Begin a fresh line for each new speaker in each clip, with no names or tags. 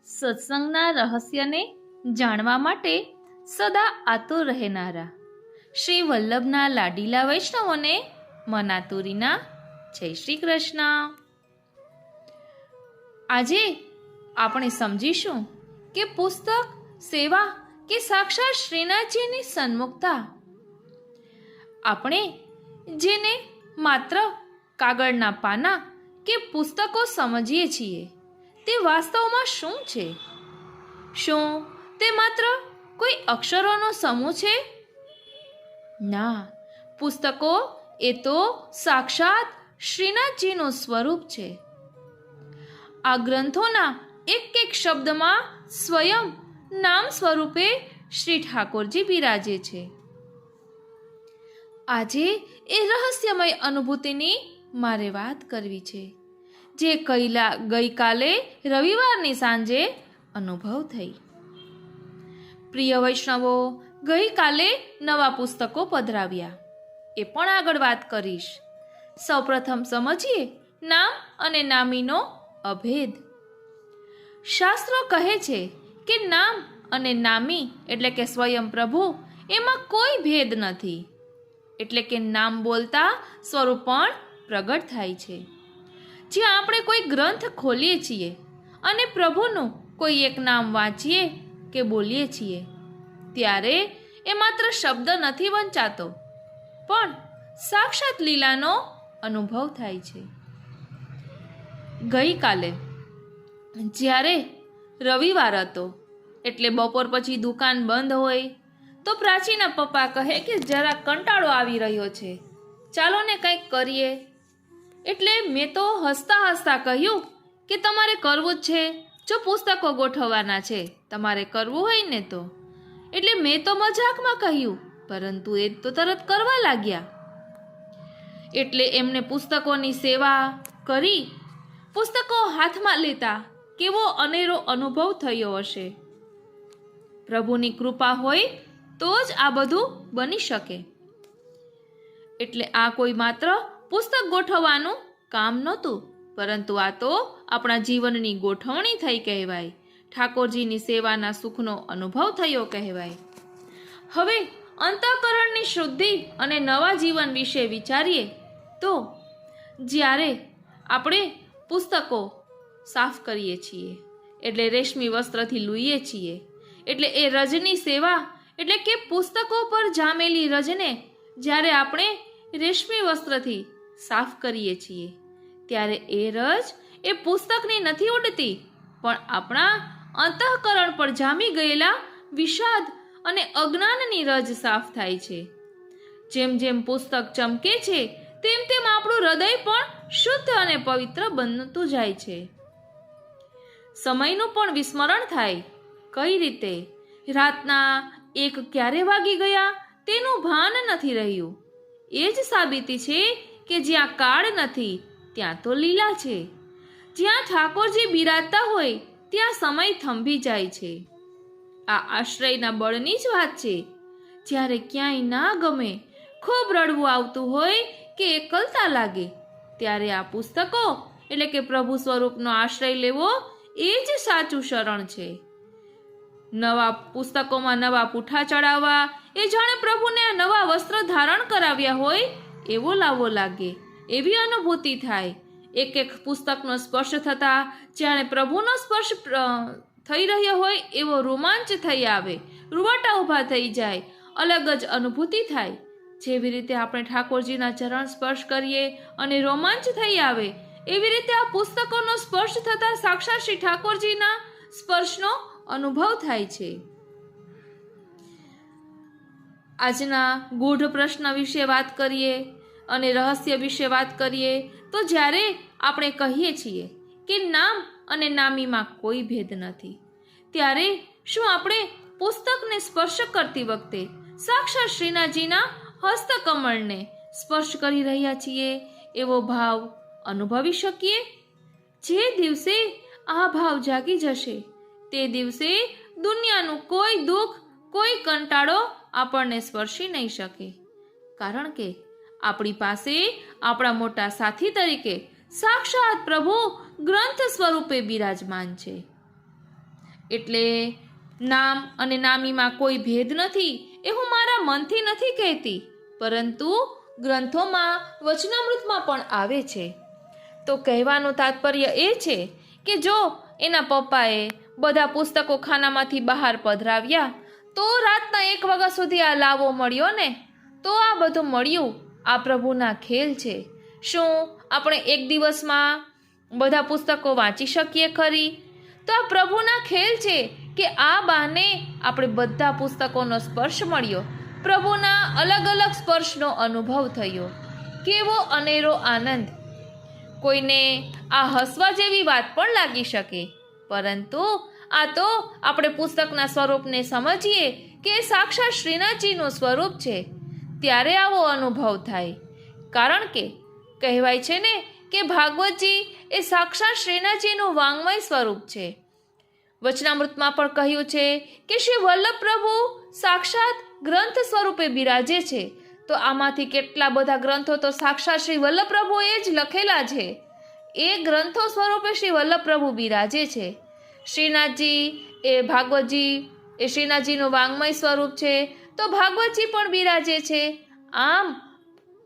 સત્સંગના રહસ્યને જાણવા માટે સદા આતુર રહેનારા શ્રી વલ્લભના લાડીલા વૈષ્ણવોને મનાતુરીના જય શ્રી કૃષ્ણ. આજે આપણે સમજીશું કે પુસ્તક, સેવા કે સાક્ષાત શ્રીનાથજીની સન્મુખતા. આપણે જેને માત્ર કાગળના પાના કે પુસ્તકો સમજીએ છીએ તે વાસ્તવમાં શું છે? શું તે માત્ર કોઈ અક્ષરોનો સમૂહ છે? ના, પુસ્તકો એ તો સાક્ષાત શ્રીનાથજીનું સ્વરૂપ છે. આ ગ્રંથોના એક એક શબ્દમાં સ્વયં નામ સ્વરૂપે શ્રી ઠાકોરજી બિરાજે છે. આજે એ રહસ્યમય અનુભૂતિની મારે વાત કરવી છે, જે ગઈકાલે રવિવારની સાંજે અનુભવ થઈ. પ્રિય વૈષ્ણવો, ગઈકાલે નવા પુસ્તકો પધરાવ્યા, એ પણ આગળ વાત કરીશ. સૌપ્રથમ સમજીએ નામ અને નામીનો અભેદ. શાસ્ત્રો કહે છે કે નામ અને નામી એટલે કે સ્વયં પ્રભુ, એમાં કોઈ ભેદ નથી. એટલે કે નામ બોલતા સ્વરૂપ પણ પ્રગટ થાય છે. જ્યાં આપણે કોઈ ગ્રંથ ખોલીએ છીએ અને પ્રભુનું કોઈ એક નામ વાંચીએ કે બોલીએ છીએ, ત્યારે એ માત્ર શબ્દ નથી વંચાતો, પણ સાક્ષાત લીલાનો અનુભવ થાય છે. ગઈકાલે જ્યારે રવિવાર હતો એટલે બપોર પછી દુકાન બંધ હોય તો પ્રાચીના પપ્પા કહે કે જરા કંટાળો આવી રહ્યો છે, ચાલો ને કંઈક કરીએ. એટલે મેં તો હસતા હસતા કહ્યું કે તમારે કરવું જ છે, જો પુસ્તકો ગોઠવવાના છે તમારે કરવું હોય ને તો. એટલે મેં તો મજાકમાં કહ્યું, પરંતુ એ તો તરત કરવા લાગ્યા. એટલે એમને પુસ્તકોની સેવા કરી, પુસ્તકો હાથમાં લેતા કેવો અનેરો અનુભવ થયો હશે. પ્રભુની કૃપા હોય તો જ આ બધું બની શકે. એટલે આ કોઈ માત્ર પુસ્તક ગોઠવવાનું કામ નહોતું, પરંતુ આ તો આપણા જીવનની ગોઠવણી થઈ કહેવાય. ઠાકોરજીની સેવાના સુખનો અનુભવ થયો કહેવાય. હવે અંતઃકરણની શુદ્ધિ અને નવા જીવન વિશે વિચારીએ તો જ્યારે આપણે પુસ્તકો સાફ કરીએ છીએ એટલે રેશમી વસ્ત્રથી લૂઈએ છીએ, એટલે એ રજની સેવા એટલે કે પુસ્તકો પર જામેલી રજને જ્યારે આપણે રેશમી વસ્ત્રથી સાફ કરીએ છીએ, ત્યારે એ રજ એ પુસ્તકની નથી ઉડતી, પણ આપણા અંતઃકરણ પર જામી ગયેલા વિષાદ અને અજ્ઞાનની રજ સાફ થાય છે. જેમ જેમ પુસ્તક ચમકે છે તેમ તેમ આપણું હૃદય પણ શુદ્ધ અને પવિત્ર બનતું જાય છે. સમયનું પણ વિસ્મરણ થાય. કઈ રીતે? રાતના 1 ક્યારે વાગી ગયા તેનું ભાન નથી રહ્યું. એ જ સાબિતી છે કે જ્યાં કાળ નથી ત્યાં તો લીલા છે. જ્યાં ઠાકોરજી બિરાજતા હોય ત્યાં સમય થંભી જાય છે. આ આશ્રયના બળની જ વાત છે. જ્યારે ક્યાંય ના ગમે, ખૂબ રડવું આવતું હોય કે એકલતા લાગે, ત્યારે આ પુસ્તકો એટલે કે પ્રભુ સ્વરૂપનો આશ્રય લેવો એ જ સાચું શરણ છે. નવા પુસ્તકોમાં નવા પૂઠા ચડાવવા એ જાણે પ્રભુને નવા વસ્ત્ર ધારણ કરાવ્યા હોય એવો લાવો લાગે, એવી અનુભૂતિ થાય. એક એક પુસ્તકનો સ્પર્શ થતા જાણે પ્રભુનો સ્પર્શ થઈ રહ્યો હોય એવો રોમાંચ થઈ આવે, રૂવાટા ઊભા થઈ જાય, અલગ જ અનુભૂતિ થાય. જેવી રીતે આપણે ઠાકોરજીના ચરણ સ્પર્શ કરીએ અને રોમાંચ થઈ આવે, એવી રીતે આ પુસ્તકોનો સ્પર્શ થતા સાક્ષાત શ્રી ઠાકોરજીના સ્પર્શનો અનુભવ થાય છે. આજના ગૂઢ પ્રશ્ન વિશે વાત કરીએ અને રહસ્ય વિશે વાત કરીએ તો જ્યારે આપણે કહીએ છીએ કે નામ અને નામીમાં કોઈ ભેદ નથી, ત્યારે શું આપણે પુસ્તકને સ્પર્શ કરતી વખતે સાક્ષાત શ્રીનાથજીના હસ્તકમળને સ્પર્શ કરી રહ્યા છીએ એવો ભાવ અનુભવી શકીએ? જે દિવસે આ ભાવ જાગી જશે તે દિવસે દુનિયાનું કોઈ દુઃખ, કોઈ કંટાળો આપણને સ્પર્શી નહીં શકે. કારણ કે આપણી પાસે આપણા મોટા સાથી તરીકે સાક્ષાત પ્રભુ ગ્રંથ સ્વરૂપે બિરાજમાન છે. એટલે નામ અને નામીમાં કોઈ ભેદ નથી એ હું મારા મનથી નથી કહેતી, પરંતુ ગ્રંથોમાં વચનામૃતમાં પણ આવે છે. તો કહેવાનું તાત્પર્ય એ છે કે જો એના પપ્પાએ બધા પુસ્તકો ખાનામાંથી બહાર પધરાવ્યા તો રાતના 1 વાગ્યા સુધી આ લાવો મળ્યો ને, તો આ બધું મળ્યું આ પ્રભુના ખેલ છે. શું આપણે એક દિવસમાં બધા પુસ્તકો વાંચી શકીએ ખરી? તો આ પ્રભુના ખેલ છે કે આ બહાને આપણે બધા પુસ્તકોનો સ્પર્શ મળ્યો, પ્રભુના અલગ અલગ સ્પર્શનો અનુભવ થયો. કેવો અનેરો આનંદ! કોઈને આ હસવા જેવી વાત પણ લાગી શકે, પરંતુ આ તો આપણે પુસ્તકના સ્વરૂપને સમજીએ કે સાક્ષાત શ્રીનાથજીનું સ્વરૂપ છે ત્યારે આવો અનુભવ થાય. કારણ કે કહેવાય છે ને કે ભાગવતજી એ સાક્ષાત શ્રીનાથજીનું વાંગમય સ્વરૂપ છે. વચનામૃતમાં પણ કહ્યું છે કે શ્રી વલ્લભ પ્રભુ સાક્ષાત ગ્રંથ સ્વરૂપે બિરાજે છે. તો આમાંથી કેટલા બધા ગ્રંથો તો સાક્ષાત શ્રી વલ્લભ પ્રભુએ જ લખેલા છે. એ ગ્રંથો સ્વરૂપે શ્રી વલ્લભ પ્રભુ બિરાજે છે. શ્રીનાથજી એ ભાગવતજી એ શ્રીનાથજીનું વાંગમય સ્વરૂપ છે, તો ભાગવતજી પણ બિરાજે છે. આમ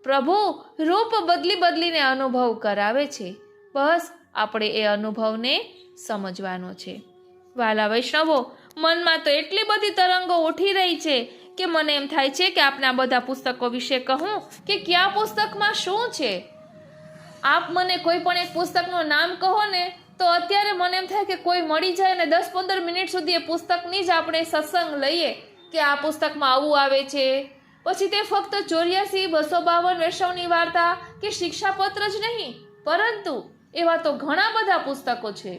પ્રભુ રૂપ બદલી બદલીને અનુભવ કરાવે છે. બસ આપણે એ અનુભવને સમજવાનો છે. વાલા વૈષ્ણવો, મનમાં તો એટલી બધી તરંગો ઉઠી રહી છે કે મને એમ થાય છે કે આપને આ બધા પુસ્તકો વિશે કહું કે કયા પુસ્તકમાં શું છે. આપ મને કોઈ પણ એક પુસ્તકનું નામ કહો ને તો અત્યારે મને એમ થાય કે કોઈ મળી જાય ને 10-15 મિનિટ સુધી એ પુસ્તકની જ આપણે સત્સંગ લઈએ કે આ પુસ્તકમાં આવું આવે છે. પછી તે ફક્ત 84-252 વૈષ્ણવની વાર્તા કે શિક્ષાપત્ર જ નહીં, પરંતુ એવા તો ઘણા બધા પુસ્તકો છે.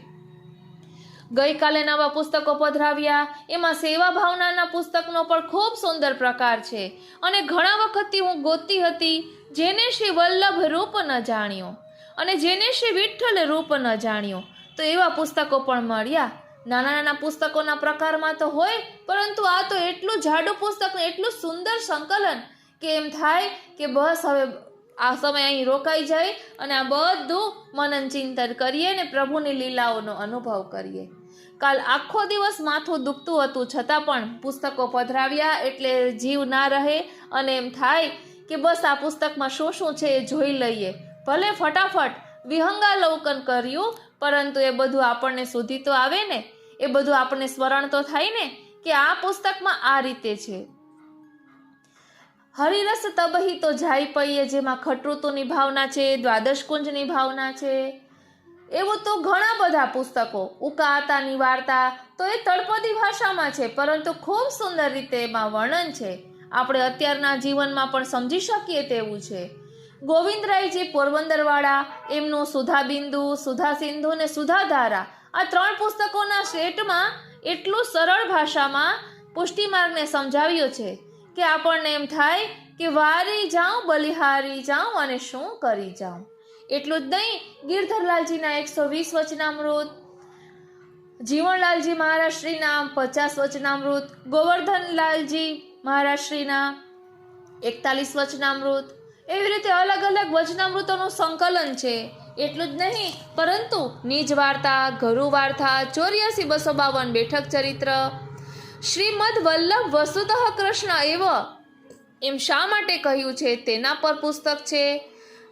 ગઈકાલે નવા પુસ્તકો પધરાવ્યા, એમાં સેવા ભાવનાના પુસ્તકનો પણ ખૂબ સુંદર પ્રકાર છે. અને ઘણા વખતથી હું ગોતતી હતી જેને શ્રી વલ્લભ રૂપ ન જાણ્યો અને જેને શ્રી વિઠ્ઠલ રૂપ ન જાણ્યો, તો એવા પુસ્તકો પણ મળ્યા. નાના નાના પુસ્તકોના પ્રકારમાં તો હોય, પરંતુ આ તો એટલું જાડું પુસ્તક ને એટલું સુંદર સંકલન કે એમ થાય કે બસ હવે આ સમય અહીં રોકાઈ જાય અને આ બધું મનન ચિંતન કરીએ ને પ્રભુની લીલાઓનો અનુભવ કરીએ. કાલ આખો દિવસ માથું દુખતું હતું, છતાં પણ પુસ્તકો પધરાવ્યા એટલે જીવ ના રહે અને એમ થાય કે બસ આ પુસ્તકમાં શું શું છે એ જોઈ લઈએ. ભલે ફટાફટ વિહંગાવલોકન કર્યું, પરંતુ એ બધું આપણને સુધી તો આવે ને, એ બધું આપણને સ્મરણ તો થાય ને કે આ પુસ્તકમાં આ રીતે છે. હરિરસ તબહી તો જાય પૈયે, જેમાં ખટઋતુની ભાવના છે, દ્વાદશ કુંજની ભાવના છે. એવું તો ઘણા બધા પુસ્તકો. ઉકાતાની વાર્તા તો એ તળપદી ભાષામાં છે, પરંતુ ખૂબ સુંદર રીતે એમાં વર્ણન છે. આપણે અત્યારના જીવનમાં પણ સમજી શકીએ તેવું છે. ગોવિંદરાયજી પોરબંદરવાળા, એમનું સુધાબિંદુ, સુધાસિંધુ ને સુધાધારા, આ 3 પુસ્તકોના સેટમાં એટલું સરળ ભાષામાં પુષ્ટિમાર્ગને સમજાવ્યો છે કે આપણને એમ થાય કે વારી જાઉં, બલિહારી જાઉં અને શું કરી જાઉં. એટલું જ નહીં, ગિરધરલાલજીના 120 વચનામૃત, જીવણલાલજી મહારાજશ્રીના 50 વચનામૃત, ગોવર્ધનલાલજી મહારાજશ્રીના 41 વચનામૃત, એવી રીતે અલગ અલગ વચનામૃતોનું સંકલન છે. એટલું જ નહીં, પરંતુ નિજ વાર્તા, ઘરુ વાર્તા, 84-252 બેઠક ચરિત્ર, શ્રીમદ વલ્લભ વસુતઃ કૃષ્ણ એમ શા માટે કહ્યું છે તેના પર પુસ્તક છે.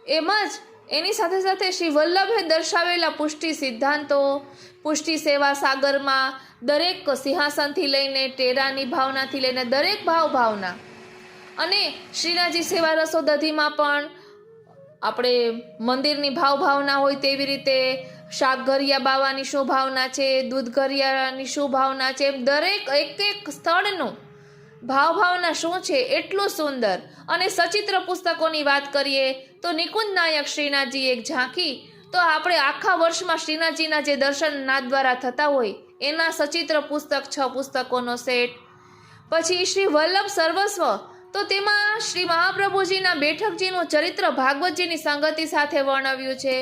એમ જ એની સાથે સાથે શ્રી વલ્લભે દર્શાવેલા પુષ્ટિ સિદ્ધાંતો, પુષ્ટિ સેવા સાગરમાં દરેક સિંહાસનથી લઈને ટેરાની ભાવનાથી લઈને દરેક ભાવના, અને શ્રીનાથજી સેવા રસોદધીમાં પણ આપણે મંદિરની ભાવના હોય તેવી રીતે શાકઘરિયા બાવાની શું ભાવના છે, દૂધઘરિયાની શું ભાવના છે, દરેક એક સ્થળનું ભાવના શું છે એટલું સુંદર. અને સચિત્ર પુસ્તકોની વાત કરીએ તો નિકુંજ નાયક શ્રીનાથજી એક ઝાંખી, તો આપણે આખા વર્ષમાં શ્રીનાથજીના જે દર્શન નાથ દ્વારા થતા હોય એના સચિત્ર પુસ્તક 6 પુસ્તકોનો સેટ. પછી શ્રી વલ્લભ સર્વસ્વ, તો તેમાં શ્રી મહાપ્રભુજીના બેઠકજીનું ચરિત્ર ભાગવતજીની સંગતિ સાથે વર્ણવ્યું છે.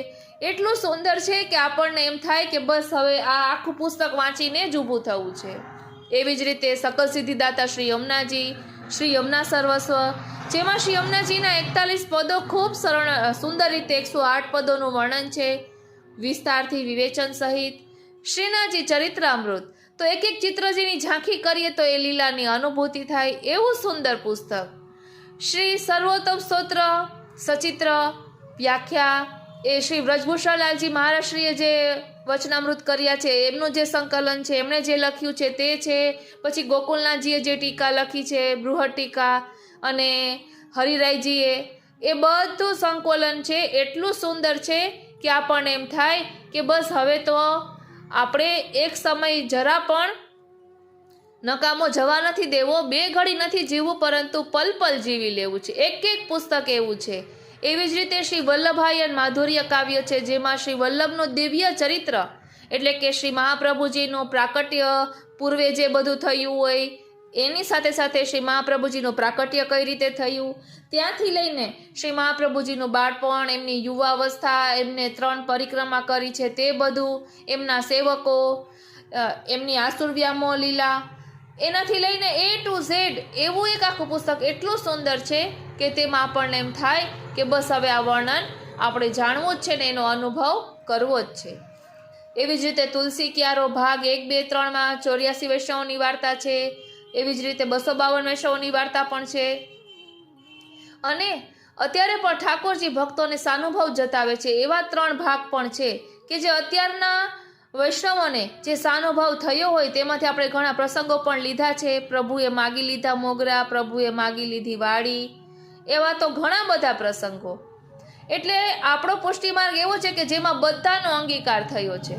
એટલું સુંદર છે કે આપણને એમ થાય કે બસ હવે આ આખું પુસ્તક વાંચીને જ ઊભું થવું છે. એવી જ રીતે સકલ સિદ્ધિદાતા શ્રી યમુનાજી, શ્રી યમુના સર્વસ્વ, જેમાં શ્રી યમુનાજીના 41 પદો ખૂબ સરળ સુંદર રીતે 108 પદોનું વર્ણન છે, વિસ્તારથી વિવેચન સહિત. શ્રીનાથજી ચરિત્રામૃત, તો એક એક ચિત્રજીની ઝાંખી કરીએ તો એ લીલાની અનુભૂતિ થાય એવું સુંદર પુસ્તક. શ્રી સર્વોત્તમ સ્તોત્ર સચિત્ર વ્યાખ્યા એ શ્રી વ્રજભૂષણલાલજી મહારાજશ્રીએ જે વચનામૃત કર્યા છે એમનું જે સંકલન છે, એમણે જે લખ્યું છે તે છે. પછી ગોકુલનાથજીએ જે ટીકા લખી છે, બૃહદ ટીકા, અને હરિરાયજીએ, એ બધું સંકલન છે એટલું સુંદર છે કે આપણને એમ થાય કે બસ હવે તો આપણે એક સમય જરા પણ નકામો જવા નથી દેવો, 2 ઘડી નથી જીવવું, પરંતુ પલ પલ જીવી લેવું છે. એક એક પુસ્તક એવું છે. એવી જ રીતે શ્રી વલ્લભાયન માધુર્ય કાવ્ય છે, જેમાં શ્રી વલ્લભનું દિવ્ય ચરિત્ર એટલે કે શ્રી મહાપ્રભુજીનું પ્રાકટ્ય પૂર્વે જે બધું થયું હોય એની સાથે સાથે શ્રી મહાપ્રભુજીનું પ્રાકટ્ય કઈ રીતે થયું, ત્યાંથી લઈને શ્રી મહાપ્રભુજીનું બાળપણ, એમની યુવાવસ્થા, એમને 3 પરિક્રમા કરી છે તે બધું, એમના સેવકો, એમની આસુરવ્યામો લીલા, એનાથી લઈને A to Z એવું એક આખું પુસ્તક એટલું સુંદર છે કે તેમાં આપણને એમ થાય કે બસ હવે આ વર્ણન આપણે જાણવું જ છે ને એનો અનુભવ કરવો જ છે. એવી જ રીતે તુલસી ક્યારો ભાગ 1, 2, 3માં 84 વૈષ્ણવોની વાર્તા છે. એવી જ રીતે 252 વૈષ્ણવોની વાર્તા પણ છે. અને અત્યારે પણ ઠાકોરજી ભક્તોને સાનુભવ જતાવે છે એવા 3 ભાગ પણ છે કે જે અત્યારના વૈષ્ણવોને જે સાનુભવ થયો હોય તેમાંથી આપણે ઘણા પ્રસંગો પણ લીધા છે. પ્રભુએ માગી લીધા મોગરા, પ્રભુએ માગી લીધી વાડી, એવા તો ઘણા બધા પ્રસંગો. એટલે આપણો પુષ્ટિમાર્ગ એવો છે કે જેમાં બધાનો અંગીકાર થયો છે,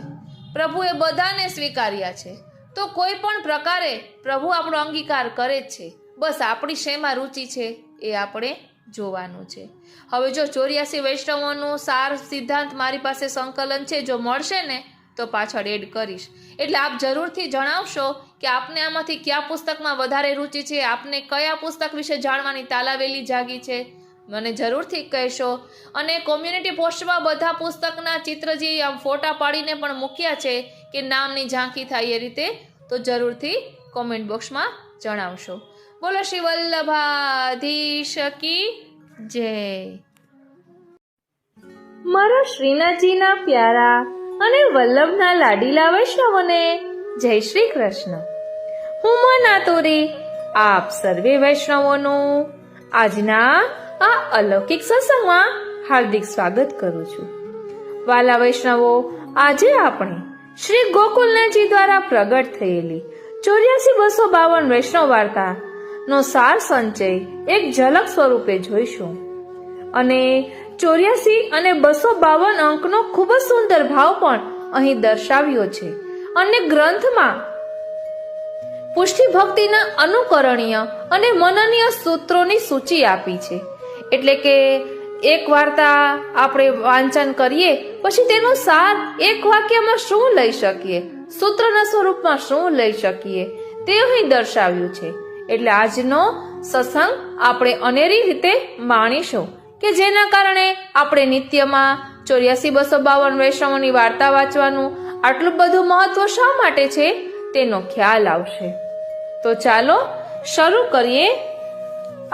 પ્રભુએ બધાને સ્વીકાર્યા છે. તો કોઈ પણ પ્રકારે પ્રભુ આપણો અંગીકાર કરે જ છે. બસ આપણી શેમાં રુચિ છે એ આપણે જોવાનું છે. હવે જો 84 વૈષ્ણવોનું સાર સિદ્ધાંત મારી પાસે સંકલન છે, જો મળશે ને તો પાછળ એડ કરીશ. એટલે આપ જરૂરથી જણાવશો કે આપને આમાંથી કયા પુસ્તકમાં વધારે રુચિ છે, આપને કયા પુસ્તક વિશે જાણવાની તાલાવેલી જાગી છે, મને જરૂરથી કહેશો. અને કોમ્યુનિટી પોસ્ટમાં બધા પુસ્તકના ચિત્રજી આમ ફોટા પાડીને પણ મૂક્યા છે કે નામની ઝાંખી થાય એ રીતે, તો જરૂરથી કોમેન્ટ બોક્સમાં જણાવશો. બોલો શ્રી વલ્લભાધીશ કી જય. મારા શ્રીનાથજીના પ્યારા અને વલ્લભના લાડીલા વૈષ્ણવોને જય શ્રી કૃષ્ણ. હું મનાતુરી આપ સર્વે વૈષ્ણવોનું આજના આ અલૌકિક સત્સંગમાં હાર્દિક સ્વાગત કરું છું. વાલા વૈષ્ણવો, આજે આપણે શ્રી ગોકુલનાથજી દ્વારા પ્રગટ થયેલી 84-252 વૈષ્ણવ વાર્તા નો સાર સંચય એક ઝલક સ્વરૂપે જોઈશું. અને 84 અને 252 અંકનો ખૂબ જ સુંદર ભાવ પણ અહીં દર્શાવ્યો છે. અને ગ્રંથમાં પુષ્ટિ ભક્તિના અનુકરણીય અને મનનીય સૂત્રોની સૂચિ આપી છે. એટલે કે એક વાર્તા આપણે વાંચન કરીએ પછી તેનો સાર એક વાક્યમાં શું લઈ શકીએ, સૂત્રના સ્વરૂપમાં શું લઈ શકીએ તે અહીં દર્શાવ્યું છે. એટલે આજનો સત્સંગ આપણે અનેરી રીતે માણીશું કે જેના કારણે આપણે નિત્યમાં 84-252 વૈષ્ણવોની વાર્તા વાંચવાનું આટલું બધું મહત્વ શા માટે છે તેનો ખ્યાલ આવશે. તો ચાલો શરૂ કરીએ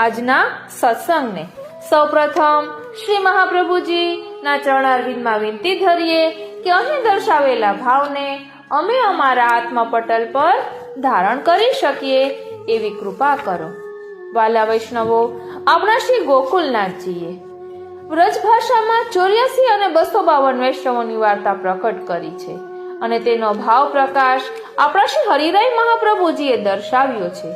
આજના સત્સંગને. સૌપ્રથમ શ્રી મહાપ્રભુજી ના ચરણારવિંદમાં વિનંતી ધરીએ કે અહીં દર્શાવેલા ભાવને અમે અમારા આત્મપટલ પર ધારણ કરી શકીએ એવી કૃપા કરો. વાલા વૈષ્ણવો, આપણા શ્રી ગોકુલનાથજીએ વ્રજ ભાષામાં 84 અને 252 વૈષ્ણવોની વાર્તા પ્રકટ કરી છે અને તેનો ભાવ પ્રકાશ આપણા શ્રી હરિરાય મહાપ્રભુજીએ દર્શાવ્યો છે.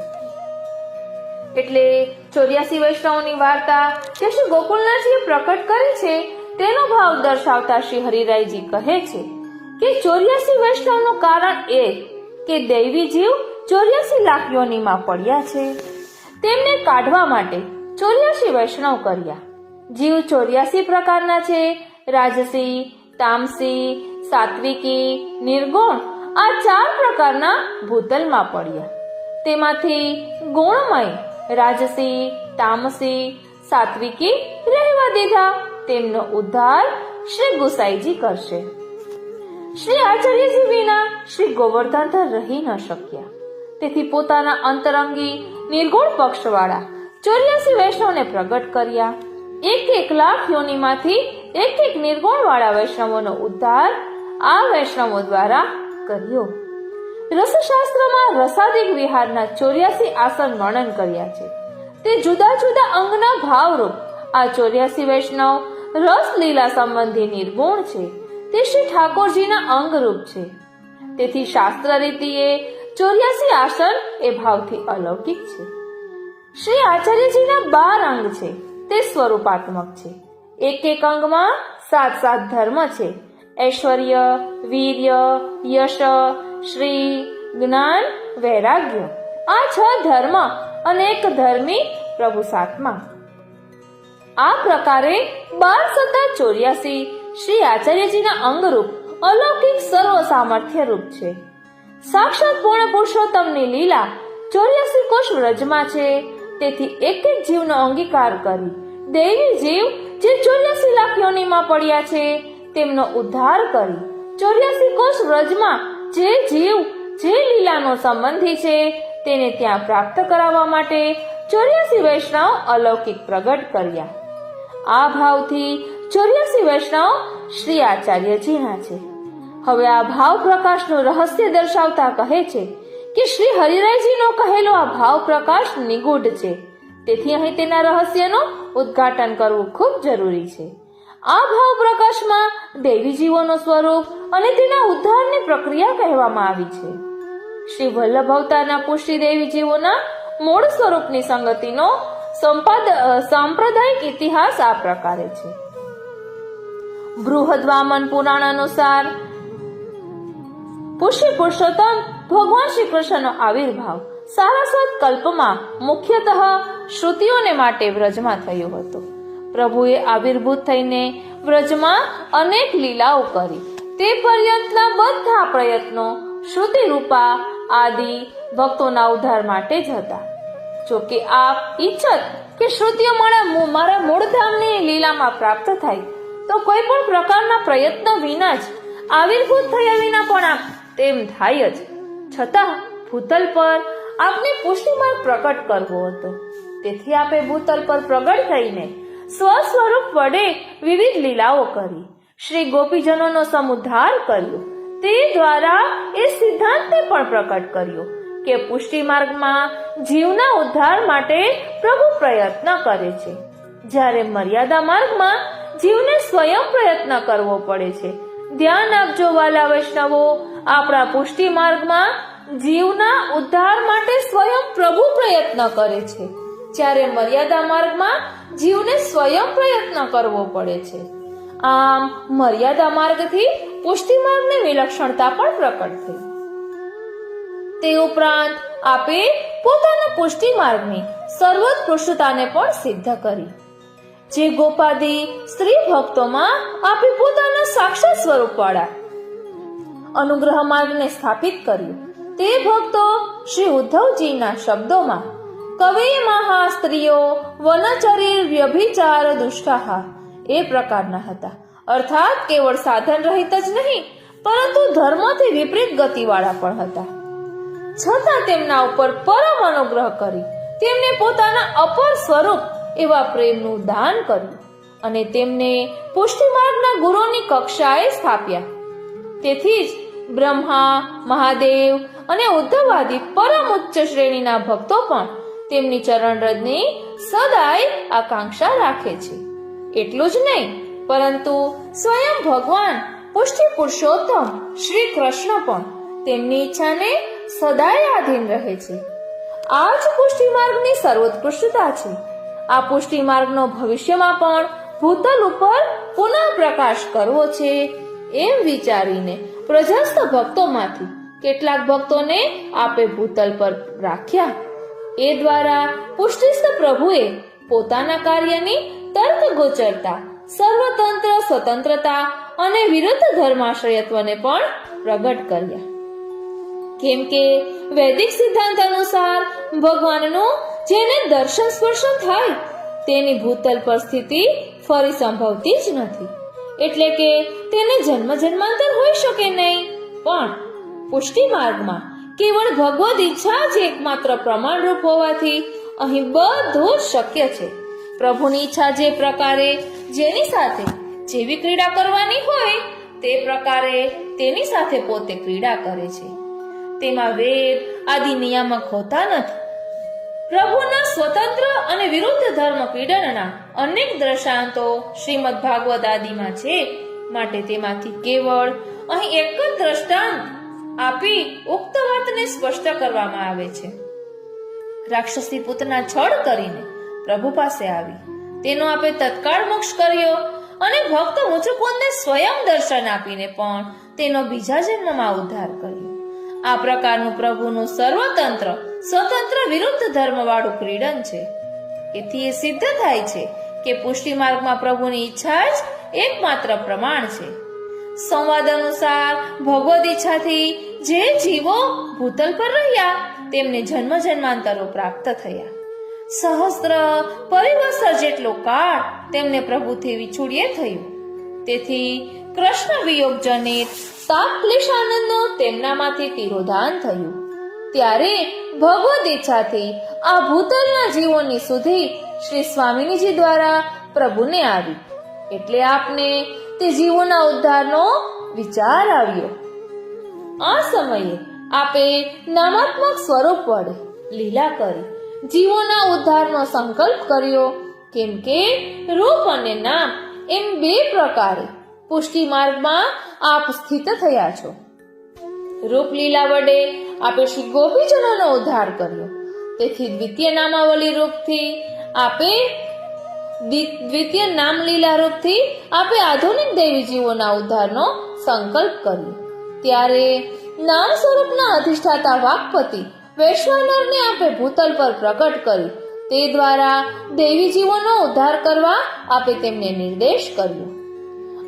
એટલે 84 વૈષ્ણવોની વાર્તા જે શ્રી ગોકુલનાથજીએ પ્રકટ કરી છે તેનો ભાવ દર્શાવતા શ્રી હરિરાયજી કહે છે કે 84 વૈષ્ણવનું કારણ એ કે દૈવી જીવ 84 લાખ યોનિમાં પડ્યા છે. તેમને કાઢવા માટે 84 વૈષ્ણવ કર્યા. જીવ 84 પ્રકારના છે. રાજસી, તામસી, સાત્વિકી, નિર્ગુણ આ 4 પ્રકારના ભૂતલમાં પડ્યા. તેમાંથી ગુણમય રાજસી, તામસી, સાત્વિકી રહેવા દીધા. તેમનો ઉદ્ધાર શ્રી ગુસાઈજી કરશે. શ્રી આચાર્યજી વિના શ્રી ગોવર્ધનધર રહી ન શક્યા. તેથી પોતાના અંતરંગી નિર્ગુણ પક્ષવાળા 84 વૈષ્ણવને પ્રગટ કર્યા. 1 લાખ યોનિમાંથી 1 નિર્ગુણ વાળા વૈષ્ણવોનો ઉદ્ધાર આ વૈષ્ણવો દ્વારા કર્યો. રસશાસ્ત્રમાં રસાદિક વિહારના 84 આસન વર્ણન કર્યા છે. તે જુદા જુદા અંગના ભાવરૂપ આ 84 વૈષ્ણવ રસ લીલા સંબંધી નિર્ગુણ છે. તે શ્રી ઠાકોરજીના અંગરૂપ છે. તેથી શાસ્ત્ર રીતિએ 84 આસન એ ભાવથી અલૌકિક છે. શ્રી આચાર્યજીના 12 અંગ છે. તે સ્વરૂપાત્મક છે. એક એક અંગમાં 7 ધર્મ છે. ઐશ્વર્ય, વીર્ય, યશ, શ્રી, જ્ઞાન, વૈરાગ્ય. આ 6 ધર્મ અને એક ધર્મી પ્રભુ સાતમા. આ પ્રકારે 12 સત્તા 84 શ્રી આચાર્યજીના અંગરૂપ અલૌકિક સર્વ સામર્થ્ય રૂપ છે. સાક્ષાત પૂર્ણ પુરુષોત્તમની લીલા 84 કોષ વ્રજમાં છે. તેથી એક એક જીવનો અંગીકાર કરી દૈવી જીવ જે 84 લાખ યોનિમાં પડ્યા છે તેમનો ઉદ્ધાર કરી 84 કોષ વ્રજમાં જે જીવ જે લીલાનો સંબંધી છે તેને ત્યાં પ્રાપ્ત કરાવવા માટે 84 વૈષ્ણવ અલૌકિક પ્રગટ કર્યા. આ ભાવથી 84 વૈષ્ણવ શ્રી આચાર્યજીના છે. હવે આ ભાવ પ્રકાશનું રહસ્ય દર્શાવતા કહે છે કે શ્રી હરિરાયજીનો કહેલો આ ભાવ પ્રકાશ નિગૂઢ છે. તેથી અહીં તેના રહસ્યનું ઉદ્ઘાટન કરવું ખૂબ જરૂરી છે. આ ભાવ પ્રકાશમાં દેવી જીવોનું સ્વરૂપ અને તેના ઉદ્ધારની પ્રક્રિયા કહેવામાં આવી છે. શ્રી વલ્લભ અવતારના પુષ્ટિ દેવી જીવોના મૂળ સ્વરૂપની સંગતિનો સાંપ્રદાયિક ઇતિહાસ આ પ્રકારે છે. બૃહદ વામન પુરાણ અનુસાર પુષ્ટિ પુરુષોત્તમ ભગવાન શ્રી કૃષ્ણનો આવિર્ભાવ સારસ્વત કલ્પમાં મુખ્યતઃ શ્રુતિઓને માટે વ્રજમાં થયો હતો. પ્રભુએ આવિર્ભૂત થઈને વ્રજમાં અનેક લીલાઓ કરી. તે પર્યંતના બધા પ્રયત્નો શ્રુતિ રૂપા આદિ ભક્તોના ઉદ્ધાર માટે જ હતા. જો કે આપ ઈચ્છત કે શ્રુતિઓ મારા મૂળધામની લીલામાં પ્રાપ્ત થાય તો કોઈ પણ પ્રકારના પ્રયત્ન વિના જ આવિર્ભૂત થયા વિના પણ આપ તેમ થાય જ. છતાં ભૂતલ પર આપને પુષ્ટિમાર્ગ પ્રકટ કરવો હતો. તેથી આપે ભૂતલ પર પ્રગટ થઈને સ્વસ્વરૂપ વડે વિવિધ લીલાઓ કરી. શ્રી ગોપીજનોનો સમુદ્ધાર કર્યો. તે દ્વારા એ સિદ્ધાંતને પણ પ્રકટ કર્યો કે પુષ્ટિ માર્ગમાં જીવના ઉદ્ધાર માટે પ્રભુ પ્રયત્ન કરે છે, જ્યારે મર્યાદા માર્ગમાં જીવને સ્વયં પ્રયત્ન કરવો પડે છે. ધ્યાન આપજો વાલા વૈષ્ણવો, આપણા પુષ્ટિ માર્ગમાં જીવના ઉદ્ધાર માટે સ્વયં પ્રભુ પ્રયત્ન કરે છે, જ્યારે મર્યાદા માર્ગમાં જીવને સ્વયં પ્રયત્ન કરવો પડે છે. આમ મર્યાદા માર્ગથી પુષ્ટિ માર્ગની વિલક્ષણતા પણ પ્રકટ થઈ. તે ઉપરાંત આપે પોતાના પુષ્ટિ માર્ગની સર્વોત્કૃષ્ટતાને પણ સિદ્ધ કરી. જે ગોપાદી સ્ત્રી ભક્તોમાં આપે પોતાના સાક્ષાત સ્વરૂપ વાળા અનુગ્રહ માર્ગને સ્થાપિત કર્યું. તે ભક્તો શ્રી ઉદ્ધવજીના શબ્દોમાં કવે મહા સ્ત્રીઓ વનચરી વ્યભિચાર દુષ્ટાહા એ પ્રકારના હતા. અર્થાત કેવળ સાધન રહિત જ નહીં, પરંતુ ધર્મથી વિપરીત ગતિવાળા પણ હતા. છતાં તેમના ઉપર પરમ અનુગ્રહ કરી તેમને પોતાના અપર સ્વરૂપ એવા પ્રેમનું દાન કર્યું અને તેમને પુષ્ટિ માર્ગના ગુરુની કક્ષાએ સ્થાપ્યા. તેથી જ બ્રહ્મા, મહાદેવ અને ઉદ્ધવાદી પરમ ઉચ્ચ શ્રેણીના ભક્તો પણ તેમની ચરણરજની સદાય આકાંક્ષા રાખે છે. એટલું જ નહીં, પરંતુ સ્વયં ભગવાન પુષ્ટિ પુરુષોત્તમ શ્રી કૃષ્ણ પણ તેમની ઈચ્છાને સદાય આધીન રહે છે. આ જ પુષ્ટિ માર્ગની સર્વોત્કૃષ્ટતા છે. આ પુષ્ટિ માર્ગનો ભવિષ્યમાં પણ ભૂતલ ઉપર પુનઃ પ્રકાશ કરવો છે એમ વિચારીને પ્રજસ્ત ભક્તોમાંથી કેટલાક ભક્તોને આપે ભૂતલ પર રાખ્યા. એ દ્વારા પુષ્ટિસ્થ પ્રભુએ પોતાના કાર્યની તર્ક ગોચરતા, સર્વતંત્ર સ્વતંત્રતા અને વિરુદ્ધ ધર્માશ્રયત્વને પણ પ્રગટ કર્યા. કેમ કે વૈદિક સિદ્ધાંત અનુસાર ભગવાનનું જેને દર્શન સ્પર્શન થાય તેની ભૂતલ પર સ્થિતિ ફરી સંભવતી જ નથી. એટલે કે તેને જન્મ જન્માંતર હોઈ શકે નહીં. પણ પુષ્ટિ માર્ગમાં કેવળ ભગવદ ઈચ્છા જ એકમાત્ર પ્રમાણરૂપ હોવાથી અહીં બધું જ શક્ય છે. પ્રભુની ઈચ્છા જે પ્રકારે જેની સાથે જેવી ક્રીડા કરવાની હોય તે પ્રકારે તેની સાથે પોતે ક્રીડા કરે છે. તેમાં વેદ આદિ નિયામક હોતા નથી. પ્રભુના સ્વતંત્ર અને વિરુદ્ધ ધર્મ ક્રીડનના અનેક દ્રષ્ટાંતો શ્રીમદ ભાગવત આદિમાં છે. માટે તેમાંથી કેવળ અહીં એક જ દ્રષ્ટાંત આપી ઉક્ત વાતને સ્પષ્ટ કરવામાં આવે છે. રાક્ષસી પૂતના છળ કરીને પ્રભુ પાસે આવી, તેનો આપે તત્કાળ મોક્ષ કર્યો અને ભક્ત મુચુકુંદને સ્વયં દર્શન આપીને પણ તેનો બીજા જન્મમાં ઉદ્ધાર કર્યો. આ પ્રકારનું પ્રભુનું સર્વતંત્ર સ્વતંત્ર વિરુદ્ધ ધર્મવાળું ક્રીડન છે. એથી એ સિદ્ધ થાય છે કે પુષ્ટિ માર્ગમાં પ્રભુની ઈચ્છા જ એકમાત્ર પ્રમાણ છે. સંવાદ અનુસાર ભગવદ ઈચ્છાથી જે જીવો ભૂતલ પર રહ્યા તેમને જન્મ જન્માંતરો પ્રાપ્ત થયા. સહસ્ત્ર પરિવર્ષ જેટલો કાળ તેમને પ્રભુથી વિછુડીએ થયું. તેથી કૃષ્ણ વિયોગ જનિત તાપ ક્લેશ આનંદનો તેમનામાંથી તિરોધાન થયું. ત્યારે ભગવદ ઈચ્છાથી આ ભૂતલના જીવોની સુધી શ્રી સ્વામિનીજી દ્વારા પ્રભુને આવી. એટલે આપને તે જીવોના ઉદ્ધારનો વિચાર આવ્યો. આ સમયે આપે નામાત્મક સ્વરૂપ વડે લીલા કરી જીવોના ઉદ્ધારનો સંકલ્પ કર્યો. કેમ કે રૂપ અને નામ એમ બે પ્રકારે પુષ્ટિ માર્ગમાં આપ સ્થિત થયા છો. રૂપ લીલા વડે આપે શ્રી ગોપીજનોનો ઉદ્ધાર કર્યો. તેથી દ્વિતીય નામાવલી રૂપથી આપે દ્વિતીય નામ લીલા રૂપથી આપે આધુનિક દેવી જીવોના ઉદ્ધારનો સંકલ્પ કર્યો. ત્યારે નામ સ્વરૂપના અધિષ્ઠાતા વાકપતિ વૈશ્વાનરને આપે ભૂતલ પર પ્રકટ કરી તે દ્વારા દેવી જીવોનો ઉદ્ધાર કરવા આપે તેમને નિર્દેશ કર્યો.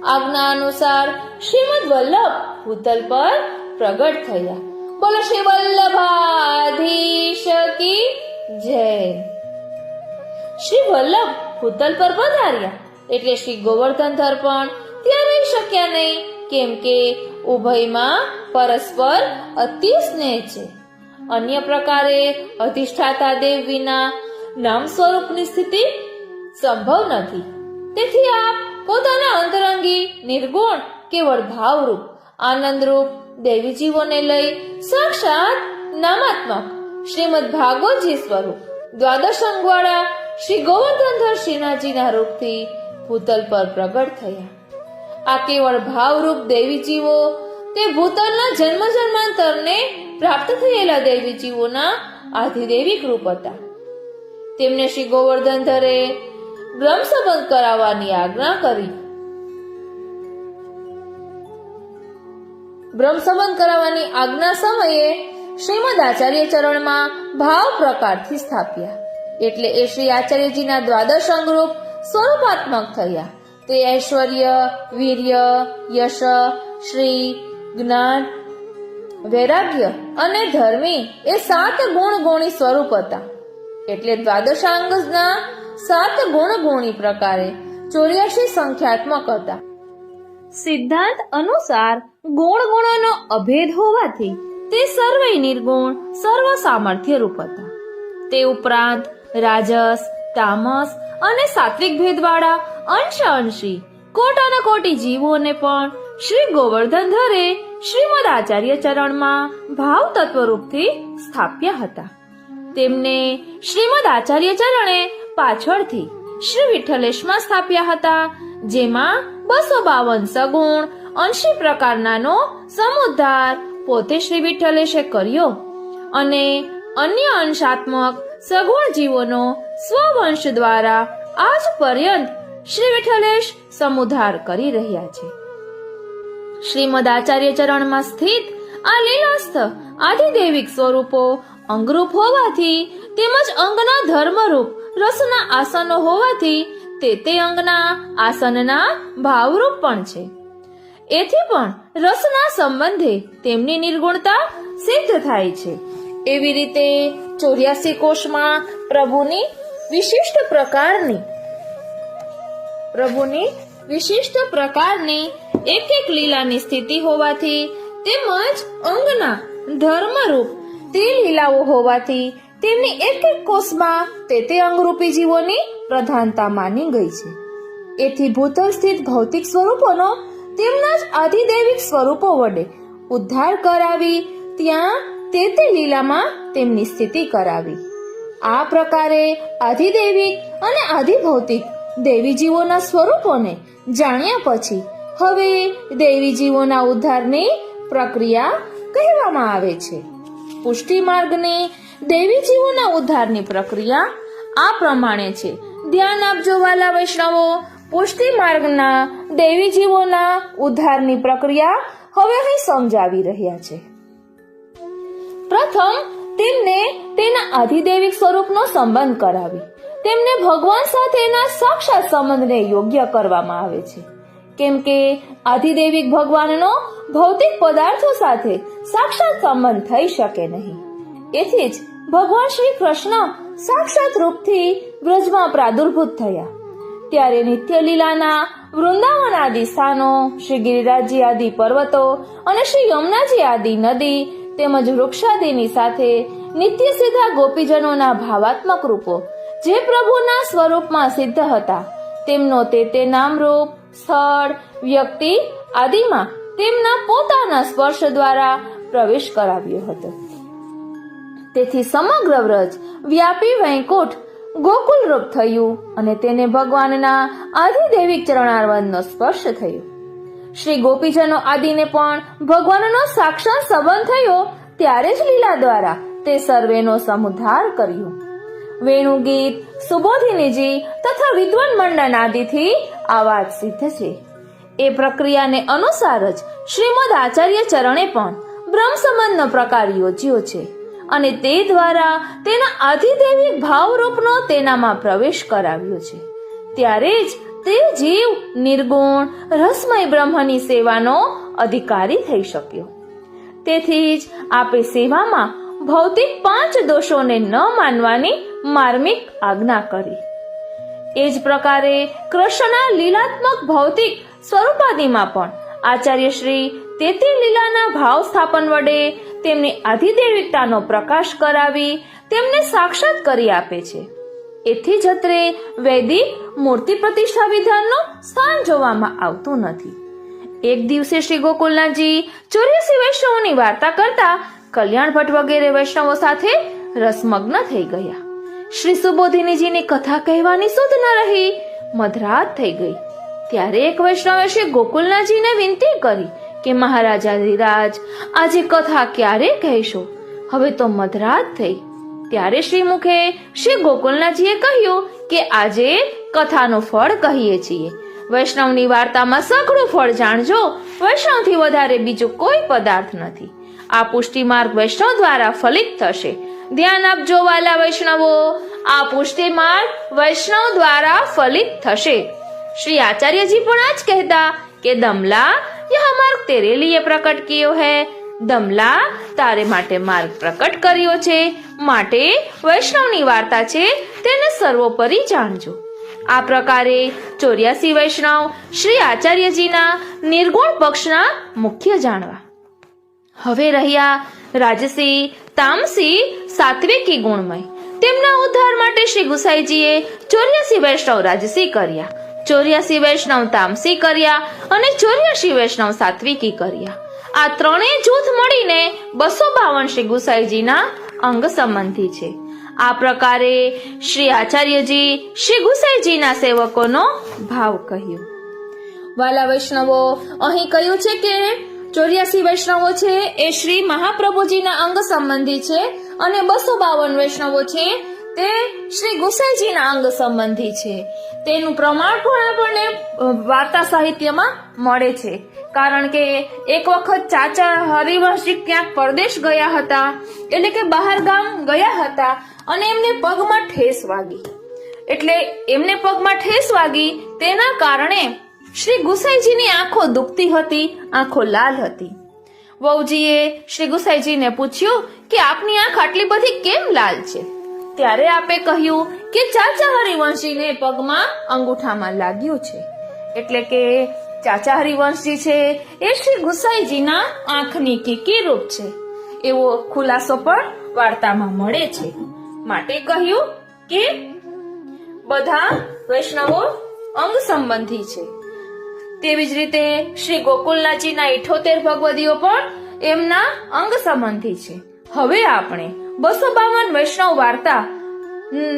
આજ્ઞા અનુસાર શ્રીમદ વલ્લભ ભૂતલ પર પ્રગટ થયા. બોલો શ્રી વલ્લભાધીશ કી જય. શ્રી વલ્લભ ભૂતલ પર પધાર્યા એટલે શ્રી ગોવર્ધનધર પણ ત્યાં રહી શક્યા નહીં. કેમ કે ઉભયમાં પરસ્પર અતિ સ્નેહ છે. અન્ય પ્રકારે અધિષ્ઠાતા દેવ વિના નામ સ્વરૂપની સ્થિતિ સંભવ નથી. તેથી આપ પોતાના અંતરંગી નિર્ગુણ કેવળ ભાવરૂપ આનંદરૂપ દેવી જીવોને લઈ સાક્ષાત નામાત્મક શ્રીમદ ભાગવતજી સ્વરૂપ દ્વાદશ અંગવાળા શ્રી ગોવર્ધનધર શ્રીનાથજીના રૂપથી ભૂતલ પર પ્રગટ થયા. આ કેવળ ભાવરૂપ દેવી જીવો તે ભૂતલના જન્મ જન્માંતરને પ્રાપ્ત થયેલા દેવી જીવોના આધિદેવિક રૂપ હતા. તેમને શ્રી ગોવર્ધનધરે બ્રહ્મ સંબંધ કરાવવાની આજ્ઞા કરી. બ્રહ્મ સંબંધ કરાવવાની આજ્ઞા સમયે શ્રીમદ આચાર્ય ચરણમાં ભાવ પ્રકારથી સ્થાપ્યા. એટલે એ શ્રી આચાર્યજીના દ્વાદશ અંગરૂપ સ્વરૂપાત્મક થયા. તે ઐશ્વર્ય, વીર્ય, યશ, શ્રી, જ્ઞાન, વૈરાગ્ય અને ધર્મી એ 7 ગુણગુણી સ્વરૂપ હતા. એટલે દ્વાદશાંગના 7 ગુણગુણી પ્રકારે 84 સંખ્યાત્મક હતા. સિદ્ધાંત અનુસાર ગુણ ગુણોનો અભેદ હોવાથી તે સર્વે નિર્ગુણ સર્વ સામર્થ્ય રૂપ હતા. તે ઉપરાંત રાજસ, તામસ અને સાત્વિક ભેદવાળા અંશી કોટાના જીવોને પણ શ્રી ગોવર્ધનધરે શ્રીમદ આચાર્ય ચરણમાં ભાવ તત્વ રૂપથી સ્થાપ્યા હતા. તેમને શ્રીમદ આચાર્ય ચરણે પાછળથી શ્રી વિઠ્ઠલેશમાં સ્થાપ્યા હતા, જેમાં 252 સગુણ 80 પ્રકારનાનો સમુદ્ધાર પોતે શ્રી વિઠ્ઠલેશે કર્યો અને અન્ય અંશાત્મક સગુણ જીવોનો સ્વવંશ દ્વારા આજ પર્યંત શ્રી વિઠ્ઠલેશ સમુદ્ધાર કરી રહ્યા છે. શ્રીમદ આચાર્ય ચરણમાં સ્થિત આ લીલાસ્થ આધિદેવિક સ્વરૂપો અંગરૂપ હોવાથી તેમજ અંગના ધર્મરૂપ રસના આસનો હોવાથી તે અંગના આસનના ભાવરૂપ પણ છે. એથી પણ રસના સંબંધે તેમની નિર્ગુણતા સિદ્ધ થાય છે. એવી રીતે 84 કોષમાં પ્રભુની વિશિષ્ટ પ્રકારની એક લીલાની સ્થિતિ હોવાથી તેમજ અંગના ધર્મરૂપ તે લીલાઓ હોવાથી તેમની એક કોષમાં તે અંગરૂપી જીવોની પ્રધાનતા માની ગઈ છે. એથી ભૂતલ સ્થિત ભૌતિક સ્વરૂપોનો તેમના જ આધિદેવિક સ્વરૂપો વડે ઉદ્ધાર કરાવી ત્યાં તે લીલામાં તેમની સ્થિતિ કરાવી. આ પ્રકારે આધિદૈવિક અને આધિભૌતિક દેવી જીવોના સ્વરૂપોને જાણ્યા પછી હવે દેવી જીવોના ઉદ્ધારની પ્રક્રિયા કહેવામાં આવે છે. પુષ્ટિ માર્ગની દેવી જીવોના ઉદ્ધારની પ્રક્રિયા આ પ્રમાણે છે. ધ્યાન આપજો વાલા વૈષ્ણવો, પુષ્ટિ માર્ગના દેવી જીવોના ઉદ્ધારની પ્રક્રિયા હવે અહીં સમજાવી રહ્યા છે. પ્રથમ તેમને તેના આધિદૈવિક સ્વરૂપનો સંબંધ કરાવી તેમને ભગવાન સાથેના સાક્ષાત સંબંધને યોગ્ય કરવામાં આવે છે. કેમ કે આધિદૈવિક ભગવાનનો ભૌતિક પદાર્થો સાથે સાક્ષાત સંબંધ થઈ શકે નહીં. એથી જ ભગવાન શ્રી કૃષ્ણ સાક્ષાત રૂપથી બ્રજમાં પ્રાદુર્ભૂત થયા. ત્યારે નિત્ય લીલાના વૃંદાવન આદિ સ્થાનો, શ્રી ગિરિરાજજી આદિ પર્વતો અને શ્રી યમુનાજી આદિ નદી તેમજ વૃક્ષાદિની સાથે નિત્ય સીધા ગોપીજનોના ભાવાત્મક રૂપો જે પ્રભુના સ્વરૂપમાં સિદ્ધ હતા તેમનો તે નામરૂપ, સ્થળ, વ્યક્તિ આદિમાં તેમના પોતાના સ્પર્શ દ્વારા પ્રવેશ કરાવ્યો હતો. તેથી સમગ્ર વ્રજ વ્યાપી વૈકુંઠ ગોકુલ રૂપ થયું અને તેને ભગવાનના આધિદૈવિક ચરણારવિંદનો સ્પર્શ થયો. શ્રી ગોપીજનો આદિને પણ ભગવાનનો સાક્ષાત સંબંધ થયો ત્યારે જ લીલા દ્વારા તે સર્વેનો સમુદ્ધાર કર્યો. વેણુગીત, સુબોધિનીજી તથા વિદ્વાન મંડન આદિથી આ વાત સિદ્ધ છે. એ પ્રક્રિયાને અનુસાર જ શ્રીમદ આચાર્ય ચરણે પણ બ્રહ્મ સંબંધનો પ્રકાર યોજ્યો છે અને તે દ્વારા તેના આધિદૈવિક ભાવરૂપનો તેનામાં પ્રવેશ કરાવ્યો છે. ત્યારે જ તે જીવ નિર્ગુણ રસમય બ્રહ્મની સેવાનો અધિકારી થઈ શક્યો. તેથી જ આપે સેવામાં ભૌતિક 5 દોષોને ન માનવાની માર્મિક આજ્ઞા કરી. એ જ પ્રકારે કૃષ્ણના લીલાત્મક ભૌતિક સ્વરૂપાદિમાં પણ આચાર્ય શ્રી તે લીલાના ભાવ સ્થાપન વડે તેમની આધિદૈવિકતાનો પ્રકાશ કરાવી તેમને સાક્ષાત કરી આપે છે. એથી જ અત્રે વૈદિક મૂર્તિ પ્રતિષ્ઠા વિધાનનું સ્થાન જોવામાં આવતું નથી. એક દિવસે શ્રી ગોકુલનાથજી 84 વૈષ્ણવોની વાર્તા કરતા કલ્યાણ ભટ્ટ વગેરે વૈષ્ણવો સાથે રસમગ્ન થઈ ગયા. શ્રી સુબોધિનીજીની કથા કહેવાની સુધ ન રહી, મધરાત થઈ ગઈ. ત્યારે એક વૈષ્ણવે શ્રી ગોકુલનાથજીને વિનંતી કરી કે મહારાજાધિરાજ, આજે કથા ક્યારે કહેશો? હવે તો મધરાત થઈ. ત્યારે શ્રી મુખે શ્રી ગોકુલનાથજીએ કહ્યું કે આજે કથાનું ફળ કહીએ છીએ. વૈષ્ણવની વાર્તામાં સઘળું ફળ જાણજો. વૈષ્ણવથી વધારે બીજું કોઈ પદાર્થ નથી. આ પુષ્ટિ માર્ગ વૈષ્ણવ દ્વારા ફલિત થશે. ધ્યાન આપજો વાલા વૈષ્ણવો, આ પુષ્ટિ માર્ગ વૈષ્ણવ દ્વારા ફલિત થશે. श्री आचार्य जी पण आज कहता कि दमला यह मार्ग तेरे लिए प्रकट कियो है. दमला तारे माटे मार्ग प्रकट कर्यो छे, माटे वैष्णवनी वार्ता छे तेने सर्वोपरि जाणजो. आ प्रकारे 84 वैष्णव श्री आचार्यजीना निर्गुण पक्षना मुख्य जाणवा. हवे रह्या राजसी, तामसी, सात्विकी गुणमय. તેમના ઉદ્ધાર માટે શ્રી ગુસાઈજીએ 84 વૈષ્ણવ રાજસી કર્યા, 84 વૈષ્ણવ તામસી કર્યા અને 84 વૈષ્ણવ સાત્વિકી કર્યા. આ ત્રણેય જૂથ મળીને 252 શ્રી ગુસાઈજીના અંગ સંબંધી છે. આ પ્રકારે શ્રી આચાર્યજી શ્રી ગુસાઈજીના સેવકોનો ભાવ કહ્યો. વાલા વૈષ્ણવો, અહીં કહ્યું છે કે 84 વૈષ્ણવો છે એ શ્રી મહાપ્રભુજીના અંગ સંબંધી છે અને 252 વૈષ્ણવો છે તે શ્રી ગુસાઈજીના અંગ સંબંધી છે. તેનું પ્રમાણ પણ આપણને વાર્તા સાહિત્યમાં મળે છે. કારણ કે એક વખત ચાચા હરિવંશજી ક્યાંક પરદેશ ગયા હતા, એટલે કે બહાર ગામ ગયા હતા અને એમને પગમાં ઠેસ વાગી. એટલે એમને પગમાં ઠેસ વાગી તેના કારણે શ્રી ગુસાઈજીની આંખો દુખતી હતી, આંખો લાલ હતી. વહુજીએ શ્રી ગુસાઈજીને પૂછ્યું કે આપની આંખ આટલી બધી કેમ લાલ છે? ત્યારે આપે કહ્યું કે ચાચા હરિવંશજીને પગમાં અંગૂઠામાં લાગ્યું છે. એટલે કે ચાચા હરિવંશજી છે એ શ્રી ગુસાઈજીના આંખની કીકી રૂપ છે, એવો ખુલાસો પણ વાર્તામાં મળે છે. માટે કહ્યું કે બધા વૈષ્ણવો અંગ સંબંધી છે. તેવી જ રીતે શ્રી ગોકુલનાથજીના 78 ભગવદીઓ પણ એમના અંગ સંબંધી છે. હવે આપણે 252 વૈષ્ણવ વાર્તા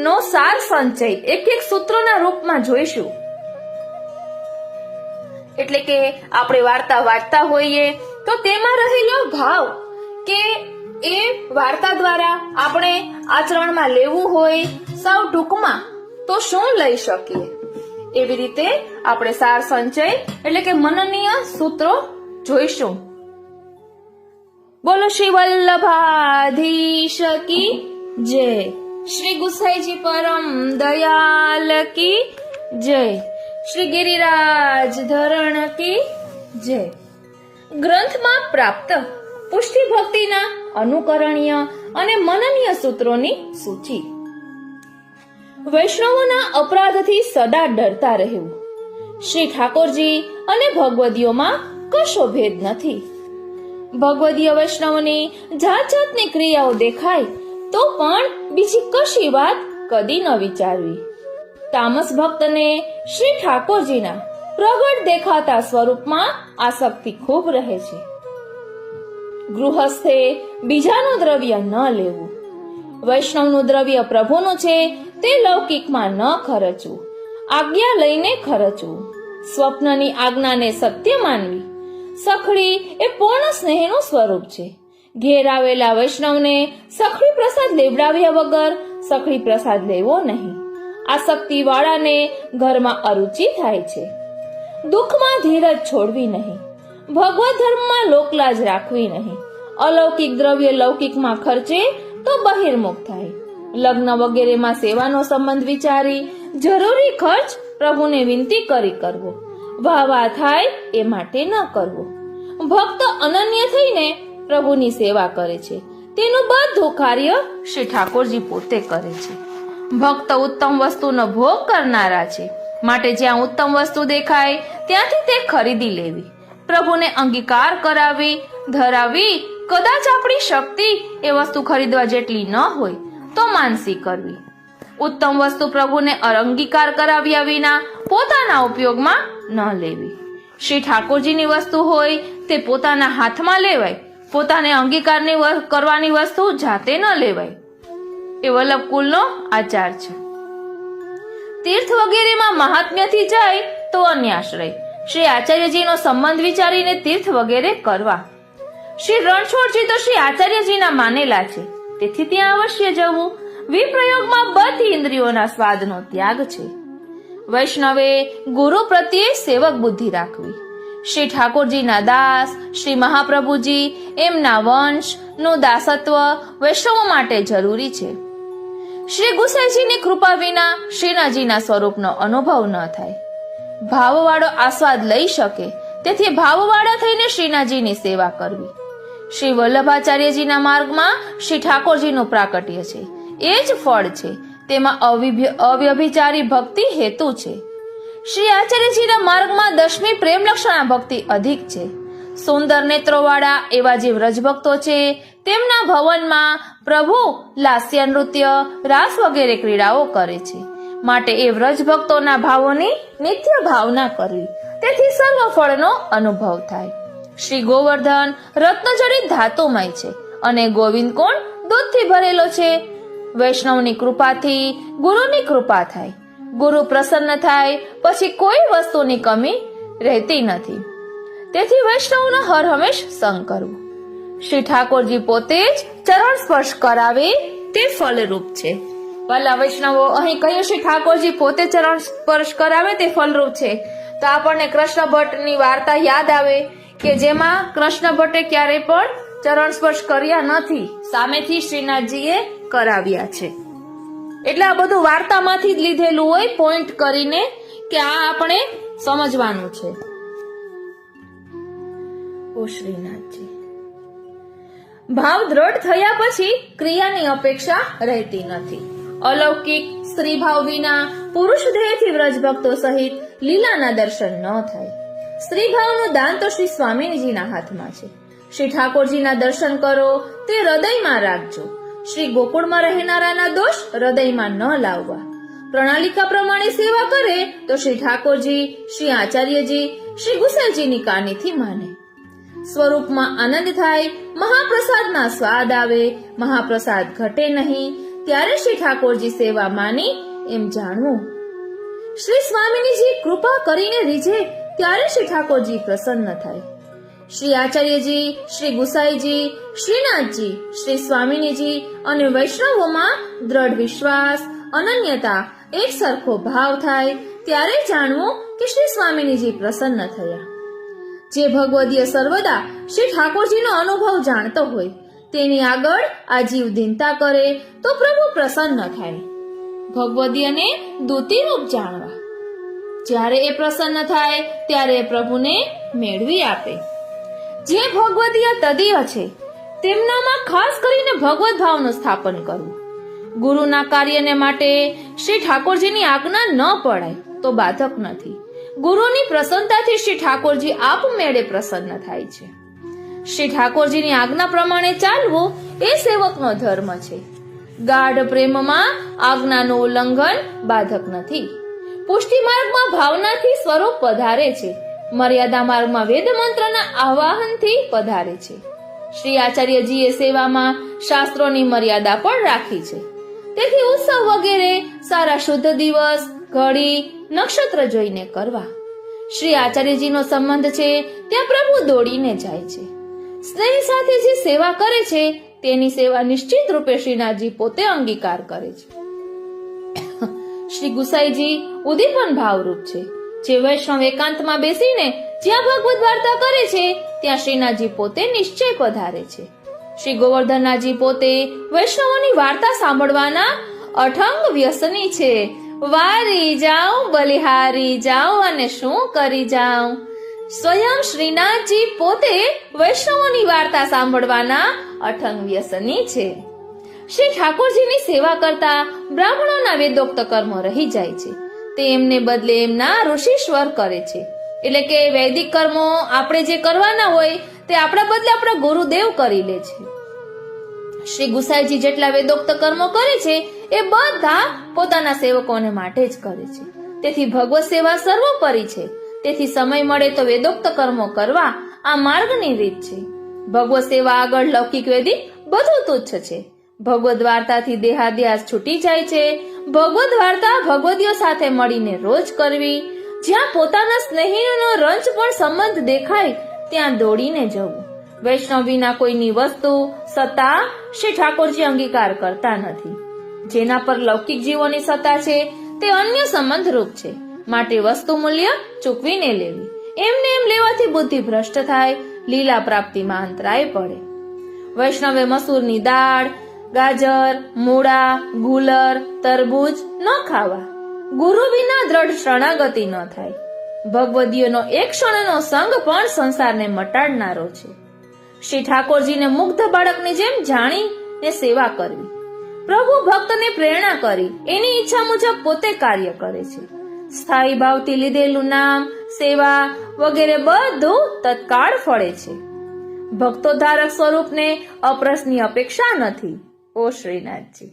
નો સાર સંચય એક એક સૂત્રોના રૂપમાં જોઈશું. એટલે કે આપણે વાર્તા વાંચતા હોઈએ તો તેમાં રહેલો ભાવ કે એ વાર્તા દ્વારા આપણે આચરણમાં લેવું હોય સાવ ટૂંકમાં તો શું લઈ શકીએ, એવી રીતે આપણે સાર સંચય એટલે કે મનનીય સૂત્રો જોઈશું. બોલો શ્રી વલ્લભાધીશ કી જય, શ્રી ગુસાઈજી પરમ દયાલ કી જય, શ્રી ગિરિરાજ ધરણ કી જય. ગ્રંથમાં પ્રાપ્ત પુષ્ટિ ભક્તિના અનુકરણીય અને મનનીય સૂત્રોની સૂચિ. વૈષ્ણવોના અપરાધથી સદા ડરતા રહેવું. શ્રી ઠાકોરજી અને ભગવદીઓમાં કશો ભેદ નથી. ભગવદીય વૈષ્ણવની જાત જાતની ક્રિયાઓ દેખાય તો પણ બીજી કશી વાત કદી ન વિચારવી. તામસ ભક્તને શ્રી ઠાકોરજીના પ્રગટ દેખાતા સ્વરૂપમાં આસક્તિ ખૂબ રહે છે. ગૃહસ્થે બીજાનું દ્રવ્ય ન લેવું. વૈષ્ણવનું દ્રવ્ય પ્રભુનું છે તે લૌકિકમાં ન ખર્ચવું, આજ્ઞા લઈને ખર્ચવું. સ્વપ્નની આજ્ઞાને સત્ય માનવી. સખડી એ પૂર્ણ સ્નેહનું સ્વરૂપ છે. ઘેર આવેલા વૈષ્ણવને સખડી પ્રસાદ લેવડાવ્યા વગર સખડી પ્રસાદ લેવો નહીં. આસક્તિ વાળાને ઘરમાં અરુચિ થાય છે. દુઃખમાં ધીરજ છોડવી નહીં. ભગવત ધર્મમાં લોકલાજ રાખવી નહીં. અલૌકિક દ્રવ્ય લૌકિકમાં ખર્ચે તો બહિર્મુખ થાય. લગ્ન વગેરેમાં સેવાનો સંબંધ વિચારી જરૂરી ખર્ચ પ્રભુને વિનંતી કરી કરવો. વાહ થાય એ માટે ન કરવો. ભક્ત અનન્ય થઈને પ્રભુની સેવા કરે છે. તેનું બધું કાર્ય શ્રી ઠાકોરજી પોતે કરે છે. ભક્ત ઉત્તમ વસ્તુનો ભોગ કરનારા છે, માટે જ્યાં ઉત્તમ વસ્તુ દેખાય ત્યાંથી તે ખરીદી લેવી. પ્રભુને અંગીકાર કરાવી ધરાવી. કદાચ આપણી શક્તિ એ વસ્તુ ખરીદવા જેટલી ન હોય તો માનસી કરવી. ઉત્તમ વસ્તુ પ્રભુને અંગીકાર કરાવ્યા વિના પોતાના ઉપયોગમાં ન લેવી. શ્રી ઠાકોરજીની વસ્તુ હોય તે પોતાના હાથમાં લેવાય. પોતાને અંગીકારની કરવાની વસ્તુ જાતે ન લેવાય. એ વલ્લભ કુલનો આચાર છે. તીર્થ વગેરેમાં મહાત્મ્યથી જાય તો અન્યાશ્રય. શ્રી આચાર્યજીનો સંબંધ વિચારીને તીર્થ વગેરે કરવા. શ્રી રણછોડજી તો શ્રી આચાર્યજીના માનેલા છે, તેથી ત્યાં અવશ્ય જવું. વિપ્રયોગમાં બધી ઇન્દ્રિયોના સ્વાદનો ત્યાગ છે. વૈષ્ણવે ગુરુ પ્રત્યે સેવક બુદ્ધિ રાખવી. શ્રી ઠાકોરજીના દાસ શ્રી મહાપ્રભુજી એમના વંશનું દાસત્વ વૈષ્ણવો માટે જરૂરી છે. શ્રી ગુસાઈજીની કૃપા વિના શ્રીનાજીના સ્વરૂપનો અનુભવ ન થાય. ભાવવાળો આસ્વાદ લઈ શકે તેથી ભાવવાળા થઈને શ્રીનાજીની સેવા કરવી. શ્રી વલ્લભાચાર્યજીના માર્ગમાં શ્રી ઠાકોરજીનું પ્રાકટ્ય છે, એ જ ફળ છે. તેમાં અવ્યભિચારી ભક્તિ હેતુ છે. શ્રી આચાર્યજીના માર્ગમાં દશમી પ્રેમ લક્ષણા ભક્તિ અધિક છે. સુંદર નેત્રોવાળા એવા જે વ્રજભક્તો છે તેમના ભવનમાં પ્રભુ લાસ્ય નૃત્ય રાસ વગેરે ક્રીડાઓ કરે છે, માટે એ વ્રજભક્તોના ભાવોની નિત્ય ભાવના કરવી. તેથી સર્વ ફળનો અનુભવ થાય. શ્રી ગોવર્ધન રત્નજડિત ધાતુમય છે અને ગોવિંદ કોણ દૂધથી ભરેલો છે. વૈષ્ણવની કૃપાથી ગુરુની કૃપા થાય. ગુરુ પ્રસન્ન થાય પછી કોઈ વસ્તુની કમી રહેતી નથી. તેથી વૈષ્ણવનો હર હંમેશ સંગ કરવો. શ્રી ઠાકોરજી પોતે જ ચરણ સ્પર્શ કરાવે તે ફલરૂપ છે. ભલા વૈષ્ણવો, અહીં કહ્યું શ્રી ઠાકોરજી પોતે ચરણ સ્પર્શ કરાવે તે ફલરૂપ છે. તો આપણને કૃષ્ણ ભટ્ટની વાર્તા યાદ આવે કે જેમાં કૃષ્ણ ભટ્ટે ક્યારેય પણ ચરણ સ્પર્શ કર્યા નથી, સામેથી શ્રીનાથજીએ કરાવ્યા છે. એટલે આ બધું વાર્તામાંથી જ લીધેલું હોય, પોઈન્ટ કરીને કે આ આપણે સમજવાનું છે. ઓ શ્રીનાથજી, ભાવ દ્રઢ થયા પછી ક્રિયાની અપેક્ષા રહેતી નથી. અલૌકિક સ્ત્રી ભાવ વિના પુરુષ દેહથી વ્રજભક્તો સહિત લીલાના દર્શન ન થાય. સ્ત્રી ભાવનું દાન તો શ્રી સ્વામીજીના હાથમાં છે. શ્રી ઠાકોરજીના દર્શન કરો તે હૃદયમાં રાખજો. શ્રી ગોકુળમાં રહેનારાના દોષ હૃદયમાં ન લાવવા. પ્રણાલિકા પ્રમાણે સેવા કરે તો શ્રી ઠાકોરજી શ્રી આચાર્યજી શ્રી ગુસાઈજીની કાનીથી માને. સ્વરૂપમાં આનંદ થાય, મહાપ્રસાદમાં સ્વાદ આવે, મહાપ્રસાદ ઘટે નહીં, ત્યારે શ્રી ઠાકોરજી સેવા માની એમ જાણવું. શ્રી સ્વામિનીજી કૃપા કરીને રીઝે ત્યારે શ્રી ઠાકોરજી પ્રસન્ન થાય. શ્રી આચાર્યજી, શ્રી ગુસાઈજી, શ્રીનાથજી, શ્રી સ્વામિનીજી અને વૈષ્ણવોમાં દ્રઢ વિશ્વાસ, અનન્યતા, એક સરખો ભાવ થાય ત્યારે જાણવું કે શ્રી સ્વામિનીજી પ્રસન્ન થયા. જે ભગવદીય સર્વદા શ્રી ઠાકોરજીનો અનુભવ જાણતો હોય તેની આગળ આ જીવ દીનતા કરે તો પ્રભુ પ્રસન્ન થાય. ભગવદીયને દૂતી રૂપ જાણવા. જ્યારે એ પ્રસન્ન થાય ત્યારે એ પ્રભુને મેળવી આપે. જે ભગવદીય તદીય છે તેમનામાં ખાસ કરીને ભગવદ ભાવનું સ્થાપન કરવું. ગુરુના કાર્યને માટે શ્રી ઠાકોરજીની આજ્ઞા ન પડાય તો બાધક નથી. ગુરુની પ્રસન્નતાથી શ્રી ઠાકોરજી આપમેળે પ્રસન્ન થાય છે. શ્રી ઠાકોરજીની આજ્ઞા પ્રમાણે ચાલવું એ સેવકનો ધર્મ છે. ગાઢ પ્રેમમાં આજ્ઞાનું ઉલ્લંઘન બાધક નથી. પુષ્ટિ માર્ગમાં ભાવનાથી સ્વરૂપ પધારે છે. મર્યાદા માર્ગમાં વેદ મંત્રના આવાહનથી પધારે છે. શ્રી આચાર્યજીએ સેવામાં શાસ્ત્રોની મર્યાદા પણ રાખી છે. તેથી ઉત્સવ વગેરે સારા શુદ્ધ દિવસ, ઘડી, નક્ષત્ર જોઈને કરવા. શ્રી આચાર્યજીનો સંબંધ છે ત્યાં પ્રભુ દોડીને જાય છે. સ્નેહ સાથે જે સેવા કરે છે તેની સેવા નિશ્ચિત રૂપે શ્રીનાથજી પોતે અંગીકાર કરે છે. શ્રી ગુસાઈજી ઉદીપન ભાવરૂપ છે. જે વૈષ્ણવ એકાંતમાં બેસીને જ્યાં ભગવદ વાર્તા કરે છે ત્યાં શ્રીનાથજી પોતે નિશ્ચય પધારે છે. શ્રી ગોવર્ધનનાથજી પોતે વૈષ્ણવોની વાર્તા સાંભળવાના અઠંગ વ્યસની છે. વારી જાઉં, બલિહારી જાઉં અને શું કરી જાઉં. સ્વયં શ્રીનાથજી પોતે વૈષ્ણવોની વાર્તા સાંભળવાના અઠંગ વ્યસની છે. શ્રી ઠાકોરજીની સેવા કરતા બ્રાહ્મણોના વેદોક્ત કર્મો રહી જાય છે. તે એમને બદલે એમના ઋષિશ્વર કરે છે. એટલે કે વૈદિક કર્મો આપણે જે કરવાના હોય તે આપણા બદલે આપણા ગુરુદેવ કરી લે છે. શ્રી ગુસાઈજી જેટલા વેદોક્ત કર્મો કરે છે એ બધા પોતાના સેવકોને માટે જ કરે છે. તેથી ભગવત સેવા સર્વોપરી છે. તેથી સમય મળે તો વેદોક્ત કર્મો કરવા આ માર્ગની રીત છે. ભગવત સેવા આગળ લૌકિક વૈદિક બધું તુચ્છ છે. ભગવદ વાર્તાથી દેહાદ્યાસ છૂટી જાય છે. ભગવદ વાર્તા ભગવદીઓ સાથે મળીને રોજ કરવી. જ્યાં પોતાના સ્નેહીનો રંચ પણ સંબંધ દેખાય ત્યાં દોડીને જવું. વૈષ્ણવ વિના કોઈની વસ્તુ, સત્તા શ્રી ઠાકોરજી અંગીકાર કરતા નથી. જેના પર લૌકિક જીવોની સત્તા છે તે અન્ય સંબંધ રૂપ છે. માટે વસ્તુ મૂલ્ય ચૂકવીને લેવી. એમને એમ લેવાથી બુદ્ધિ ભ્રષ્ટ થાય, લીલા પ્રાપ્તિમાં અંતરાય પડે. વૈષ્ણવે મસૂરની દાળ, ગાજર, મૂળા, ગુલર, તરબૂચ ન ખાવા. ગુરુ વિના દ્રઢ શરણાગતિ ન થાય. ભગવદીઓનો એક ક્ષણનો સંગ પણ સંસારને મટાડનારો છે. શ્રી ઠાકોરજીને મુગ્ધ બાળકની જેમ જાણીને સેવા કરવી. પ્રભુ ભક્તને પ્રેરણા કરી એની ઈચ્છા મુજબ પોતે કાર્ય કરે છે. સ્થાયી ભાવથી લીધેલું નામ, સેવા વગેરે બધું તત્કાળ ફળે છે. ભક્તો ધારક સ્વરૂપને અપ્રસની અપેક્ષા નથી. ઓ શ્રીનાથજી.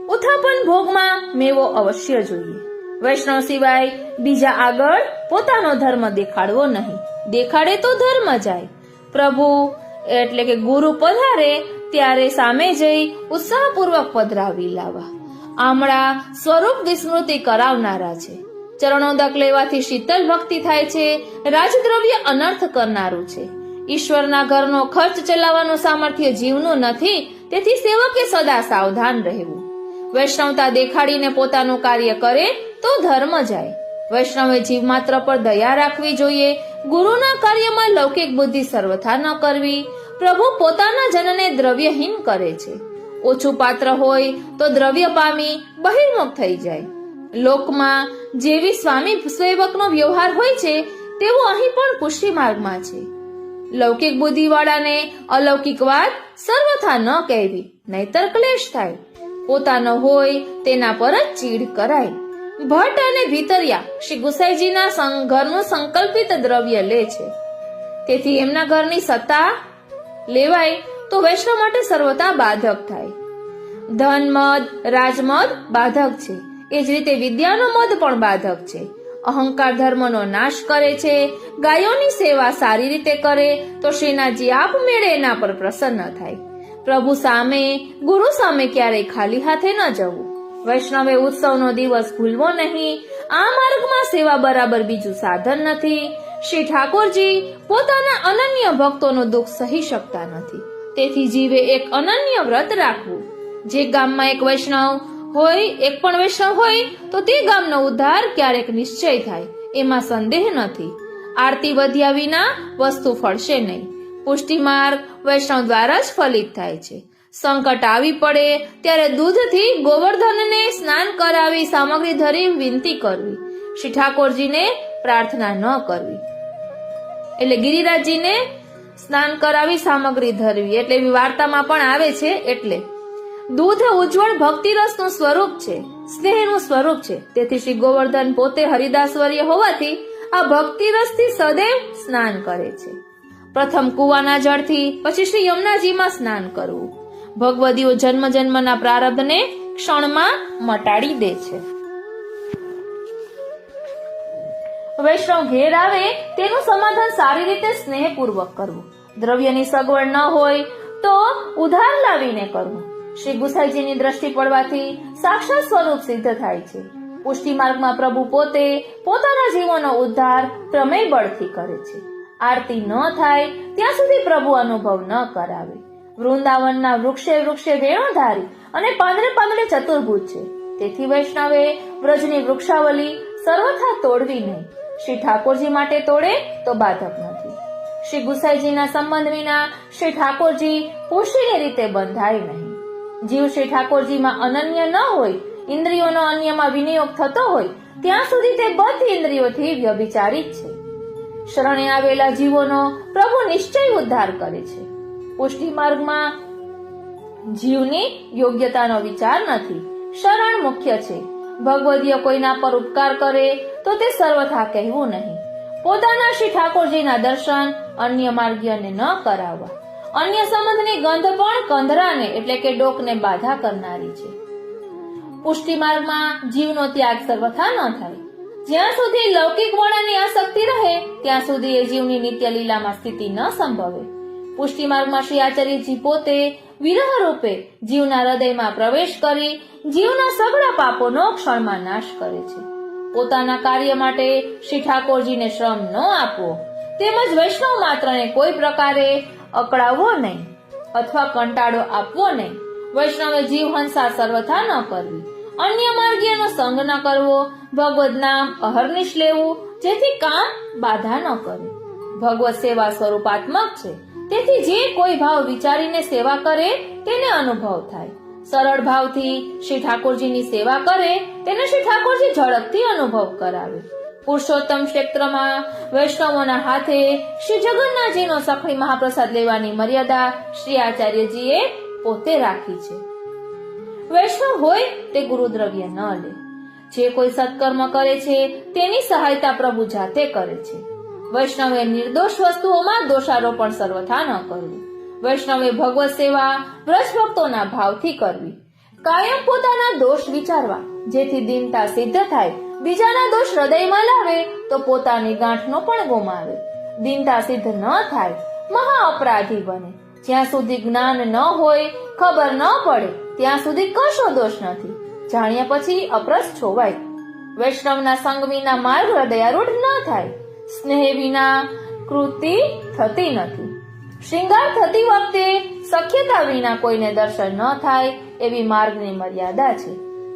ઉત્થાપન ભોગમાં મેવો અવશ્ય જોઈએ. વૈષ્ણવ સિવાય બીજા આગળ પોતાનો ધર્મ દેખાડવો નહીં. દેખાડે તો ધર્મ જાય. પ્રભુ એટલે કે ગુરુ પધારે ત્યારે સામે જઈ ઉત્સાહપૂર્વક પધરાવી લાવવા. આમળા સ્વરૂપ વિસ્મૃતિ કરાવનારા છે. ચરણોદક લેવાથી શીતલ ભક્તિ થાય છે. રાજદ્રવ્ય અનર્થ કરનારું છે. ઈશ્વરના ઘરનો ખર્ચ ચલાવવાનું સામર્થ્ય જીવનું નથી. તેથી સેવકે સદા સાવધાન રહેવું. વૈષ્ણવતા દેખાડીને પોતાનું કાર્ય કરે તો ધર્મ જાય. વૈષ્ણવે જીવ માત્ર પર દયા રાખવી જોઈએ. ગુરુના કાર્યમાં લૌકિક બુદ્ધિ સર્વથા ન કરવી. પ્રભુ પોતાના જનને દ્રવ્યહીન કરે છે. ઓછું પાત્ર હોય તો દ્રવ્ય પામી બહિર્મુખ થઈ જાય. લોકમાં જેવી સ્વામી સેવકનો વ્યવહાર હોય છે તેવો અહીં પણ પુષ્ટિ માર્ગમાં છે. લૌકિક બુદ્ધિ વાળાને અલૌકિક વાત સર્વથા ન કહેવી, નહીતર ક્લેશ થાય. પોતાનો હોય તેના પર જ ચીડ કરાય. ભટ્ટ અને ભીતરિયા શ્રી ગુસાઈજીના ઘરનું સંકલ્પિત દ્રવ્ય લે છે. તેથી એમના ઘરની સત્તા લેવાય તો વૈષ્ણવ માટે સર્વથા બાધક થાય. ધન મદ, રાજમદ બાધક છે. એ જ રીતે વિદ્યાનો મદ પણ બાધક છે. અહંકાર ધર્મનો નાશ કરે છે, ગાયોની સેવા સારી રીતે કરે તો શ્રીનાથજી આપમેળે એના પર પ્રસન્ન થાય. પ્રભુ સામે, ગુરુ સામે ક્યારેય ખાલી હાથે ન જવું. વૈષ્ણવે ઉત્સવનો દિવસ ભૂલવો નહીં. આ માર્ગમાં સેવા બરાબર બીજું સાધન નથી. શ્રી ઠાકોરજી પોતાના અનન્ય ભક્તોનું દુઃખ સહી શકતા નથી. તેથી જીવે એક અનન્ય વ્રત રાખવું. જે ગામમાં એક પણ વૈષ્ણવ હોય તો તે ગામનો ઉદ્ધાર ક્યારેક નિશ્ચય થાય, એમાં સંદેહ નથી. આરતી વધ્યા વિના વસ્તુ ફળશે નહીં. પુષ્ટિ માર્ગ વૈષ્ણવ દ્વારા જ ફલિત થાય છે. સંકટ આવી પડે ત્યારે દૂધથી ગોવર્ધનને સ્નાન કરાવી સામગ્રી ધરી વિનંતી કરવી. શ્રી ઠાકોરજીને પ્રાર્થના ન કરવી, એટલે ગિરિરાજજીને સ્નાન કરાવી સામગ્રી ધરવી, એટલે એવી વાર્તામાં પણ આવે છે. એટલે દૂધ ઉજ્જવળ ભક્તિરસનું સ્વરૂપ છે, સ્નેહનું સ્વરૂપ છે. તેથી શ્રી ગોવર્ધન પોતે હરિદાસવર્ય હોવાથી આ ભક્તિરસથી સદૈવ સ્નાન કરે છે. પ્રથમ કુવાના જળથી, પછી શ્રી યમુનાજીમાં સ્નાન કરવું. ભગવદીઓ જન્મ જન્મના પ્રારબ્ધને ક્ષણમાં મટાડી દે છે. વૈષ્ણવ ઘેર આવે તેનું સમાધાન સારી રીતે સ્નેહપૂર્વક કરવું. દ્રવ્યની સગવડ ન હોય તો ઉધાર લાવીને કરવું. શ્રી ગુસાઈજીની દ્રષ્ટિ પડવાથી સાક્ષાત સ્વરૂપ સિદ્ધ થાય છે. પુષ્ટિ માર્ગમાં પ્રભુ પોતે પોતાના જીવોનો ઉદ્ધાર પ્રમેય બળથી કરે છે. આરતી ન થાય ત્યાં સુધી પ્રભુ અનુભવ ન કરાવે. વૃંદાવનના વૃક્ષે વૃક્ષે વેણોધારી અને પાંદડે પાંદડે ચતુર્ભુજ છે. તેથી વૈષ્ણવે વ્રજની વૃક્ષાવલી સર્વથા તોડવી નહીં. શ્રી ઠાકોરજી માટે તોડે તો બાધક નથી. શ્રી ગુસાઈજીના સંબંધ વિના શ્રી ઠાકોરજી પુષ્ટિની રીતે બંધાય નહીં. જીવ શ્રી ઠાકોરજીમાં અનન્ય ન હોય, ઇન્દ્રિયોનો અન્યમાં વિનિયોગ થતો હોય ત્યાં સુધી તે બધી ઇન્દ્રિયોથી વ્યભિચારિત છે. શરણે આવેલા જીવોનો પ્રભુ નિશ્ચય ઉદ્ધાર કરે છે. પુષ્ટિ માર્ગમાં જીવની યોગ્યતાનો વિચાર નથી. શરણ મુખ્ય છે. ભગવદીય કોઈના પર ઉપકાર કરે તો તે સર્વથા કહેવું નહીં. પોતાના શ્રી ઠાકોરજીના દર્શન અન્ય માર્ગીયને ન કરાવવા. અન્ય સંબંધની ગંધ પણ કંધરાને એટલે કે ડોકને બાધા કરનારી છે. પુષ્ટિ માર્ગમાં જીવનો ત્યાગ સર્વથા ન થાય. જ્યાં સુધી લૌકિક વર્ણની આસક્તિ રહે ત્યાં સુધી એ જીવની નિત્ય લીલામાં સ્થિતિ ન સંભવે. પુષ્ટિ માર્ગમાં શ્રી આચાર્યજી પોતે વિરહ રૂપે જીવના હૃદયમાં પ્રવેશ કરી જીવના સઘળા પાપોનો ક્ષણમાં નાશ કરે છે. પોતાના કાર્ય માટે શ્રી ઠાકોરજીને શ્રમ ન આપવો, તેમજ વૈષ્ણવ માત્રને કોઈ પ્રકારે અકળાવવો નહીં અથવા કંટાળો આપવો નહીં. વૈષ્ણવે જીવહંસા સર્વથા ન કરવી. અન્ય માર્ગીયનો સંગ ન કરવો. ભગવદ નામ અહર્નિશ લેવું, જેથી કામ બાધા ન કરે. ભગવત સેવા સ્વરૂપાત્મક છે. તેથી જે કોઈ ભાવ વિચારીને સેવા કરે તેને અનુભવ થાય. સરળ ભાવથી શ્રી ઠાકોરજીની સેવા કરે તેને શ્રી ઠાકોરજી ઝડપથી અનુભવ કરાવે. પુરુષોત્તમ ક્ષેત્રમાં વૈષ્ણવોના હાથે શ્રી જગન્નાથજીનો સખણી મહાપ્રસાદ લેવાની મર્યાદા શ્રી આચાર્યજીએ પોતે રાખી છે. વૈષ્ણવ હોય તે ગુરુદ્રવ્ય ન લે. જે કોઈ સત્કર્મ કરે છે તેની સહાયતા પ્રભુ જાતે કરે છે. વૈષ્ણવે નિર્દોષ વસ્તુઓમાં દોષારોપણ સર્વથા ન કરવું. વૈષ્ણવે ભગવત સેવા વ્રજ ભક્તોના ભાવથી કરવી. કાયમ પોતાના દોષ વિચારવા, જેથી દીનતા સિદ્ધ થાય. બીજાના દોષ હૃદયમાં લાવે તો પોતાની ગાંઠનો પણ ગુમાવે. દીનતા સિદ્ધ ન થાય મહા અપરાધી બને. જ્યાં સુધી જ્ઞાન ન હોય, ખબર ન પડે ત્યાં સુધી કશો દોષ નથી. જાણ્યા પછી અપ્રસ છોવાય. વૈષ્ણવના સંગ વિના માર્ગ હૃદયારૂઢ ન થાય. સ્નેહ વિના કૃતિ થતી નથી. શૃંગાર થતી વખતે સખ્યતા વિના કોઈને દર્શન ન થાય એવી માર્ગની મર્યાદા છે.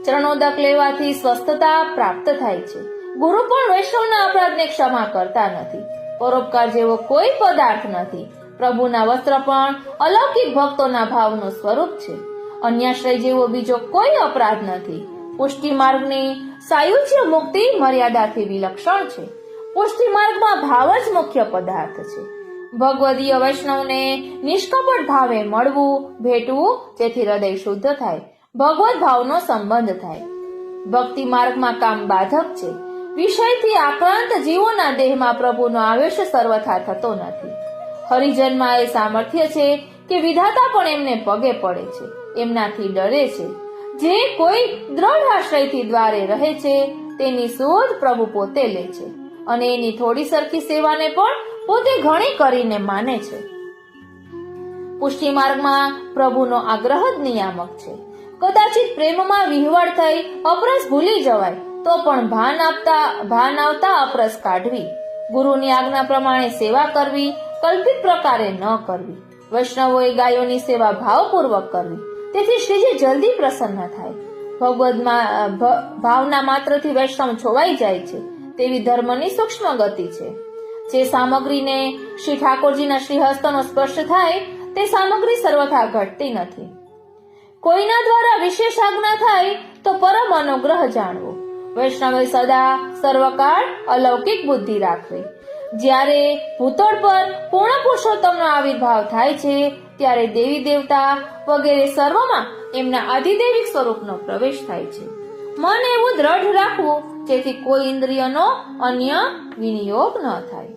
ચરણોદક લેવાથી સ્વસ્થતા પ્રાપ્ત થાય છે. ગુરુ પણ વૈષ્ણવના અપરાધને ક્ષમા કરતા નથી. પરોપકાર જેવો કોઈ પદાર્થ નથી. પ્રભુના વસ્ત્ર પણ અલૌકિક ભક્તોના ભાવનું સ્વરૂપ છે. અન્યાશ્રય જેવો બીજો કોઈ અપરાધ નથી. પુષ્ટિ માર્ગની સાયુજ્ય મુક્તિ મર્યાદાથી વિલક્ષણ છે. પુષ્ટિ માર્ગમાં ભાવ જ મુખ્ય પદાર્થ છે. ભગવદીય વૈષ્ણવને નિષ્કપટ ભાવે મળવું, ભેટવું, જેથી હૃદય શુદ્ધ થાય. ભગવત ભાવનો સંબંધ થાય. ભક્તિ માર્ગમાં કામ બાધક છે. વિષયથી આક્રાંત જીવોના દેહમાં પ્રભુનો આવેશ સર્વથા થતો નથી. હરિજનમાં એ સામર્થ્ય છે કે વિધાતા પણ એમને પગે પડે છે, એમનાથી ડરે છે. જે કોઈ દ્રઢ આશ્રયથી દ્વારે રહે છે તેની શોધ પ્રભુ પોતે લે છે અને એની થોડી સરખી સેવાને પણ પોતે ઘણી કરીને માને છે. પુષ્ટિ માર્ગમાં પ્રભુનો આગ્રહ જ નિયામક છે. કદાચિત પ્રેમમાં વિહવળ થઈ અપરસ ભૂલી જવાય તો પણ ભાન આવતા અપરસ કાઢવી, ગુરુની આજ્ઞા પ્રમાણે સેવા કરવી, કલ્પિત પ્રકારે ન કરવી. વૈષ્ણવોએ ગાયોની સેવા ભાવપૂર્વક કરવી, તેથી શ્રીજી જલ્દી પ્રસન્ન થાય. ભગવદમાં ભાવના માત્રથી વૈષ્ણવ છોવાઈ જાય છે તેવી ધર્મની સૂક્ષ્મ ગતિ છે. જે સામગ્રીને શ્રી ઠાકોરજીના શ્રીહસ્તનો સ્પર્શ થાય તે સામગ્રી સર્વથા ઘટતી નથી. કોઈના દ્વારા વિશેષ આજ્ઞા થાય તો પરમ અનુગ્રહ જાણવો. વૈષ્ણવે સદા સર્વકાળ અલૌકિક બુદ્ધિ રાખવી. જ્યારે ભૂતળ પર પૂર્ણ પુરુષોત્તમનો આવિર્ભાવ થાય છે ત્યારે દેવી દેવતા વગેરે સર્વમાં એમના આધિદૈવિક સ્વરૂપનો પ્રવેશ થાય છે. મન એવું દ્રઢ રાખવું જેથી કોઈ ઇન્દ્રિયનો અન્ય વિનિયોગ ન થાય.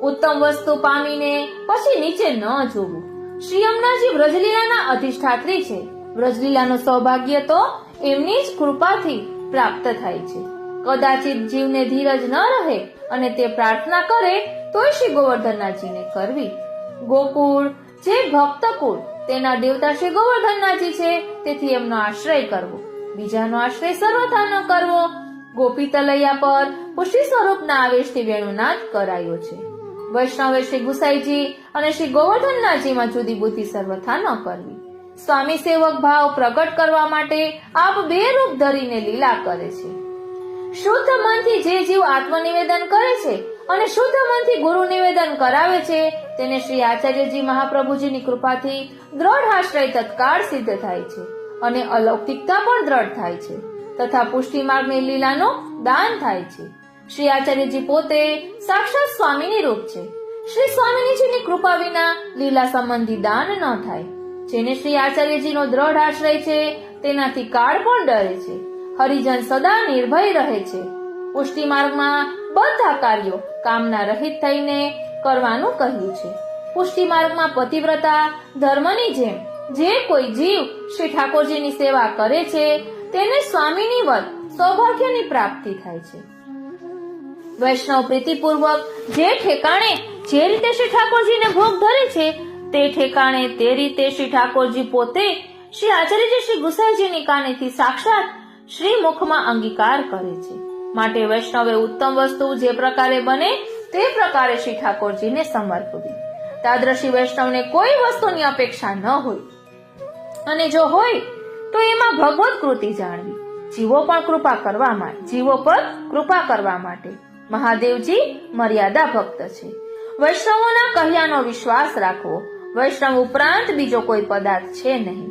ઉત્તમ વસ્તુ પામીને પછી નીચે ન જોવું. શ્રી યમુનાજી વ્રજલીલાના અધિષ્ઠાત્રી છે. વ્રજલીલાનું સૌભાગ્ય તો એમની જ કૃપાથી પ્રાપ્ત થાય છે. કદાચિત જીવને ધીરજ ન રહે અને તે પ્રાર્થના કરે તોય શ્રી ગોવર્ધનનાથજીને કરવી. ગોકુળ જે ભક્તકુળ તેના દેવતા શ્રી ગોવર્ધનનાથજી છે, તેથી એમનો આશ્રય કરવો, બીજાનો આશ્રય સર્વથા ન કરવો. ગોપી તલૈયા પર પુષ્ટિ સ્વરૂપના આવેશથી વેણુનાદ કરાયો છે. વૈષ્ણવે શ્રી ગુસાઈજી અને શ્રી ગોવર્ધનનાથજીમાં જુદી બુદ્ધિ સર્વથા ન કરવી. સ્વામી સેવક ભાવ પ્રગટ કરવા માટે આપ બે રૂપ ધરીને લીલા કરે છે. શુદ્ધ મનથી જે જીવ આત્મનિવેદન કરે છે અને શુદ્ધ મનથી ગુરુ નિવેદન કરાવે છે તેને શ્રી આચાર્યજી મહાપ્રભુજીની કૃપાથી દ્રઢ આશ્રય તત્કાળ સિદ્ધ થાય છે અને અલૌકિકતા પણ દ્રઢ થાય છે તથા પુષ્ટિ માર્ગની લીલાનું દાન થાય છે. શ્રી આચાર્યજી પોતે સાક્ષાત સ્વામીની રૂપ છે. શ્રી સ્વામીજીની કૃપા વિના લીલા સંબંધી દાન ન થાય. જેને શ્રી આચાર્યજીનો દ્રઢ આશ્રય છે તેનાથી કાળ પણ ડરે છે. હરિજન સદા નિર્ભય રહે છે. પુષ્ટિ માર્ગમાં બધા કાર્યો કામના રહિત થઈને કરવાનું કહ્યું છે. પુષ્ટિ માર્ગમાં પતિવ્રતા ધર્મની જેમ જે કોઈ જીવ શ્રી ઠાકોરજીની સેવા કરે છે તેને સ્વામીની વત સૌભાગ્યની પ્રાપ્તિ થાય છે. વૈષ્ણવ પ્રીતિપૂર્વક જે ઠેકાણે જે રીતે શ્રી ઠાકોરજીને ભોગ ધરે છે તે ઠેકાણે તે રીતે શ્રી ઠાકોરજી પોતે શ્રી આચાર્યજી શ્રી ગુસાઈજીની કાનેથી સાક્ષાત શ્રી મુખમાં અંગીકાર કરે છે. માટે વૈષ્ણવે ઉત્તમ વસ્તુ જે પ્રકારે બને તે પ્રકારે શ્રી ઠાકોરજીને સમર્પવી. તાદ્રશી વૈષ્ણવને કોઈ વસ્તુની અપેક્ષા ન હોય અને જો હોય તો એમાં ભગવત કૃતિ જાણવી. જીવો પર કૃપા કરવા માટે મહાદેવજી મર્યાદા ભક્ત છે. વૈષ્ણવોના કહ્યાનો વિશ્વાસ રાખવો. વૈષ્ણવ ઉપરાંત બીજો કોઈ પદાર્થ છે નહીં.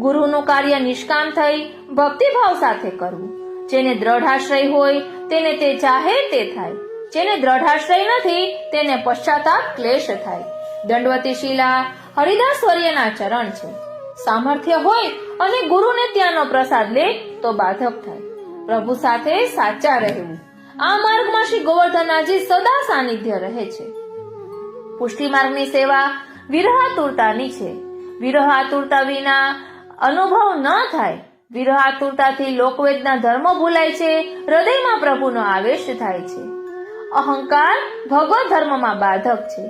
ગુરુનું કાર્ય નિષ્કામ થઈ ભક્તિભાવ સાથે કરવું. જેને દ્રઢાશ્રય હોય તેને તે ચાહે તે થાય. જેને દ્રઢાશ્રય નથી તેને પશ્ચાતાપ ક્લેશ થાય. દંડવતી શિલા હરિદાસ વર્યના ચરણ છે. સામર્થ્ય હોય અને ગુરુને ત્યાંનો પ્રસાદ લે તો બાધક થાય. પ્રભુ સાથે સાચા રહેવું. આ માર્ગમાં શ્રી ગોવર્ધનનાથજી સદા સાનિધ્ય રહે છે. પુષ્ટિ માર્ગની સેવા વિરહાતુરતાની છે. વિરહાતુરતા વિના અનુભવ ન થાય. વિરહાતુરતાથી લોકવેદના ધર્મો ભૂલાય છે. હૃદયમાં પ્રભુનો આવેશ થાય છે. અહંકાર ભગવત ધર્મમાં બાધક છે.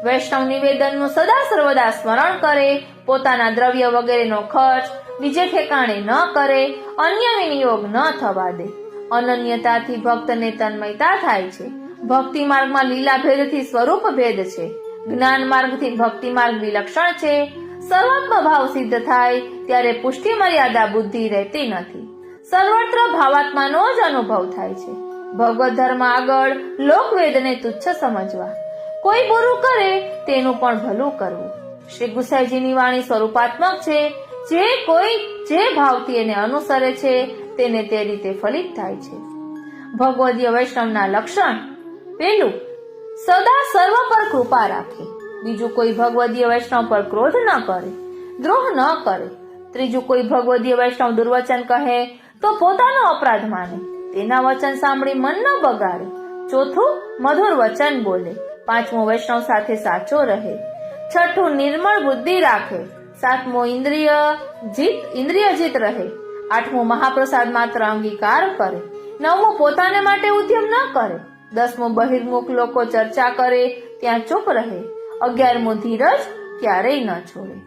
વૈષ્ણવ નિવેદનનું સદા સર્વદા સ્મરણ કરે. પોતાના દ્રવ્ય વગેરેનો ખર્ચ બીજે ઠેકાણે ન કરે. અન્ય વિનિયોગ ન થવા દે. અનન્યતાથી ભક્તને તન્મયતા થાય છે. ભક્તિ માર્ગમાં લીલા ભેદથી સ્વરૂપ ભેદ છે. જ્ઞાન માર્ગથી ભક્તિ માર્ગ વિલક્ષણ છે. સર્વાત્મ ભાવ સિદ્ધ થાય ત્યારે પુષ્ટિ મર્યાદા બુદ્ધિ રહેતી નથી. સર્વત્ર ભાવાત્માનો જ અનુભવ થાય છે. ભગવત ધર્મ આગળ લોકવેદને તુચ્છ સમજવા. કોઈ બુરું કરે તેનું પણ ભલું કરવું. શ્રી ગુસાઈજીની વાણી સ્વરૂપાત્મક છે. જે કોઈ જે ભાવથી એને અનુસરે છે તેને તે રીતે ફલિત થાય છે. ભગવદીય વૈષ્ણવના લક્ષણ: પહેલું, સદા સર્વ પર કૃપા રાખે. બીજું, કોઈ ભગવદીય વૈષ્ણવ પર ક્રોધ ન કરે, દ્રોહ ન કરે. ત્રીજું, કોઈ ભગવદીય વૈષ્ણવ દુર્વચન કહે તો પોતાનો અપરાધ માને, તેના વચન સાંભળી મન ન બગાડે. ચોથું, મધુર વચન બોલે. પાંચમું, વૈષ્ણવ સાથે સાચો રહે. છઠ્ઠું, નિર્મળ બુદ્ધિ રાખે. સાતમું, ઇન્દ્રિય જીત રહે. આઠમું, મહાપ્રસાદ માત્ર અંગીકાર કરે. 9મું પોતાને માટે ઉદ્યમ ન કરે. 10મું બહિર્મુખ લોકો ચર્ચા કરે ત્યાં ચૂપ રહે. 11મું ધીરજ ક્યારેય ન છોડે.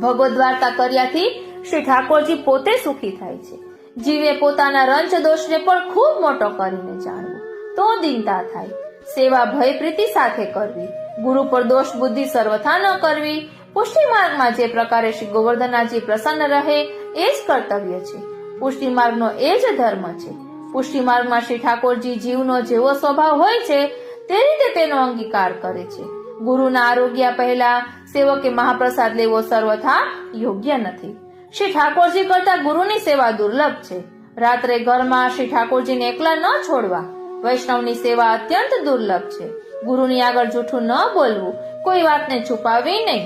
ભગવદ વાર્તા કર્યાથી શ્રી ઠાકોરજી પોતે સુખી થાય છે. જીવે પોતાના રંચ દોષને પણ ખૂબ મોટો કરીને જાણવું તો દીનતા થાય. સેવા ભય પ્રીતિ સાથે કરવી. ગુરુ પર દોષ બુદ્ધિ સર્વથા ન કરવી. પુષ્ટિ માર્ગમાં જે પ્રકારે શ્રી ગોવર્ધનાજી પ્રસન્ન રહે એ જ કર્તવ્ય છે. પુષ્ટિ માર્ગનો એ જ ધર્મ છે. પુષ્ટિ માર્ગમાં શ્રી ઠાકોરજી જીવનો જેવો સ્વભાવ હોય છે તે રીતે તેનો અંગીકાર કરે છે. ગુરુના આરોગ્ય પહેલા સેવકે મહાપ્રસાદ લેવો સર્વથા યોગ્ય નથી. શ્રી ઠાકોરજી કરતા ગુરુની સેવા દુર્લભ છે. રાત્રે ઘરમાં શ્રી ઠાકોરજીને એકલા ન છોડવા. વૈષ્ણવની સેવા અત્યંત દુર્લભ છે. ગુરુની આગળ જૂઠું ન બોલવું, કોઈ વાતને છુપાવી નહીં.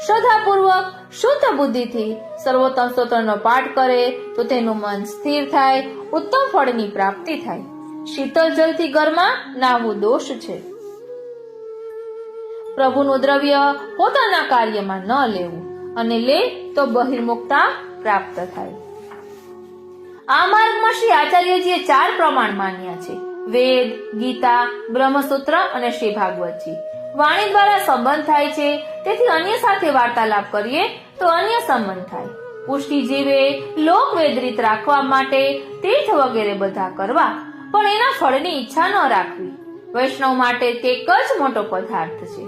શ્રદ્ધાપૂર્વક શુદ્ધ બુદ્ધિથી સર્વોત્તમ સ્તોત્રનો પાઠ કરે તો તેનું મન સ્થિર થાય, ઉત્તમ ફળની પ્રાપ્તિ થાય. શીતળ જલથી ઘરમાં નાહવું દોષ છે. પ્રભુનું દ્રવ્ય પોતાના કાર્યમાં ન લેવું અને લે તો બહિર્મુખતા પ્રાપ્ત થાય. આ માર્ગમાં શ્રી આચાર્યજીએ 4 પ્રમાણ માન્યા છે: વેદ, ગીતા, બ્રહ્મસૂત્ર અને શ્રી ભાગવતજી. વાણી દ્વારા સંબંધ થાય છે, તેથી અન્ય સાથે વાર્તાલાપ કરીએ તો અન્ય સંબંધ થાય. પુષ્ટિ જીવે લોકવેદ રીત રાખવા માટે તીર્થ વગેરે બધા કરવા, પણ એના ફળની ઈચ્છા ન રાખવી. વૈષ્ણવ માટે કેક જ મોટો પદાર્થ છે.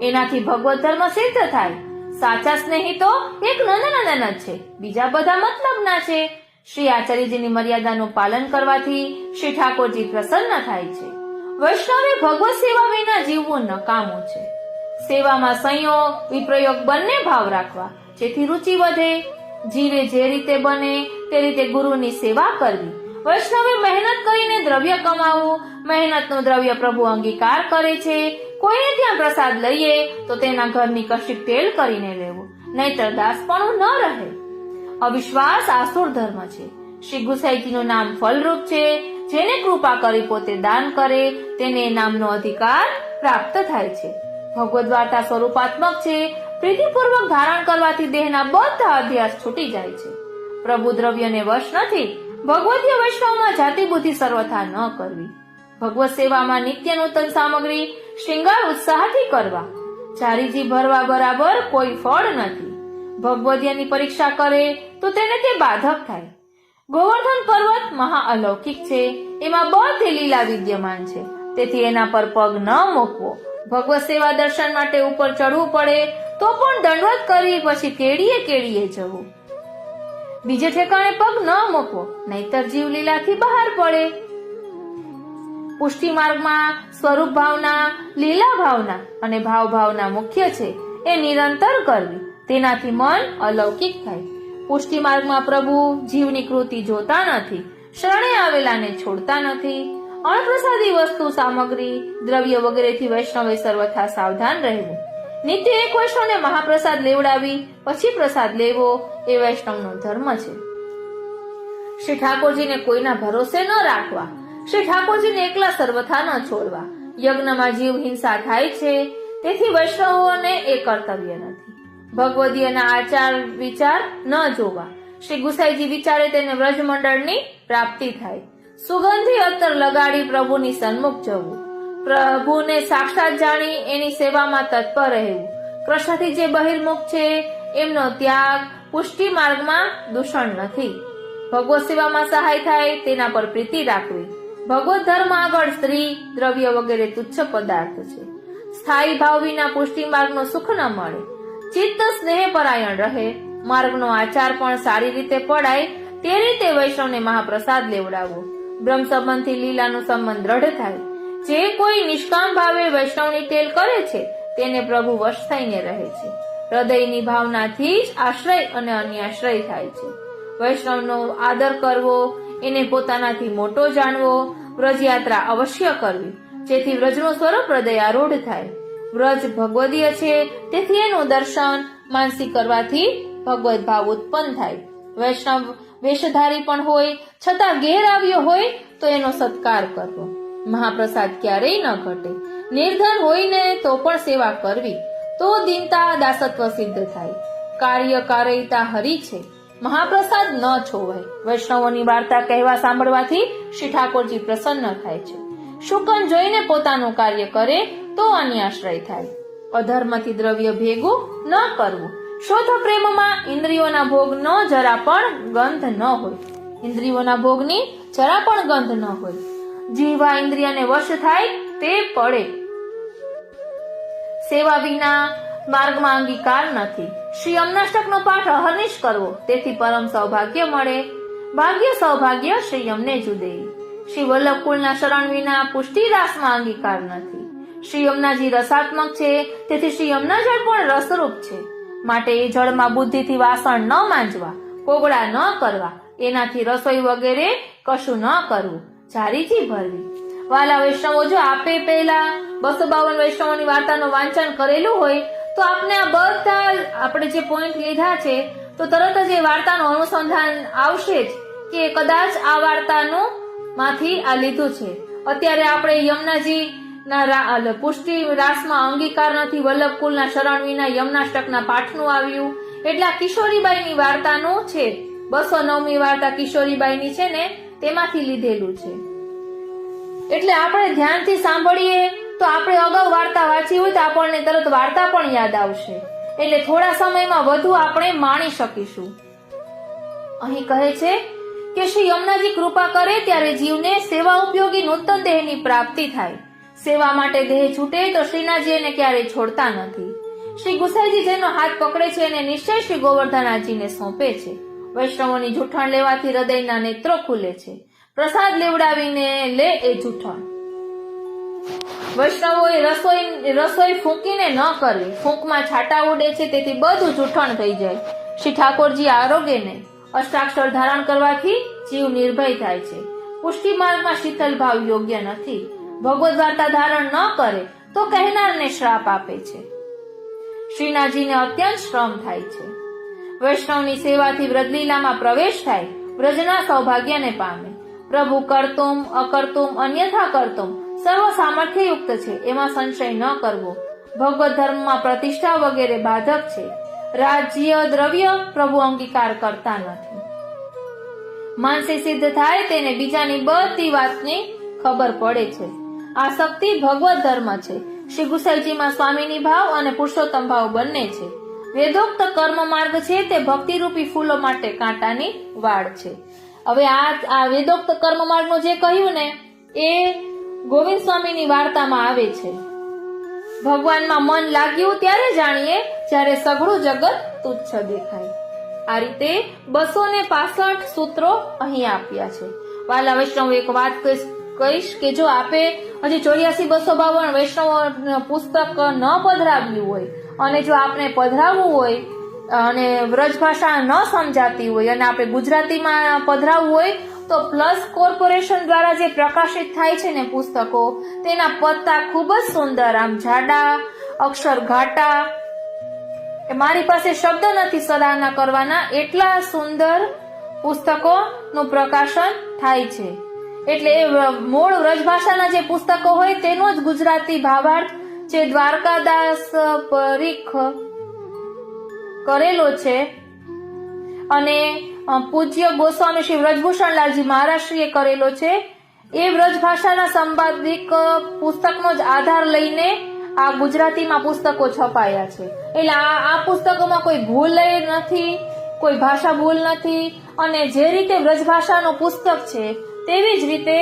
એનાથી ભગવત ધર્મ સિદ્ધ થાય. સાચા સ્નેહી તો એક નંદનંદન જ છે, બીજા બધા મતલબના છે. શ્રી આચાર્યજીની મર્યાદાનું પાલન કરવાથી શ્રી ઠાકોરજી પ્રસન્ન થાય છે. વૈષ્ણવે ભગવત સેવા વિના જીવવું નકામું છે. સેવામાં સંયોગ વિપ્રયોગ બંને ભાવ રાખવા, જેથી રુચિ વધે. જીવે જે રીતે બને તે રીતે ગુરુની સેવા કરવી. વૈષ્ણવે મહેનત કરીને દ્રવ્ય કમાવવું. મહેનતનું દ્રવ્ય પ્રભુ અંગીકાર કરે છે. કોઈને ત્યાં પ્રસાદ લઈએ તો તેના ઘરની કશીક તેલ કરીને લેવું, નહીતર દાસપણું ન રહે. અવિશ્વાસ આસુર ધર્મ છે. શ્રી ગુસાઈજીનું નામ ફલરૂપ છે. જેને કૃપા કરી પોતે દાન કરે તેને એ નામનો અધિકાર પ્રાપ્ત થાય છે. ભગવદ વાર્તા સ્વરૂપાત્મક છે. પ્રીતિપૂર્વક ધારણ કરવાથી દેહના બધા અધ્યાસ છૂટી જાય છે. પ્રભુ દ્રવ્યને વશ નથી. ભગવતીય વૈષ્ણવમાં જાતિ બુદ્ધિ સર્વથા ન કરવી. ભગવત સેવામાં નિત્ય નૂતન સામગ્રી શૃંગાર ઉત્સાહથી કરવા. ચારીજી ભરવા બરાબર કોઈ ફળ નથી. ભગવદીયની પરીક્ષા કરે તો તેને તે બાધક થાય. ગોવર્ધન પર્વત મહા અલૌકિક છે. એમાં બધી લીલા વિદ્યમાન છે, તેથી એના પર પગ ન મૂકવો. ભગવત સેવા દર્શન માટે ઉપર ચડવું પડે તો પણ દંડવત કરી પછી કેડીએ કેડીએ જવું. બીજે ઠેકાણે પગ ન મૂકવો, નહીતર જીવ લીલાથી બહાર પડે. પુષ્ટિ માર્ગમાં સ્વરૂપ ભાવના, લીલા ભાવના અને ભાવ ભાવના મુખ્ય છે. એ નિરંતર કરવી, તેનાથી મન અલૌકિક થાય. પુષ્ટિ માર્ગમાં પ્રભુ જીવની કૃતિ જોતા નથી. શરણે આવેલાને છોડતા નથી. અણપ્રસાદી વસ્તુ સામગ્રી દ્રવ્ય વગેરેથી વૈષ્ણવે સર્વથા સાવધાન રહેવું. નિત્ય એક વૈષ્ણવને મહાપ્રસાદ લેવડાવી પછી પ્રસાદ લેવો એ વૈષ્ણવનો ધર્મ છે. શ્રી ઠાકોરજીને કોઈના ભરોસે ન રાખવા. શ્રી ઠાકોરજીને એકલા સર્વથા ન છોડવા. યજ્ઞમાં જીવ હિંસા થાય છે, તેથી વૈષ્ણવોને એ કર્તવ્ય નથી. ભગવદીયના આચાર વિચાર ન જોવા. શ્રી ગુસાઈજી વિચારે તેને વ્રજમંડળની પ્રાપ્તિ થાય. સુગંધી અત્તર લગાડી પ્રભુની સન્મુખ જવું. પ્રભુને સાક્ષાત જાણી એની સેવામાં તત્પર રહેવું. કૃષ્ણથી જે બહિર્મુખ છે એમનો ત્યાગ પુષ્ટિ માર્ગમાં દૂષણ નથી. ભગવત સેવામાં સહાય થાય તેના પર પ્રીતિ રાખવી. ભગવત ધર્મ આગળ સ્ત્રી દ્રવ્ય વગેરે તુચ્છ પદાર્થ છે. સ્થાયી ભાવ વિના પુષ્ટિ માર્ગનો સુખ ન મળે. ચિત્ત સ્નેહ પરાયણ રહે. માર્ગનો આચાર પણ સારી રીતે પડાય તે રીતે વૈષ્ણવને મહાપ્રસાદ લેવડાવવો. બ્રહ્મ સંબંધથી લીલાનો સંબંધ દ્રઢ થાય. જે કોઈ નિષ્કામ ભાવે વૈષ્ણવની ટેલ કરે છે તેને પ્રભુ વશ થઈને રહે છે. હૃદયની ભાવનાથી જ આશ્રય અને અન્યાશ્રય થાય છે. વૈષ્ણવનો આદર કરવો, એને પોતાનાથી મોટો જાણવો. વ્રજયાત્રા અવશ્ય કરવી, જેથી વ્રજનું સ્વરૂપ હૃદયારૂઢ થાય. વ્રજ ભગવદીય છે, તેથી એનું દર્શન માનસી કરવાથી ભગવત ભાવ ઉત્પન્ન થાય. વૈષ્ણવ વેશધારી પણ હોય છતાં ઘેર આવ્યો હોય તો એનો સત્કાર કરવો. મહાપ્રસાદ ક્યારેય ન ઘટે. નિર્ધન હોય ને તો પણ સેવા કરવી, તો દીનતા દાસત્વ સિદ્ધ થાય. કાર્યકારિતા હરી છે, મહાપ્રસાદ ન છોવાય. વૈષ્ણવોની વાર્તા કહેવા સાંભળવાથી શ્રી ઠાકોરજી પ્રસન્ન થાય છે. શુકન જોઈને પોતાનું કાર્ય કરે તો અન્યાશ્રય થાય. અધર્મથી દ્રવ્ય ભેગું ન કરવું. શુદ્ધ પ્રેમમાં ઇન્દ્રિયોના ભોગનો જરા પણ ગંધ ન હોય. ઇન્દ્રિયોના ભોગની જરા પણ ગંધ ન હોય. જીવા ઇન્દ્રિયને વશ થાય તે પડે. સેવા વિના માર્ગમાં અંગીકાર નથી. શ્રી યમનાષ્ટકનો પાઠ અહર્નિશ કરવો, તેથી પરમ સૌભાગ્ય મળે. ભાગ્ય સૌભાગ્ય શ્રી યમને જુદેઈ. શ્રી વલ્લભકુળના શરણ વિના પુષ્ટિ રાસમાં અંગીકાર નથી. શ્રી યમુનાજી રસાત્મક છે, તેથી શ્રી યમુના જળ પણ રસરૂપ છે. માટે એ જળમાં બુદ્ધિથી વાસણ ન માંજવા, કોગળા ન કરવા, એનાથી રસોઈ વગેરે કશું ન કરવું, જારીથી ભરવી. વાલા વૈષ્ણવો, જો આપે પહેલા 252 વૈષ્ણવોની વાર્તાનું વાંચન કરેલું હોય તો આપને આ બધા આપણે જે પોઈન્ટ લીધા છે તો તરત જ એ વાર્તાનું અનુસંધાન આવશે જ કે કદાચ આ વાર્તાનું માંથી આ લીધું છે. અત્યારે આપણે યમુનાજી ના પુષ્ટિ રાસમાં અંગીકાર નથી, વલ્લભકુળના શરણ વિના યમનાષ્ટકના પાઠનું આવ્યું, એટલે આ કિશોરીબાઈની વાર્તાનું છે. 209મી વાર્તા કિશોરીબાઈની છે ને તેમાંથી લીધેલું છે. એટલે આપણે ધ્યાનથી સાંભળીએ તો આપણે અગાઉ વાર્તા વાંચી હોય તો આપણને તરત વાર્તા પણ યાદ આવશે. એટલે થોડા સમયમાં વધુ આપણે માણી શકીશું. અહીં કહે છે કે શ્રી યમુનાજી કૃપા કરે ત્યારે જીવને સેવા ઉપયોગી નૂતન દેહની પ્રાપ્તિ થાય. સેવા માટે દેહ છૂટે તો શ્રીનાજી એને ક્યારેય છોડતા નથી. શ્રી ગુસાઈજી જેનો હાથ પકડે છે એને નિશ્ચય શ્રી ગોવર્ધનાજીને સોંપે છે. વૈષ્ણવોની જૂઠણ લેવાથી હૃદયના નેત્રો ખુલે છે. પ્રસાદ લેવડાવીને લે એ જૂઠણ. વૈષ્ણવોએ રસોઈ ફૂંકીને ન કરવી. ફૂંકમાં છાંટા ઉડે છે, તેથી બધું જૂઠણ થઈ જાય. શ્રી ઠાકોરજી આરોગ્ય નહીં. અષ્ટાક્ષર ધારણ કરવાથી જીવ નિર્ભય થાય છે. પુષ્ટિ માર્ગમાં શીતલ ભાવ યોગ્ય નથી. ભગવદ વાર્તા ધારણ ન કરે તો કહેનારને શ્રાપ આપે છે. શ્રીનાજીને અત્યંત શ્રમ થાય છે. વૈષ્ણવની સેવાથી વ્રજલીલામાં પ્રવેશ થાય, વ્રજના સૌભાગ્યને પામે. પ્રભુ કર્તુમ અકર્તુમ અન્યથા કર્તુમ સર્વ સામર્થ્યયુક્ત છે, એમાં સંશય ન કરવો. ભગવત ધર્મમાં પ્રતિષ્ઠા વગેરે બાધક છે. રાજ્ય દ્રવ્ય પ્રભુ અંગીકાર કરતા નથી. માનસે સિદ્ધ થાય તેને બીજાની બધી વાતની ખબર પડે છે. આસક્તિ ભગવત ધર્મ છે. શ્રી ગુસાઈજીમાં સ્વામીની ભાવ અને પુરુષોત્તમ ભાવ બંને છે. વેદોક્ત કર્મ માર્ગ છે તે ભક્તિરૂપી ફૂલો માટે કાંટાની વાડ છે. હવે આ વેદોક્ત કર્મ માર્ગનું જે કહ્યું ને એ ગોવિંદ સ્વામીની વાર્તામાં આવે છે. ભગવાનમાં મન લાગ્યું ત્યારે જાણીએ જ્યારે સઘળું જગત તુચ્છ દેખાય. આ રીતે 265 સૂત્રો અહીં આપ્યા છે. વાલા વૈષ્ણવ, એક વાત કહીશ કે જો આપે હજી 84-252 વૈષ્ણવ પુસ્તક ન પધરાવ્યું હોય અને જો આપણે પધરાવવું હોય અને વ્રજ ભાષા ન સમજાતી હોય અને આપણે ગુજરાતીમાં પધરાવવું હોય તો પ્લસ કોર્પોરેશન દ્વારા જે પ્રકાશિત થાય છે ને પુસ્તકો, તેના પત્તા ખૂબ જ સુંદર, આમ જાડા, અક્ષર ઘાટા. મારી પાસે શબ્દ નથી સરાહના કરવાના, એટલા સુંદર પુસ્તકોનું પ્રકાશન થાય છે. એટલે મૂળ વ્રજભાષાના જે પુસ્તકો હોય તેનો જ ગુજરાતી ભાવાર્થ જે દ્વારકાદાસ પરીખ કરેલો છે અને પૂજ્ય ગોસ્વામી શ્રી વ્રજભૂષણલાલજી મહારાજશ્રીએ કરેલો છે, એ વ્રજભાષાના સંપાદિક પુસ્તકનો જ આધાર લઈને આ ગુજરાતીમાં પુસ્તકો છપાયા છે. એટલે આ પુસ્તકોમાં કોઈ ભૂલ નથી, કોઈ ભાષા ભૂલ નથી અને જે રીતે વ્રજભાષાનું પુસ્તક છે તેવી જ રીતે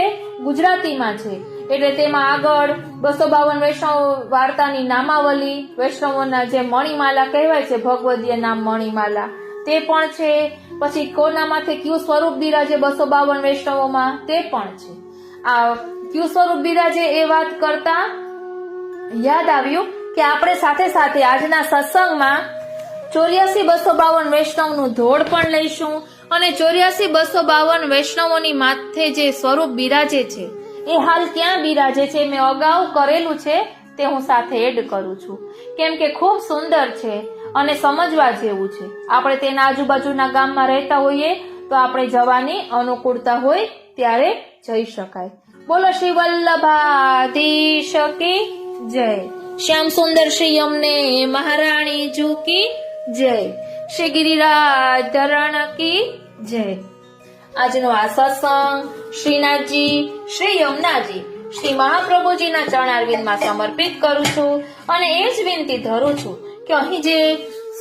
ગુજરાતીમાં છે. એટલે તેમાં આગળ 252 વૈષ્ણવ વાર્તાની નામાવલી, વૈષ્ણવોના જે મણિમાલા કહેવાય છે, ભગવદીય નામ મણિમાલા, તે પણ છે. પછી કોના માથે ક્યુ સ્વરૂપ બિરાજે 252 વૈષ્ણવોમાં તે પણ છે. આ ક્યુ સ્વરૂપ બિરાજે એ વાત કરતા યાદ આવ્યું કે આપણે સાથે સાથે આજના સત્સંગમાં 84-252 વૈષ્ણવનું ધોળ પણ લઈશું અને 84-252 વૈષ્ણવોની માથે જે સ્વરૂપ બિરાજે છે એ હાલ ક્યાં બિરાજે છે મેં અગાઉ કરેલું છે, તે હું સાથે એડ કરું છું, કેમ કે ખૂબ સુંદર છે અને સમજવા જેવું છે. આપણે તેના આજુબાજુના ગામમાં રહેતા હોઈએ તો આપણે જવાની અનુકૂળતા હોય ત્યારે જઈ શકાય. બોલો શ્રી વલ્લભાધીશ કી જય. શ્યામ સુંદર શ્રી અમને મહારાણી જુ કી જય. શ્રી ગિરિરાજ ધરણ કી જય. આજનો આ સત્સંગ શ્રીનાથજી, શ્રી યમુનાજી, શ્રી મહાપ્રભુજીના ચરણારવિંદમાં સમર્પિત કરું છું અને એ જ વિનંતી ધરું છું કે અહીં જે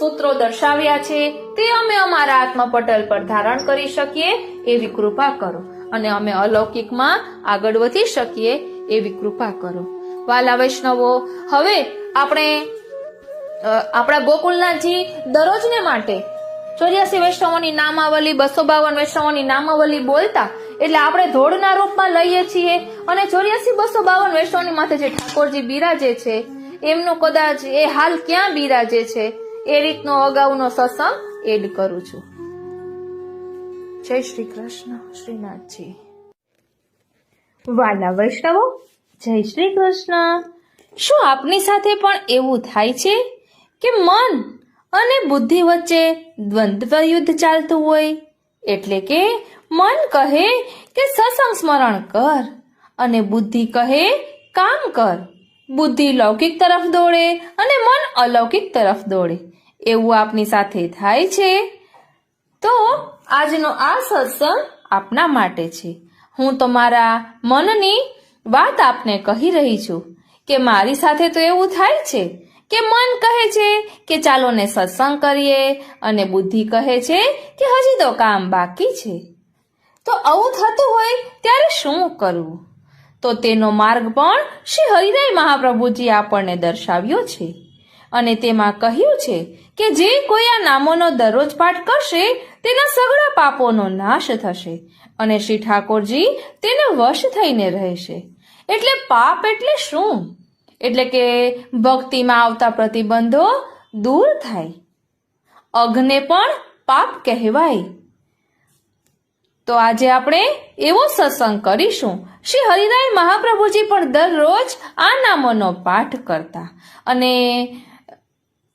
સૂત્રો દર્શાવ્યા છે તે અમે અમારા આત્મપટલ પર ધારણ કરી શકીએ એવી કૃપા કરો અને અમે અલૌકિકમાં આગળ વધી શકીએ એવી કૃપા કરો. વાલા વૈષ્ણવો, હવે આપણે આપણા ગોકુલનાથજી દરરોજને માટે 84 વૈષ્ણવોની નામાવલી, 252 વૈષ્ણવોની નામાવલી બોલતા, એટલે આપણે ધોળના રૂપમાં લઈએ છીએ અને 84-252 વૈષ્ણવની માથે જે ઠાકોરજી બિરાજે છે એમનું કદાચ એ હાલ ક્યાં બિરાજે છે એ રીતનો અગાઉનો સત્સંગ એડ કરું છું. જય શ્રી કૃષ્ણ. શ્રીનાથજી. વાલા વૈષ્ણવો, જય શ્રી કૃષ્ણ. શું આપની સાથે પણ એવું થાય છે કે મન અને બુદ્ધિ વચ્ચે દ્વંદ્વ યુદ્ધ ચાલતું હોય? એટલે કે મન કહે કે સત્સંગ સ્મરણ કર અને બુદ્ધિ કહે કામ કર. બુદ્ધિ લૌકિક તરફ દોડે અને મન અલૌકિક તરફ દોડે. એવું આપની સાથે થાય છે? તો આજનો આ સત્સંગ આપના માટે છે. હું તમારા મનની વાત આપને કહી રહી છું કે મારી સાથે તો એવું થાય છે કે મન કહે છે કે ચાલો ને સત્સંગ કરીએ અને બુદ્ધિ કહે છે કે હજી તો કામ બાકી છે. તો આવું થતું હોય ત્યારે શું કરવું? તો તેનો માર્ગ પણ શ્રી હરિરાય મહાપ્રભુજી આપણને દર્શાવ્યો છે અને તેમાં કહ્યું છે કે જે કોઈ આ નામોનો દરરોજ પાઠ કરશે તેના સઘળા પાપોનો નાશ થશે અને શ્રી ઠાકોરજી તેને વશ થઈને રહેશે. એટલે પાપ એટલે શું? એટલે કે ભક્તિમાં આવતા પ્રતિબંધો દૂર થાય. અઘ્ને પણ પાપ કહેવાય. તો આજે આપણે એવો સત્સંગ કરીશું. શ્રી હરિરાય મહાપ્રભુજી પણ દરરોજ આ નામોનો પાઠ કરતા અને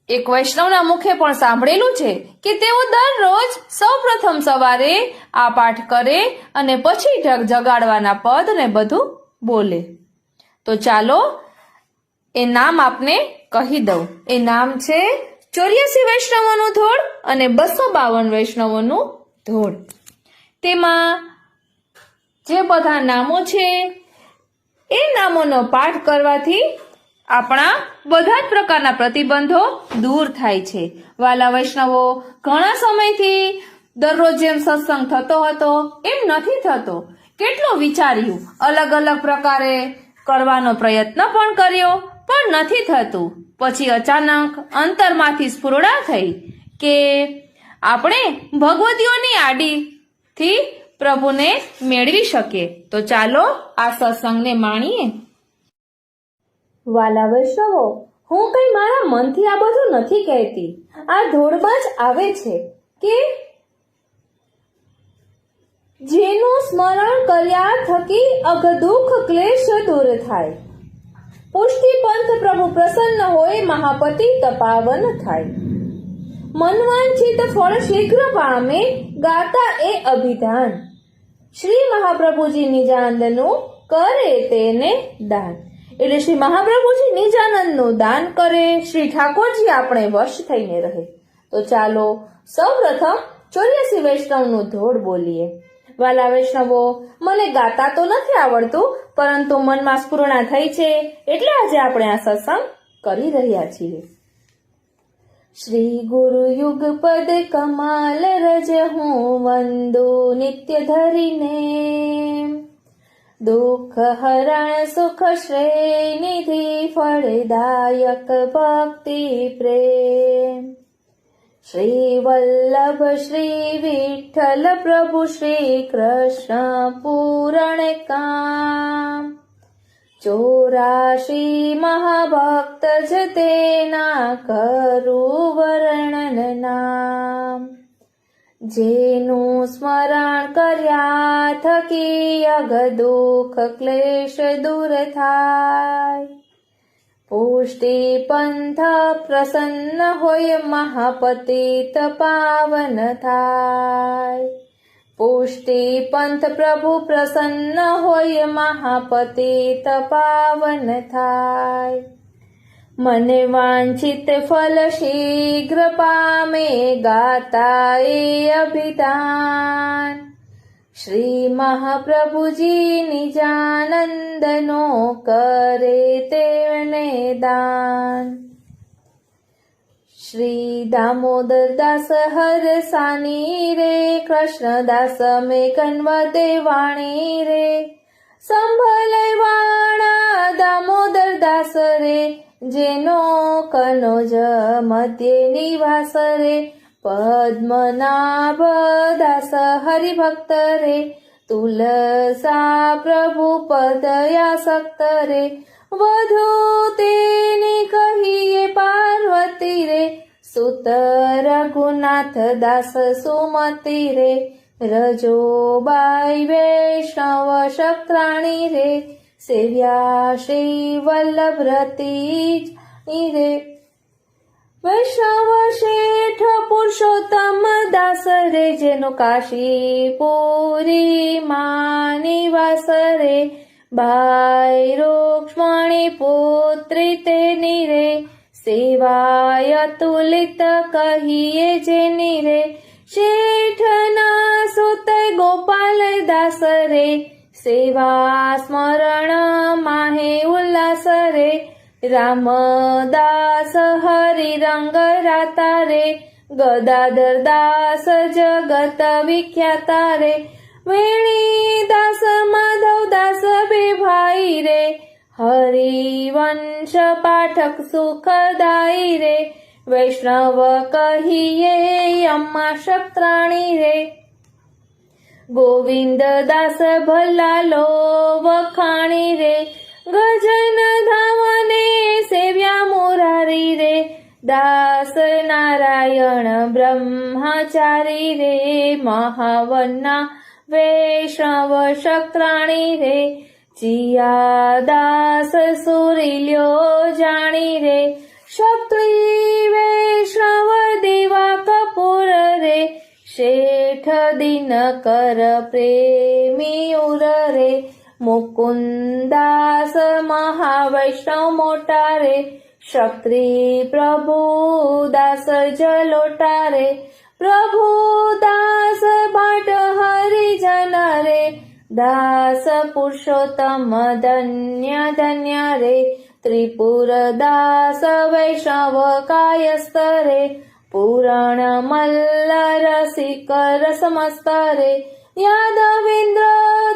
એક વૈષ્ણવના મુખે પણ સાંભળેલું છે કે તેઓ દરરોજ સૌપ્રથમ સવારે આ પાઠ કરે અને પછી જગાડવાના પદ ને બધું બોલે. તો ચાલો એ નામ આપને કહી દઉં. એ નામ છે 84 વૈષ્ણવોનું ધોળ અને 252 વૈષ્ણવોનું ધોળ. તેમાં જે બધા નામો છે એ નામોનો પાઠ કરવાથી આપણા બધા જ પ્રકારના પ્રતિબંધો દૂર થાય છે. વાલા વૈષ્ણવો, ઘણા સમયથી દરરોજ જેમ સત્સંગ થતો હતો એમ નથી થતો. કેટલું વિચાર્યું, અલગ અલગ પ્રકારે કરવાનો પ્રયત્ન પણ કર્યો પણ નથી થતું. પછી અચાનક અંતરમાંથી સ્ફુરણા થઈ કે આપણે ભગવતીઓની આડીથી પ્રભુને મેળવી શકીએ. તો ચાલો આ સત્સંગને માણીએ. વાલા વૈષ્ણવો, હું કઈ મારા મનથી આ બધું નથી કહેતી. આ ધોળમાં જ આવે છે કે જેનું સ્મરણ કર્યા થકી અઘ દુઃખ ક્લેશ દૂર થાય. પુષ્ટિ પંથ પ્રભુ પ્રસન્ન હોય, મહાપતિ તપાવન થાય. મનવાંછિત ફળ શીઘ્ર પામે, ગાતા એ અભિધાન. શ્રી મહાપ્રભુજી નિજાનંદનું કરે તેને દાન. એટલે શ્રી મહાપ્રભુજી નિજાનંદનું દાન કરે, શ્રી ઠાકોરજી આપણે વશ થઈને રહે. તો ચાલો સૌપ્રથમ 84 વૈષ્ણવનું ધોળ બોલીએ. વાલા વૈષ્ણવો, મને ગાતા તો નથી આવડતું, પરંતુ મનમાં સ્ફુરણા થઈ છે એટલે આજે આપણે આ સત્સંગ કરી રહ્યા છીએ. શ્રી ગુરુ યુગ પદ કમાલ રજ હું વંદુ નિત્ય ધરીને. દુઃખ હરણ સુખ શ્રેય નિધિ ફળદાયક ભક્તિ પ્રેમ. શ્રી વલ્લભ શ્રી વિઠ્ઠલ પ્રભુ શ્રી કૃષ્ણ પૂરણ કામ. 84 મહાભક્ત જ તેના કરું વર્ણન નામ. જેનું સ્મરણ કર્યા થકી અઘ દુઃખ ક્લેશ દૂર થાય. પુષ્ટિ પંથ પ્રસન્ન હોય, મહાપતિત પાવન થાય. પુષ્ટિ પંથ પ્રભુ પ્રસન્ન હોય, મહાપતિત પાવન થાય. મને વાંછિત ફલ શીઘ્ર પામે ગાતા એ અભિધાન. શ્રી મહાપ્રભુજી નિજાનંદનો કરે તેને દાન. શ્રી દામોદર દાસ હરસાની રે, કૃષ્ણદાસ મેં કન્વતે વાણી રે. સંભલય વાણા દામોદર દાસ રે, જેનો કનોજ મધ્ય નિવાસ રે. પદ્મનાભ દાસ હરિભક્ત રે, તુલસા પ્રભુ પદયાસક્ત રે. વધુ તેની કહીએ પાર્વતી રે, સુત રઘુનાથ દાસ સુમતી રે. રજોબાઈ વૈષ્ણવ શક્રાણી રે, સેવ્યા શ્રી વલ્લભરતી રે. વૈષ્ણવ શેઠ પુરુષોત્તમ દાસ રે, જેનો કાશીપુરી માં નિવાસ રે. ભાઈ રૂક્ષ્મણી પુત્રી તેની રે, સેવાય અતુલિત કહીએ જેની રે. શેઠના સુત ગોપાલ દાસ રે, સેવા સ્મરણ માહે ઉલ્લાસ રે. રામદાસ હરિ રંગ રાતા રે, ગદાધર દાસ જગત વિખ્યાતા રે. વેણીદાસ માધવ દાસ બે ભાઈ રે, હરિવંશ પાઠક સુખદાયી રે. વૈષ્ણવ કહીએ અમ્મા શક્રાણી રે. ગોવિંદ દાસ ભલ્લાલો વખાણી રે, ગજન ધામને સેવ્યા મોરારી રે. દાસ નારાયણ બ્રહ્મચારી રે, મહાવન્ના વૈષ્ણવ શક્રાણી રે. જીયા દાસ સુરીલ્યો જાણી રે, શક્તિ વૈષ્ણવ દેવા કપૂર રે. શેઠ દિન કર પ્રેમી ઉર રે, મુકુંદાસ મહાવૈષ્ણવ મોટા રે. ક્ષત્રિય પ્રભુ દાસ જલોટા રે, પ્રભુ દાસ ભાટ હરિજન રે. દાસ પુરુષોત્તમ ધન્ય ધન્ય રે, ત્રિપુર દાસ વૈષ્ણવ કાયસ્થ રે. પુરાણ મલ્લ રસિક રસમસ્ત રે, યાદવેન્દ્ર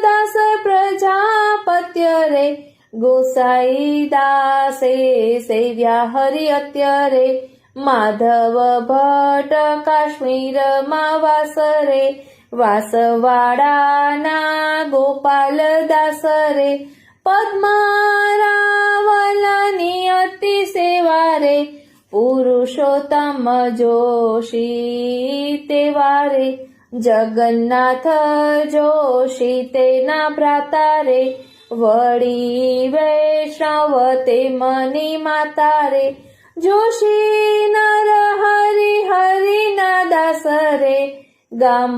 દાસ પ્રજાપત્ય રે. ગોસાઈ દાસે સેવ્યા હરિ અત્યારે, માધવ ભટ્ટ કાશ્મીર માં વાસ રે. વાસવાડાના ગોપાલ દાસ રે, પદ્મારાવલની અતિ સેવા રે. પુરુષોત્તમ જોશી તેવા રે, જગન્નાથ જોશી તેના ભ્રાતા રે. વળી વૈષ્ણવ તે મની માતા રે, જોશી નર હરિ હરિના દાસ રે. ગામ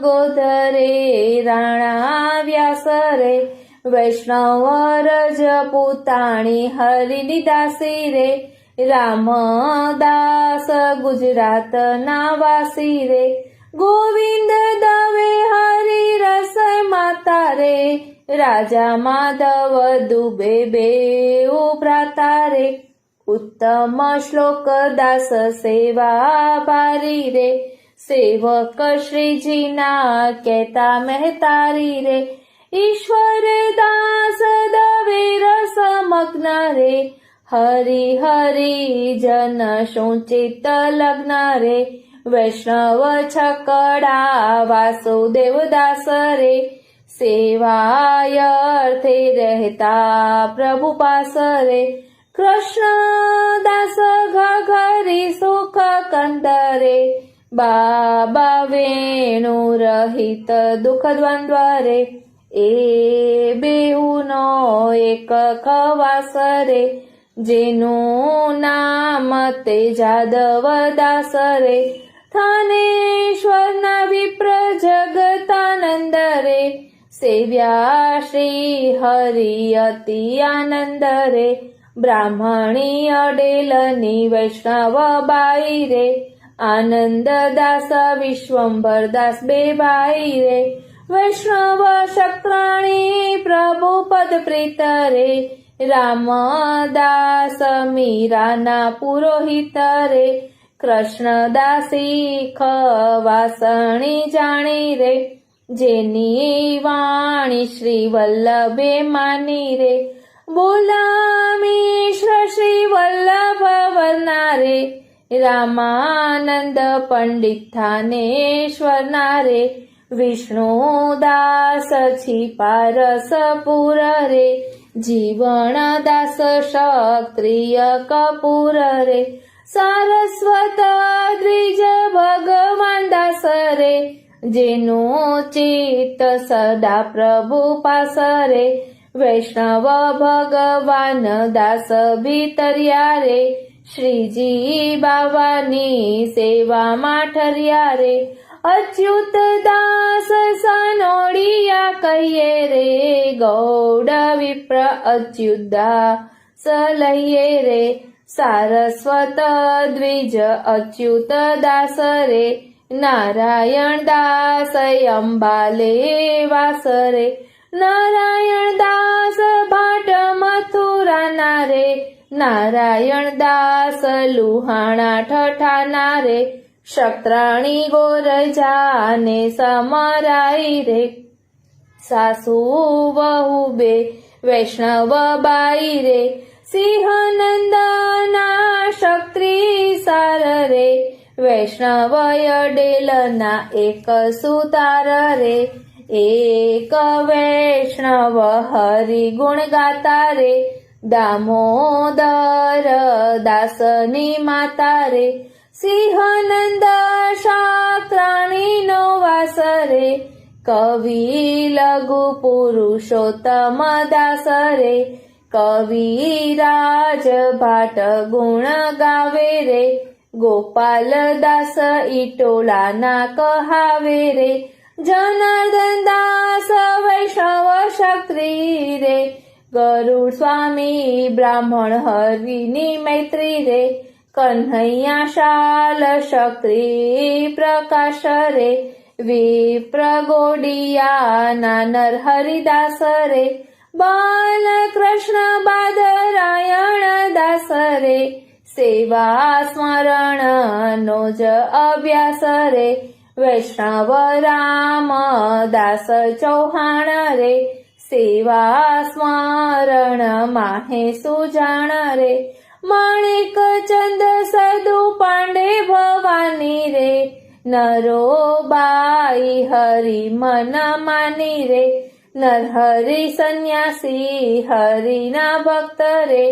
ગોધરે રાણા વ્યાસ રે, વૈષ્ણવ રજપૂતાણી હરિની દાસી રે. રામદાસ ગુજરાત ના વાસી રે, ગોવિંદ દવે હરિ રસ માતા રે. રાજા માધવ દુબે બેઉ ભ્રાતા રે, ઉત્તમ શ્લોક દાસ સેવા ભારી રે. સેવક શ્રીજીના કહેતા મહેતારી રે, ઈશ્વર દાસ દવે રસ મગ્ન રે. હરિ હરિ જન શું ચિત્ત લગ્ન રે, વૈષ્ણવ છકડા વાસુદેવ દાસ રે. સેવાય અર્થે રહેતા પ્રભુ પાસ રે, કૃષ્ણ દાસ ઘરી સુખ કંદરે. બાબા વેણુ રહિત દુઃખ દ્વંદ્વ રે, એ બેઉનો એક ખવાસ રે. જેનું નામ તે જાદવ દાસ રે, થાનેશ્વરના વિપ્ર જગતાનંદ રે. સેવ્યા શ્રી હરિ અતિ આનંદ રે, બ્રાહ્મણી અડેલની વૈષ્ણવ બાઈ રે, આનંદ દાસ વિશ્વંભર દાસ બે ભાઈ રે, વૈષ્ણવ શક્રાણી પ્રભુ પદ પ્રીત રે, રામદાસ મીરાના પુરોહિત રે, કૃષ્ણદાસી ખવાસણી જાણી રે, જેની વાણી શ્રી વલ્લભે માની રે, બોલામિશ્ર શ્રી વલ્લભ વરના રે, રામાનંદ પંડિત થાનેશ્વરના રે, વિષ્ણુદાસ છીપારસ પુર રે, જીવણદાસ ક્ષત્રિય કપૂર રે, સારસ્વત દ્વિજ ભગવાન દાસ રે, જેનું ચિત્ત સદા પ્રભુ પાસ રે, વૈષ્ણવ ભગવાન દાસ ભીતર્યા રે, શ્રીજી બાવાની સેવામાં ઠર્યા રે, અચ્યુત દાસ સનોડિયા કહીએ રે, ગૌડ વિપ્ર અચ્યુત દાસ લઈએ રે, સારસ્વત દ્વિજ અચ્યુત દાસ રે, નારાયણ દાસ અંબાલે વાસ રે, નારાયણ દાસ ભાટ મથુરાના રે, નારાયણ દાસ લુહાણા ઠઠાના રે, શક્રાણી ગોરજાને સમરાઈ રે, સાસુ વહુ બે વૈષ્ણવ બાઈ રે, સિંહનંદના ક્ષત્રિય સાર રે, વૈષ્ણવ અડેલના એક સુતાર રે, એક વૈષ્ણવ હરિ ગુણ ગાતા રે, દામોદર દાસની માતા રે, સિંહનંદ શાસ્ત્રાણીનો વાસ રે, કવિ લઘુ પુરુષોત્તમ દાસ રે, કવિરાજ ભાટ ગુણ ગાવે રે, ગોપાલ દાસ ઈટોલાના કહાવે રે, જનાર્દન દાસ વૈષ્ણવ ક્ષત્રિય રે, ગરુડ સ્વામી બ્રાહ્મણ હરિની મૈત્રી રે, કન્હૈયા શાલ ક્ષત્રિય પ્રકાશ રે, વિપ્ર ગોડિયાના નર હરિદાસ રે, બાલકૃષ્ણ બાદરાયણ દાસ રે, સેવા સ્મરણનો જ અભ્યાસ રે, વૈષ્ણવ રામદાસ ચૌહાણ રે, સેવા સ્મરણ માહે સુજાણ રે, માણેક ચંદ સદુ પાંડે ભવાની રે, નરો બાઈ હરિ મન માની રે, નરહરિ સંન્યાસી હરિના ભક્ત રે,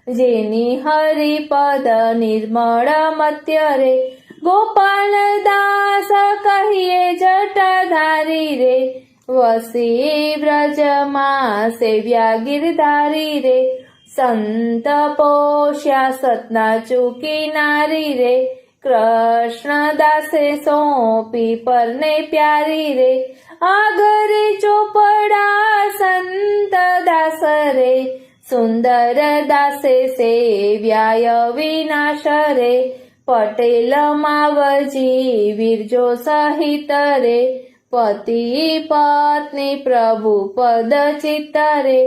જેની હરિપદ નિર્મળ મત્ય રે, ગોપાલ દાસ કહીએ જટાધારી રે, વસી વ્રજમાં સેવ્યા ગિરધારી રે, સંત પોષ્યા સતના ચૂકી નારી રે, કૃષ્ણદાસે સોંપી પરને પ્યારી રે, આગરે ચોપડા સંત દાસ રે, સુંદર દાસે સેવ્યાય વિનાશ રે, પટેલ માવજી વિરજો સહિત રે, પતિ પત્ની પ્રભુ પદ ચિત્ત રે,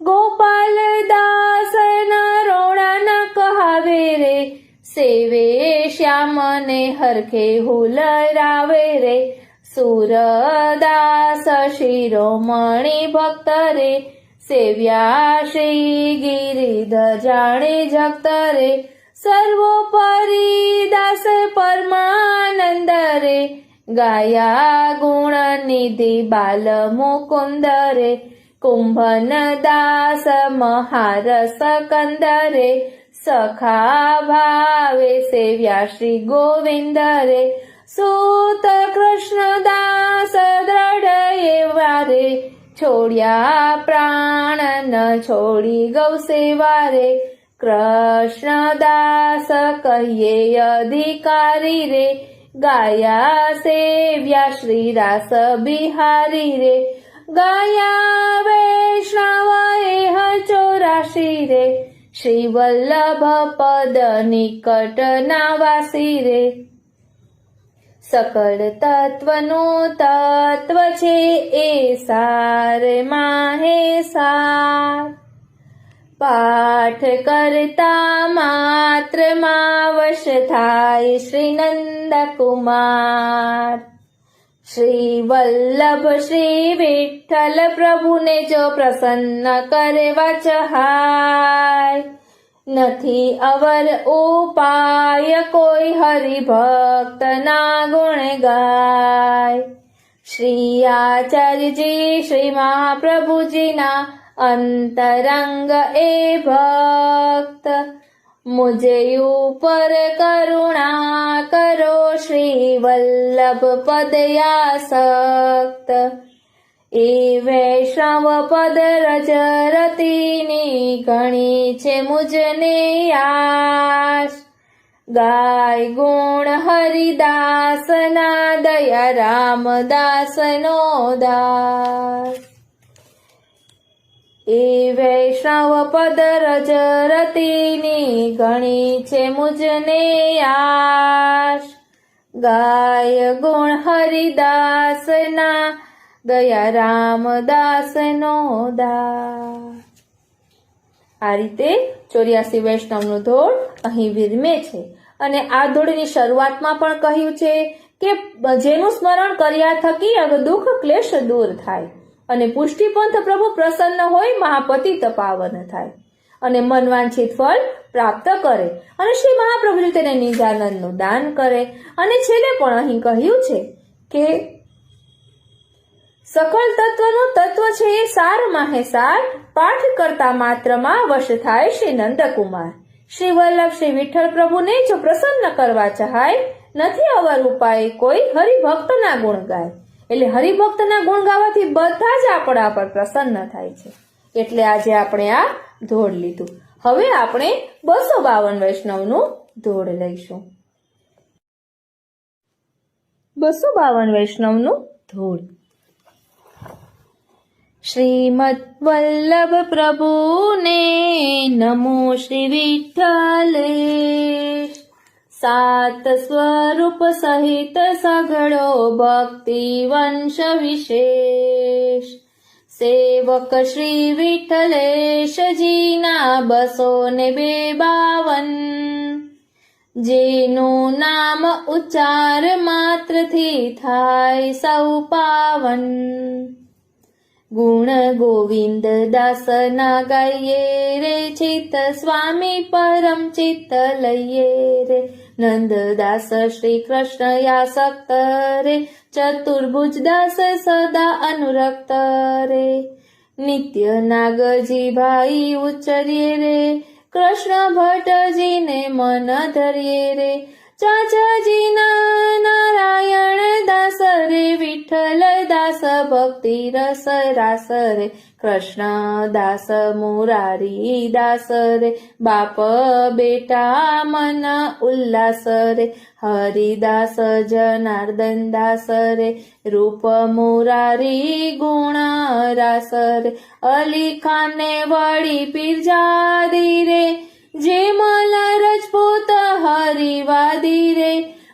ગોપાલ દાસ નરોડા ન કહાવે રે, સેવે શ્યામને હરખે હુલરાવે રે, સુરદાસ શિરોમણી ભક્ત રે, સેવ્યા શ્રી ગિરિધર જાણે જગત રે, સર્વોપરી દાસ પરમાનંદ રે, ગાયા ગુણ નિધિ બાલ મુકુંદ રે, કુંભન દાસ મહારસ કંદ રે, સખા ભાવે સેવ્યા શ્રી ગોવિંદ રે, સૂત કૃષ્ણદાસ દ્રઢ એવા રે, છોડ્યા પ્રાણ ન છોડી ગૌ સેવા રે, કૃષ્ણદાસ કહીએ અધિકારી રે, ગાયા સેવ્યા શ્રી રાસ બિહારી રે, ગાયા વૈષ્ણવ એહ ચોરાશી રે, શ્રી વલ્લભ પદ નિકટના વાસી રે, સકળ તત્વનું તત્વ છે એ સાર માહે સાર, પાઠ કરતા માત્રમાં વશ થાય શ્રી નંદકુમાર. શ્રી વલ્લભ શ્રી વિઠ્ઠલ પ્રભુને જો પ્રસન્ન કરવા ચાહાય, નથી અવર ઉપાય કોઈ હરિભક્તના ગુણ ગાય. શ્રી આચાર્યજી શ્રી મહાપ્રભુજીના અંતરંગ એ ભક્ત, મુજે ઉપર કરુણા કરો શ્રી વલ્લભ પદયાસક્ત. એ વૈષ્ણવ પદ રજ રતિની ઘણી છે મુજને આશ, ગાય ગુણ હરિદાસના દયા રામદાસનો દાસ. એ વૈષ્ણવ પદ રજ રતિની ઘણી છે મુજને આશ, ગાય ગુણ હરિદાસના દયા રામદાસનો દાસ. આ રીતે 84 વૈષ્ણવનું ધોળ અહીં વિરમે છે. અને આ ધોળની શરૂઆતમાં પણ કહ્યું છે કે જેનું સ્મરણ કર્યા થકી દુઃખ ક્લેશ દૂર થાય અને પુષ્ટિપંથ પ્રભુ પ્રસન્ન હોય, મહાપતિત પાવન થાય અને મનવાંછિત ફળ પ્રાપ્ત કરે અને શ્રી મહાપ્રભુજી તેને નિજાનંદનું દાન કરે. અને છેલ્લે પણ અહીં કહ્યું છે કે સકળ તત્વનું તત્વ છે એ સાર માહે સાર, પાઠ કરતા માત્રમાં વશ થાય શ્રી નંદકુમાર. શ્રી વલ્લભ શ્રી વિઠ્ઠલ પ્રભુને જો પ્રસન્ન કરવા ચાહાય, નથી અવર ઉપાય કોઈ હરિભક્તના ગુણ ગાય. એટલે હરિભક્તના ગુણ ગાવાથી બધા જ આપણા પર પ્રસન્ન થાય છે. એટલે આજે આપણે આ ધોળ લીધું. હવે આપણે 252 વૈષ્ણવનું ધોળ લઈશું. 252 વૈષ્ણવનું ધોળ. શ્રીમદ વલ્લભ પ્રભુને નમો શ્રી વિઠ્ઠલે, સાત સ્વરૂપ સહિત સઘળો ભક્તિ વંશ વિશેષ. સેવક શ્રી વિઠ્ઠલેશજીના 252, જેનું નામ ઉચ્ચાર માત્રથી થાય સૌ પાવન. ગુણ ગોવિંદ દાસના ગાઈએ રે, ચિત્ત સ્વામી પરમ ચિત્ત લઈએ રે. નંદદાસ શ્રી કૃષ્ણ યાસક્ત રે, ચતુર્ભુજ દાસ સદા અનુરક્ત રે. નિત્ય નાગજી ભાઈ ઉચ્ચરીએ રે, કૃષ્ણ ભટ્ટજીને મન ધરીએ રે. ચાચાજીના નારાયણ દાસ રે, વિઠ્ઠલ દાસ ભક્તિ રસ રાસ રે. કૃષ્ણ દાસ મુરારી દાસ રે, બાપ બેટા મન ઉલ્લાસ રે. હરિદાસ જનાર્દન દાસ રે, રૂપ મુરારી ગુણ રાસ રે. અલી ખાને વળી પીરજાદી રે, જેમલ રજપૂત હરિવાદી રે.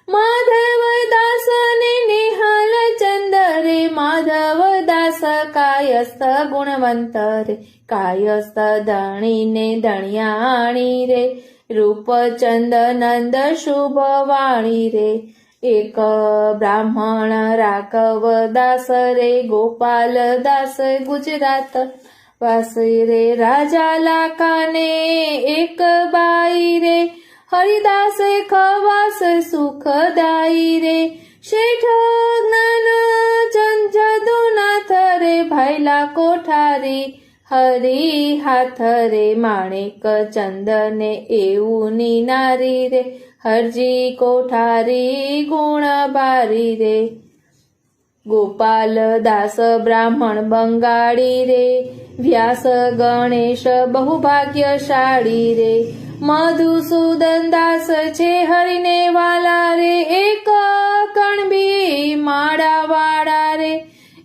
માધવ દાસ ને નિહાલ ચંદ રે, માધવ દાસ કાયસ્થ ગુણવંત રે. કાયસ્થ ધણી ને ધણિયાણી રે, રૂપચંદ નંદ શુભવાણી રે. એક બ્રાહ્મણ રાઘવ દાસ રે, ગોપાલ દાસ ગુજરાત વાસી રે. રાજા લાકાને એક બાઈ રે, હરિદાસ ખવાસ સુખદાયી રે. શેઠ જ્ઞાન ચંદ જદુનાથ રે, ભાઈલા કોઠારી હરી હાથ રે. માણેક ચંદને એવું નારી રે, હરજી કોઠારી ગુણ બારી રે. ગોપાલ દાસ બ્રાહ્મણ બંગાળી રે, વ્યાસ ગણેશ બહુભાગ્યશાળી રે. મધુસૂદન દાસ છે હરિને વાલા રે, એક કણબી માળા વાળા રે.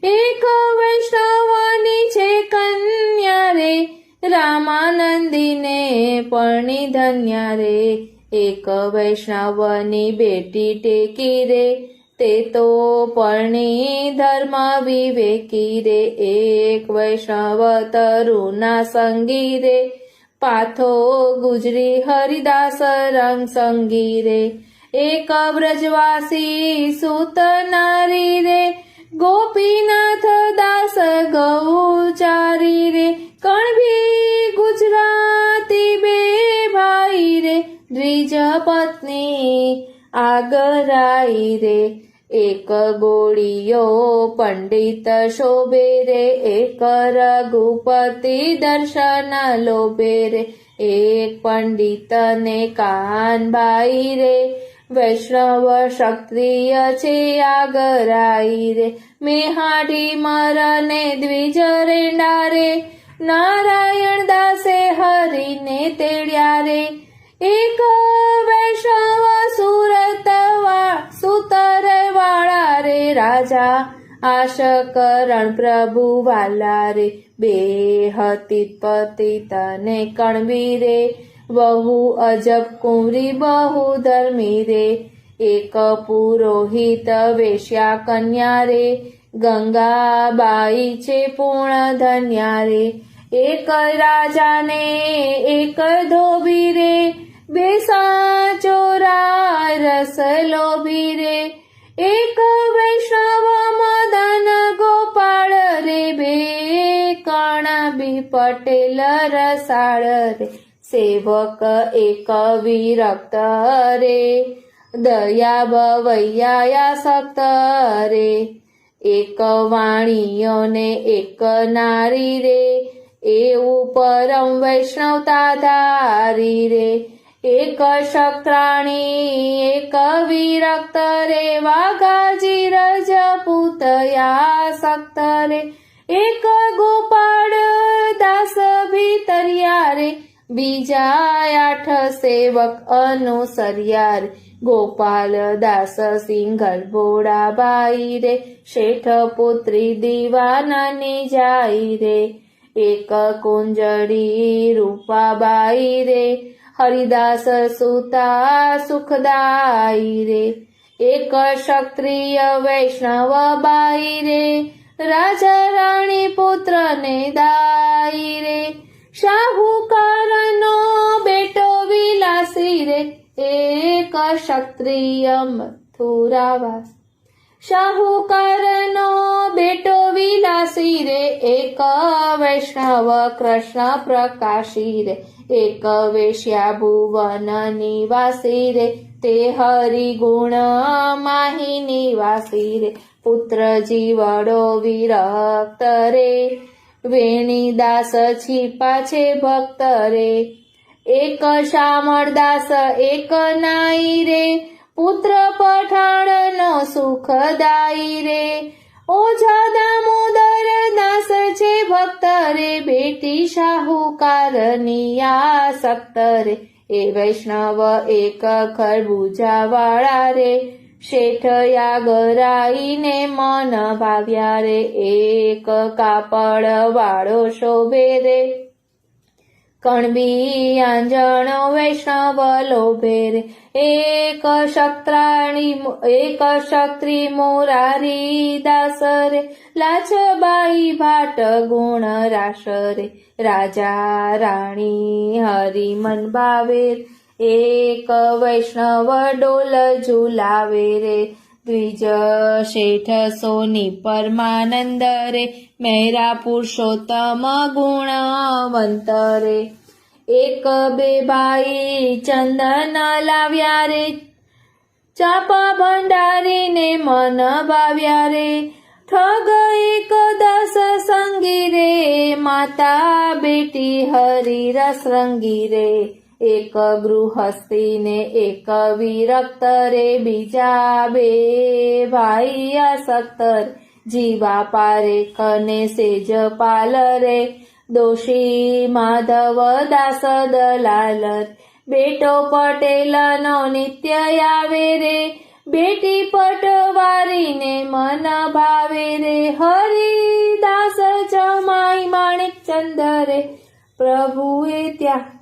એક વૈષ્ણવની છે કન્યા રે, રામાનંદીને પરણી ધન્યા રે, એક વૈષ્ણવની બેટી ટેકી રે, તે તો પરણી ધર્મ વિવેકી રે, એક વૈષ્ણવ તરુના સંગી રે, પાથો ગુજરી હરિદાસ રંગ સંગી રે, એક બ્રજવાસી સુત નારી રે, ગોપીનાથ દાસ ગૌચારી રે, કણભી ગુજરાતી બે ભાઈ રે, દ્વિજ પત્ની આગરાઈ રે, એક ગોળીયો પંડિત શોભે રે, એક રઘુપતિ દર્શન લોભે રે, એક પંડિત ને કાનબાઈ રે, વૈષ્ણવ ક્ષત્રિય છે આગરાઈ રે, મેહાડી મરને દ્વિજ રેંડા રે, નારાયણ દાસે હરિને તેડ્યા રે, એક વૈષ્ણવ સુતર વાળા રે, રાજા આશકરણ પ્રભુ વાલા રે, બે હતી પતિત ને કણબી રે, બહુ અજબ કુંવરી બહુ ધર્મી રે, એક પુરોહિત વેશ્યા કન્યા રે, ગંગાબાઈ છે પૂર્ણ ધન્યા રે, એક રાજાને એક ધોબી રે, બે સાચોરા રસ લોભી રે, એક વૈષ્ણવ મદન ગોપાળ રે, બે કણબી પટેલ રસાળ રે, સેવક એક વિરક્ત રે, દયા બવૈયા સક્ત રે, એક વાણીઓ ને એક નારી રે, એવું પરમ વૈષ્ણવતા ધારી રે, એક શક્રાણી એક વિરક્ત રે, વાઘાજી રજપૂતયા સક્ત રે, એક ગોપાળ દાસ ભીતરિયા રે, બીજા 8 સેવક અનુસર્યા રે, ગોપાલ દાસ સિંઘલ ભોળાબાઈ રે, શેઠ પુત્રી દીવાનાની જાય રે, એક કુંજળી રૂપાબાઈ રે, હરિદાસ સુતા સુખદાઈ રે, એક ક્ષત્રિય વૈષ્ણવ બાઈ રે, રાજા રાણી પુત્ર ને દાઈ રે, શાહુકારનો બેટો વિલાસી રે, એક ક્ષત્રિય મથુરાવાસ, શાહુકારનો બેટો વિલાસી રે, એક વૈષ્ણવ કૃષ્ણ પ્રકાશી રે, એક વેશ્યા ભુવન નિવાસી રે, તે હરિગુણ માહી નિવાસી રે, પુત્ર જીવડો વિરક્ત રે, વેણીદાસ છીપા છે ભક્ત રે, એક શામળદાસ એક નાઈ રે, પુત્ર પઠાણનો સુખદાઈ રે, ઓઝા દામોદર દાસ છે ભક્ત રે, બેટી શાહુકારની આસક્ત રે, એ વૈષ્ણવ એક ખરબૂજા વાળા રે, શેઠ યાગરાઈને મન ભાવ્યા રે, એક કાપડ વાળો શોભે રે, કણબી આંજણો વૈષ્ણવ લોભે રે, એક ક્ષત્રિય મોરારી દાસ રે, લાછબાઈ ભાટ ગુણ રાસ રે, રાજા રાણી હરિમન ભાવે, એક વૈષ્ણવ ડોલ ઝુલાવે રે, દ્વિજ શેઠ સોની પરમાનંદ રે, મેરા પુરુષોત્તમ ગુણવંત રે, એક બે ભાઈ ચંદન લાવ્યા રે, ચાપા ભંડારીને મન ભાવ્યા રે, ઠગ એક 10 સંગી રે, માતા બેટી હરિ રસ રંગી રે, એક ગૃહસ્થી ને એક વિરક્ત રે, બીજા બે ભાઈ આસક્ત રે, જીવા પારેખ ને સેજ પાલ રે, દોષી માધવ દાસ દલાલ રે, બેટો પટેલનો નિત્ય આવે રે, બેટી પટવારીને મન ભાવે રે, હરિદાસ જમાઈ માણેક ચંદ રે, પ્રભુએ ત્યાં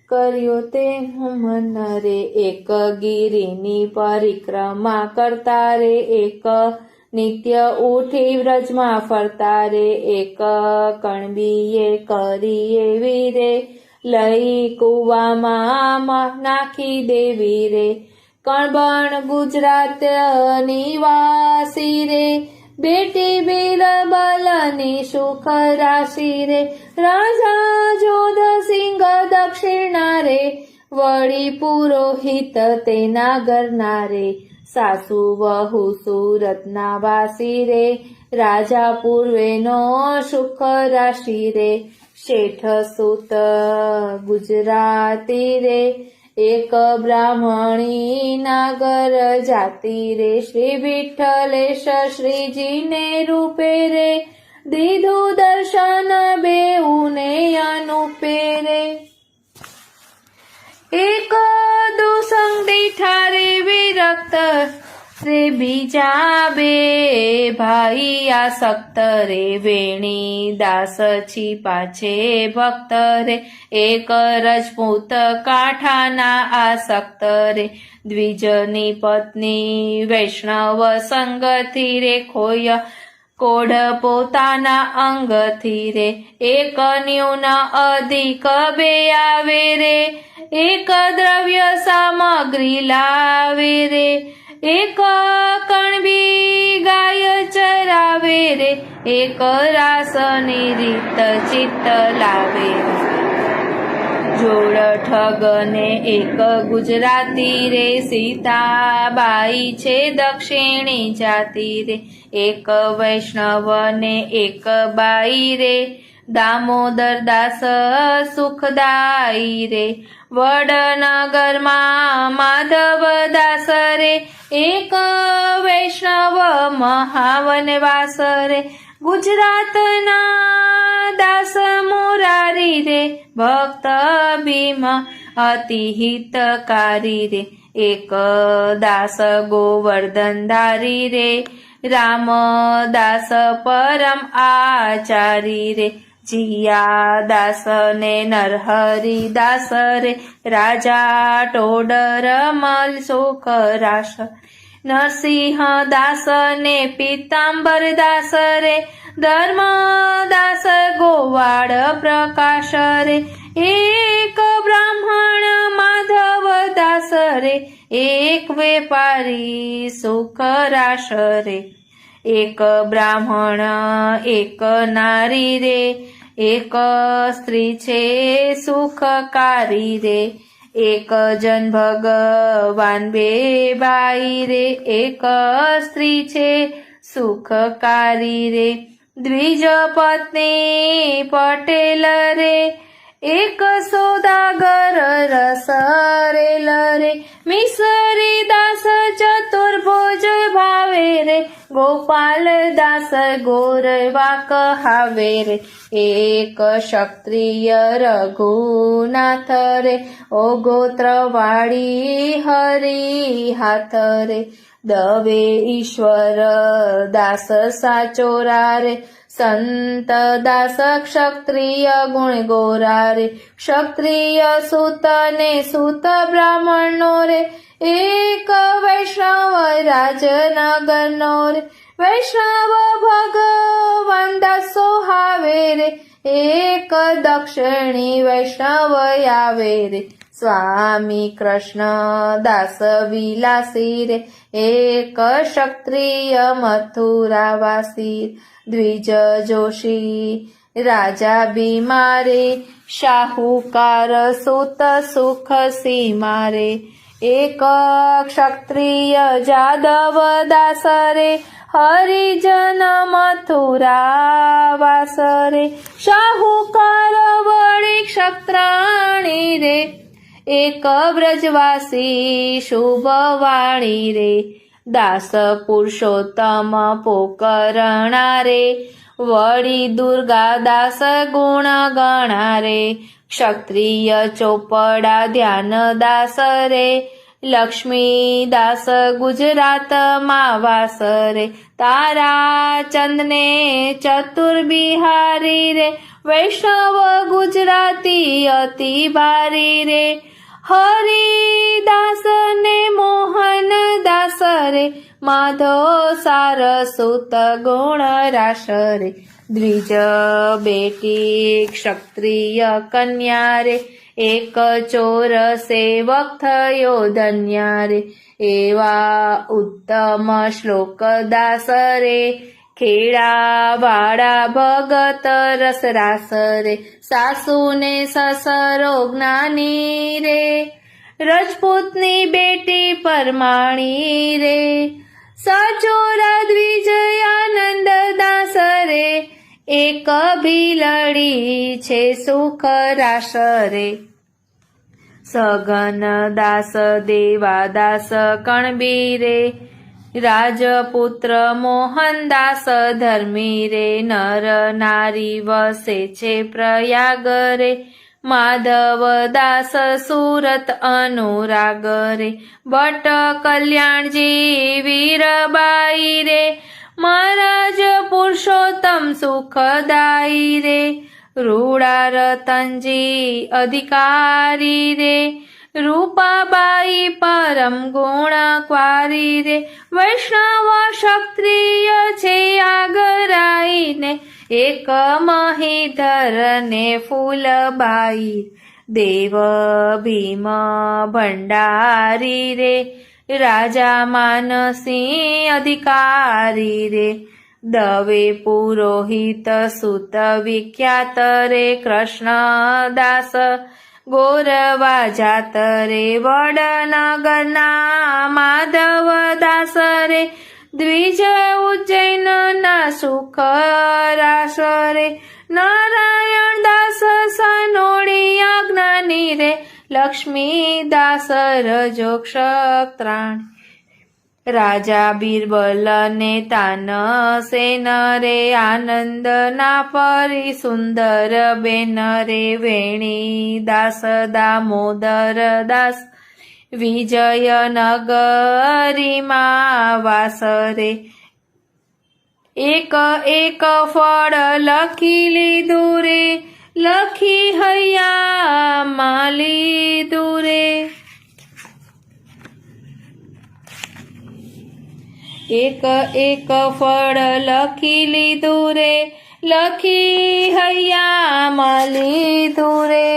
કર્યો તે મન રે. એક ગિરિની પરિક્રમા કરતા રે, એક નિત્ય ઉઠી વ્રજમાં ફરતા રે. એક કણબીએ કરી એવી રે, લઈ કૂવામાં નાખી દેવી રે. કણબણ ગુજરાત નિવાસી રે, બેટી બિરબલની સુખ રાશિ રે. રાજા જોધસિંહ દક્ષિણા રે, વળી પુરોહિત તેના ઘરના રે. સાસુ વહુ સુરતના વાસી રે, રાજા પૂર્વેનો સુખ રાશિ રે. શેઠ સુત ગુજરાતી રે, એક બ્રાહ્મણી નાગર જાતિ રે. શ્રી વિઠ્ઠલેશ શ્રીજીને રૂપે રે, દીધું દર્શન બેઉને અનુપે રે. એક દુસંગ દીઠા રે વિરક્ત રે, બીજા બે ભાઈ આસક્ત રે. વેણી દાસ છી પાછે ભક્ત રે, એક રજપૂત કાંઠાના આસક્ત રે. દ્વિજની પત્ની વૈષ્ણવ સંગથી રે, ખોય કોઢ પોતાના અંગથી રે. એક ન્યૂન અધિક બે આવે રે, એક દ્રવ્ય સામગ્રી લાવે રે. એક કણબી ગાય ચરાવે રે, એક રાસની રીત ચિત્ત લાવે રે. જોડ ઠગને એક ગુજરાતી રે, સીતાબાઈ છે દક્ષિણી જાતિ રે. એક વૈષ્ણવ ને એક બાઈ રે, દામોદર દાસ સુખદાઈ રે. વડનગરમાં માધવ દાસ રે, એક વૈષ્ણવ મહાવનવાસ રે. ગુજરાતના દાસ મોરારી રે, ભક્ત ભીમ અતિ હિતકારી રે. એક દાસ ગોવર્ધનધારી રે, રામદાસ પરમ આચારી રે. જીયા દાસ ને નરહરી દાસ રે, રાજા ટોડર મલ સુખ રાશ. નરસિંહ દાસ ને પીતાંબર દાસ રે, ધર્મદાસ ગોવાળ પ્રકાશ રે. એક બ્રાહ્મણ માધવ દાસ રે, એક વેપારી સુખ રાશ રે. એક બ્રાહ્મણ એક નારી રે, એક સ્ત્રી છે સુખકારી રે. એક જન ભગવાન બે બાઈ રે, એક સ્ત્રી છે સુખકારી રે. દ્વિજ પત્ની પટેલ રે, એક સોદાગર રસરેલ રે. મિસરી દાસ ચતુર્ભુજ ભાવે રે, ગોપાલ દાસ ગોરવા કહાવે રે. એક ક્ષત્રિય રઘુનાથ રે, ઓ ગોત્રવાળી હરી હાથ રે. દવે ઈશ્વર દાસ સાચોરા રે, સંત દાસ ક્ષત્રિય ગુણ ગોરા રે. ક્ષત્રિય સુત ને સુત બ્રાહ્મણનો રે, એક વૈષ્ણવ રાજનગરનો રે. વૈષ્ણવ ભગવાન દાસ સોહાવે રે, એક દક્ષિણી વૈષ્ણવ આવે રે. સ્વામી કૃષ્ણ દાસ વિલાસી રે, એક ક્ષત્રિય મથુરાવાસી. દ્વિજ જોશી રાજા બીમારે, શાહુકાર સુત સુખ સીમારે. એક ક્ષત્રિય જાદવ દાસ રે, હરિજન મથુરા વાસ રે. શાહુકાર વળી ક્ષત્રાણી રે, એક બ્રજવાસી શુભવાણી રે. દાસ પુરુષોત્તમ પોકરણા રે, વળી દુર્ગા દાસ ગુણ ગણા રે. ક્ષત્રિય ચોપડા ધ્યાન દાસ રે, લક્ષ્મીદાસ ગુજરાતમાં વાસ રે, તારા ચંદને ચતુર બિહારી રે, વૈષ્ણવ ગુજરાતી અતિ ભારી રે, હરિદાસ ને મોહનદાસ રે, માધવ સારસુત ગુણ રાસ રે, દ્વિજ બેટી ક્ષત્રિય કન્યા રે, એક ચોર સેવક થયો ધન્ય રે, એવા ઉત્તમ શ્લોક દાસ રે, ખેડા વાળા ભગત રસ રાસ રે, સાસુ ને સસરો જ્ઞાની રે, રજપૂતની બેટી પરમાણી રે, સચોરા દ્વિજયાનંદ દાસ રે, એક ભીલડી છે સુખ રાસ રે, સગન દાસ દેવાદાસ કણબી રે, રાજપુત્ર મોહનદાસ ધર્મી રે, નર નારી વસે છે પ્રયાગ રે, માધવદાસ સુરત અનુરાગ રે, ભટ્ટ કલ્યાણજી વીરબાઈ રે, મહારાજ પુરુષોત્તમ સુખદાઈ રે, રૂડા રતનજી અધિકારી રે, રૂપાબાઈ પરમ ગુણક્વારી રે, વૈષ્ણવ ક્ષત્રિય છે આગરાઈ ને, એક મહીધર ને ફૂલબાઈ, દેવ ભીમ ભંડારી રે, રાજા માનસિંહ અધિકારી રે, દવે પુરોહિત સુત વિખ્યાત રે, કૃષ્ણદાસ ગોરવા જાત રે, વડનગરના માધવદાસ રે, દ્વિજ ઉજ્જૈનના સુખ રાસ રે, નારાયણ દાસ સનોડિયા જ્ઞાની રે, લક્ષ્મીદાસ રજો ક્ષત્રાણ, રાજા બિરબલ ને તાનસેન રે, આનંદ ના પરી સુંદર બેન રે, વેણીદાસ દામોદર દાસ વિજયનગરીમાં વાસ રે, એક એક ફળ લખી લીધું રે, લખી હૈયામાં લીધું રે, એક એક ફળ લખી લીધું રે, લખી હૈયામાં લીધું રે,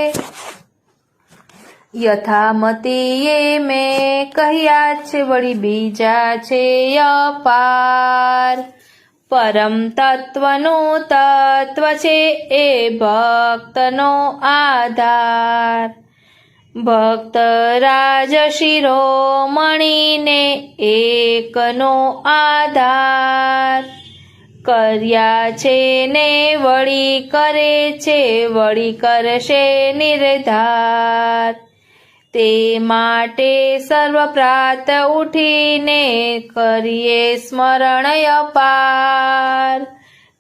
યથામતીએ મેં કહ્યા છે, વળી બીજા છે અપાર, પરમ તત્વનું તત્વ છે એ ભક્તનો આધાર, ભક્ત રાજ શિરોમણીને એકનો આધાર, કર્યા છે ને વળી કરે છે, વળી કરશે નિર્ધાર, તે માટે સર્વપ્રાત ઉઠીને કરીએ સ્મરણ અપાર,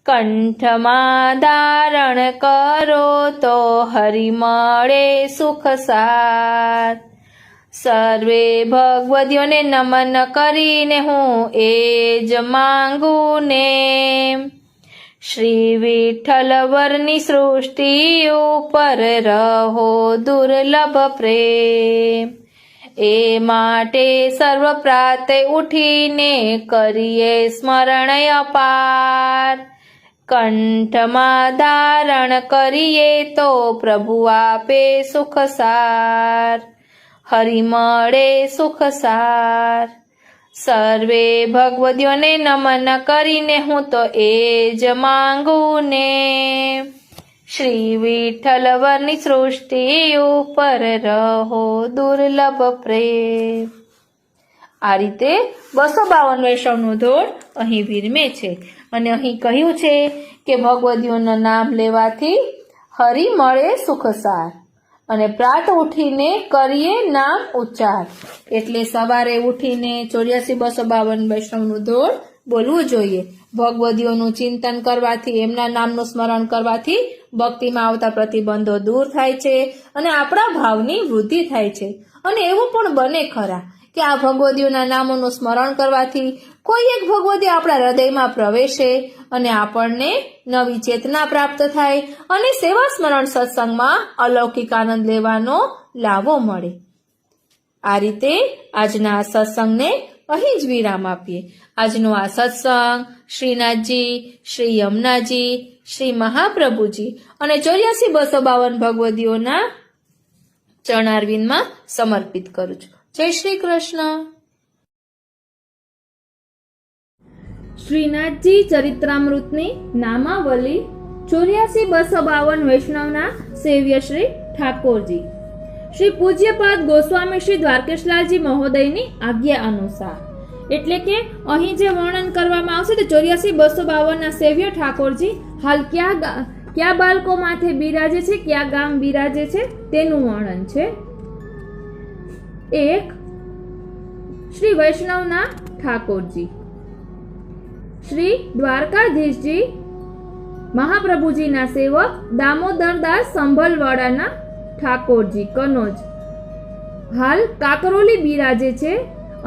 કંઠમાં ધારણ કરો તો હરિ મળે સુખ સાર, સર્વે ભગવદીઓને નમન કરીને હું એ જ માંગુ ને, શ્રી વિઠ્ઠલ વરની સૃષ્ટિ ઉપર રહો દુર્લભ પ્રેમ, એ માટે સર્વ પ્રાતે ઉઠીને કરીએ સ્મરણ અપાર, કંઠમાં ધારણ કરીએ તો પ્રભુ આપે સુખ સાર, હરિ મળે સુખ સાર, સર્વે ભગવદીઓને નમન કરીને હું તો એ જ માંગુ ને, શ્રી વિઠ્ઠલ વરની સૃષ્ટિ ઉપર રહો દુર્લભ પ્રેમ. આ રીતે 252 વૈષ્ણવનો ધોળ અહીં વિરમે છે અને અહીં કહ્યું છે કે ભગવદીઓનું નામ લેવાથી હરિ મળે સુખસાર અને પ્રાત ઉઠીને કરીએ નામ ઉચ્ચાર. એટલે સવારે ઉઠીને 84-252 વૈષ્ણવનું ધોળ બોલવું જોઈએ. ભગવદીઓનું ચિંતન કરવાથી, એમના નામનું સ્મરણ કરવાથી ભક્તિમાં આવતા પ્રતિબંધો દૂર થાય છે અને આપણા ભાવની વૃદ્ધિ થાય છે. અને એવું પણ બને ખરા
કે આ ભગવદીઓના નામોનું સ્મરણ કરવાથી કોઈ એક ભગવદી આપણા હૃદયમાં પ્રવેશે અને આપણને નવી ચેતના પ્રાપ્ત થાય અને સેવા સ્મરણ સત્સંગમાં અલૌકિક આનંદ લેવાનો લાવો મળે. આ રીતે આજના આ સત્સંગને અહીં જ વિરામ આપીએ. આજનો આ સત્સંગ શ્રીનાથજી, શ્રી યમુનાજી, શ્રી મહાપ્રભુજી અને 84,252 ભગવદીઓના ચરણારવિંદમાં સમર્પિત કરું છું. જય શ્રી કૃષ્ણ.
શ્રીનાથજી ચરિત્રામૃતની નામાવલી 84,252 વૈષ્ણવના સેવ્ય શ્રી ઠાકોરજી. શ્રી પૂજ્યપાદ ગોસ્વામી શ્રી દ્વારકેશલાલજી મહોદયની આજ્ઞા અનુસાર, એટલે કે અહીં જે વર્ણન કરવામાં આવશે તે 84,252 ના સેવ્ય ઠાકોરજી હાલ કયા બાળકો માથે બિરાજે છે, કયા ગામ બિરાજે છે તેનું વર્ણન છે. 1. શ્રી વૈષ્ણવના ઠાકોરજી. શ્રી દ્વારકાધીશજી મહાપ્રભુજીના સેવક દામોદરદાસ સંભલવાડાના ઠાકોરજી કનોજ હાલ કાકરોલી બિરાજે છે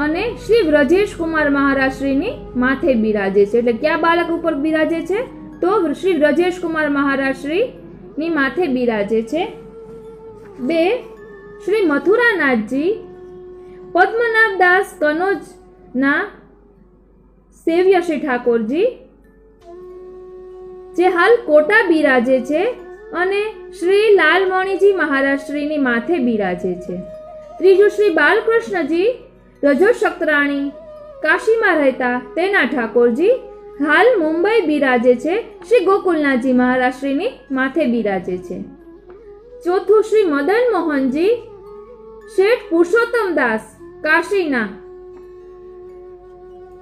અને શ્રી વ્રજેશ કુમાર મહારાજ શ્રીની માથે બિરાજે છે. એટલે કયા બાળક ઉપર બિરાજે છે? તો શ્રી વ્રજેશ કુમાર મહારાજ શ્રીની માથે બિરાજે છે. 2. શ્રી મથુરાનાથજી પદ્મનાભદાસ કનોજના સેવ્ય શ્રી ઠાકોરજી જે હાલ કોટા બિરાજે છે અને શ્રી લાલમણીજી મહારાજ શ્રીની માથે બિરાજે છે. 3. શ્રી બાલકૃષ્ણજી રજોશક્તરાણી કાશીમાં રહેતા તેના ઠાકોરજી હાલ મુંબઈ બિરાજે છે. શ્રી ગોકુલનાથજી મહારાજ શ્રીની માથે બિરાજે છે. 4. શ્રી મદન મોહનજી શેઠ પુરુષોત્તમદાસ કાશીના.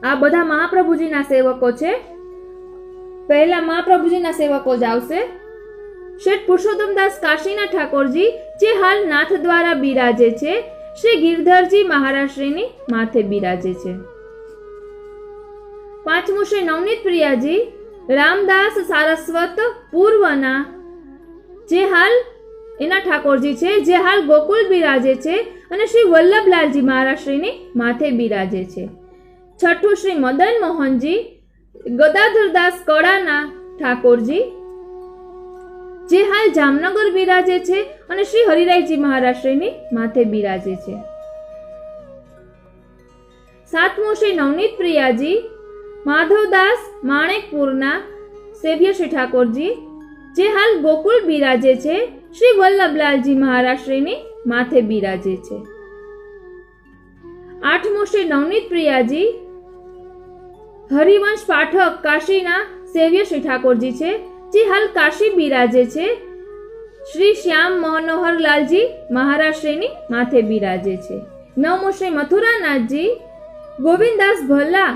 આ બધા મહાપ્રભુજીના સેવકો છે. પહેલા મહાપ્રભુજીના સેવકો જ આવશે. શેઠ પુરુષોત્તમદાસ કાશીના ઠાકોરજી જે હાલ નાથ દ્વારા બિરાજે છે, શ્રી ગિરધરજી મહારાજ શ્રીની માથે બિરાજે છે. 5. શ્રી નવનીત પ્રિયાજી રામદાસ સારસ્વત પૂર્વના જે હાલ એના ઠાકોરજી છે, જે હાલ ગોકુલ બિરાજે છે અને શ્રી વલ્લભલાલજી મહારાજ શ્રીની માથે બિરાજે છે. 6. શ્રી મદન મોહનજી ગદાધરદાસ કડાના ઠાકોરજી જે હાલ જામનગર બિરાજે છે અને શ્રી હરિરાયજી મહારાજ શ્રીની માથે બિરાજે છે. 7. શ્રી નવનીત પ્રિયાજી માધવદાસ માણેકપુરના સેવ્ય શ્રી ઠાકોરજી જે હાલ ગોકુલ બિરાજે છે, શ્રી વલ્લભલાલજી મહારાજ શ્રીની માથે બિરાજે છે. 8. શ્રી નવનીત પ્રિયાજી હરિવંશ પાઠક કાશીના સેવ્ય શ્રી ઠાકોરજી છે, જે હાલ કાશી બિરાજે છે, શ્રી શ્યામ મનોહરલાલજી મહારાજ શ્રીની માથે બિરાજે છે. 9. શ્રી મથુરાનાથજી ગોવિંદાસ ભલ્લા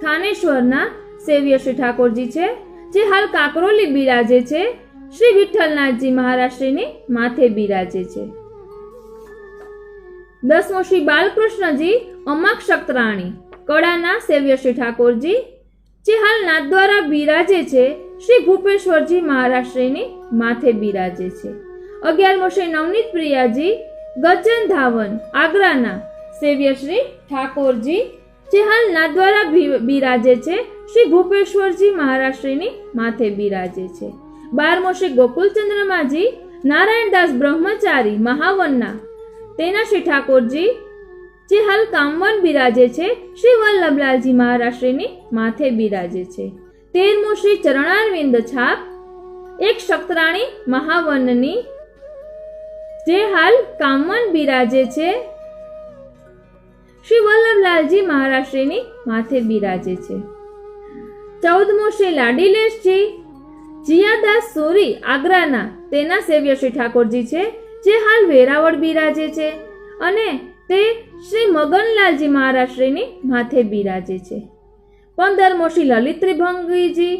થાનેશ્વરના સેવ્ય શ્રી ઠાકોરજી છે, જે હાલ કાકરોલી બિરાજે છે, શ્રી વિઠ્ઠલનાથજી મહારાજ શ્રીની માથે બિરાજે છે. 10. શ્રી બાલકૃષ્ણજી અમાક્ષત્રાણી કડાના સેવ્ય શ્રી ઠાકોરજી જે હાલ નાથ દ્વારા બિરાજે છે, શ્રી ભૂપેશ્વરજી મહારાજ શ્રીની માથે બિરાજે છે. 11. શ્રી નવનીત પ્રિયાજી ગજન ધાવન આગ્રાના સેવ્ય શ્રી ઠાકોરજી જે હાલ નાથ દ્વારા બિરાજે છે, શ્રી ભૂપેશ્વરજી મહારાજ શ્રીની માથે બિરાજે છે. 12. શ્રી ગોકુલચંદ્રમાજી નારાયણદાસ બ્રહ્મચારી મહાવનના તેના શ્રી ઠાકોરજી જે હાલ કામવન બિરાજે છે, શ્રી વલ્લભલાલજી મહારાજ શ્રીની માથે બિરાજે છે. 13. શ્રી ચરણારવિંદ છાપ એક શક્તરાણી મહાવનની જે હાલ કામવન બિરાજે છે, શ્રી વલ્લભલાલજી મહારાજ શ્રીની માથે બિરાજે છે. 14. શ્રી લાડીલેશજી જીયાદાસ સોરી આગ્રાના તેના સેવ્ય શ્રી ઠાકોરજી છે, જે હાલ વેરાવળ બિરાજે છે અને તે શ્રી મગનલાલજી મહારાજ શ્રીની માથે બિરાજે છે. 15. શ્રી લલિત ત્રિભંગીજી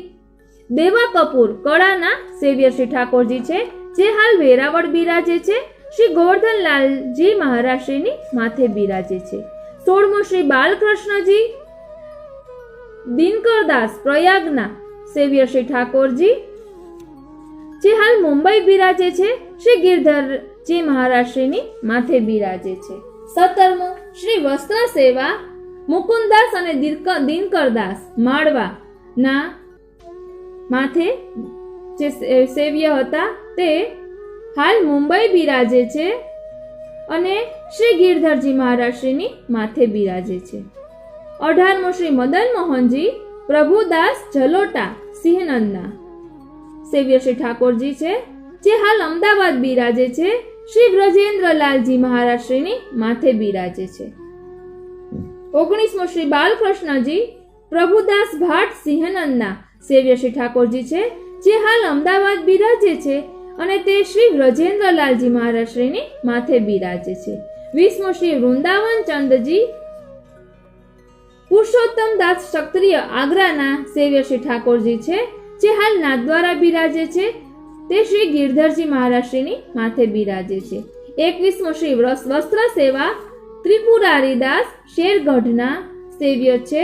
દેવા કપૂર કળાના સેવ્ય શ્રી ઠાકોરજી છે, જે હાલ વેરાવળ બિરાજે છે, શ્રી ગોવર્ધનલાલજી મહારાજ શ્રીની માથે બિરાજે છે. 16. શ્રી બાલકૃષ્ણજી દિનકરદાસ પ્રયાગના સેવ્ય શ્રી ઠાકોરજી જે હાલ મુંબઈ બિરાજે છે, શ્રી ગિરધરજી મહારાજ શ્રીની માથે બિરાજે છે. 17. શ્રી વસ્ત્ર સેવા મુકુંદાસ અને દિનકરદાસ માળવા ના માથે જે સેવ્ય હતા તે હાલ મુંબઈ બિરાજે છે અને શ્રી ગિરધરજી મહારાજશ્રીની માથે બિરાજે છે. 18મો શ્રી મદન મોહનજી પ્રભુદાસ જલોટા સિંહનંદના સેવ્ય શ્રી ઠાકોરજી છે, જે હાલ અમદાવાદ બિરાજે છે. શ્રી વ્રજેન્દ્રલાલજી મહારાજશ્રીની માથે બિરાજે છે. 19મો શ્રી બાલકૃષ્ણજી પ્રભુદાસ ભાટ સિંહનંદના સેવ્ય શ્રી ઠાકોરજી છે, જે હાલ અમદાવાદ બિરાજે છે અને તે શ્રી વ્રજેન્દ્રલાલજી મહારાજશ્રીની માથે બિરાજે છે. 20મો શ્રી વૃંદાવન ચંદજી પુરુષોત્તમ દાસ ક્ષત્રિય આગ્રાના સેવ્ય શ્રી ઠાકોરજી છે, જે હાલ નાથદ્વારા બિરાજે છે. તે શ્રી ગિરધરજી મહારાજશ્રીની માથે બિરાજે છે. 21મો શ્રી વસ્ત્ર સેવા ત્રિપુરારીદાસ શેરગઢના સેવ્ય છે,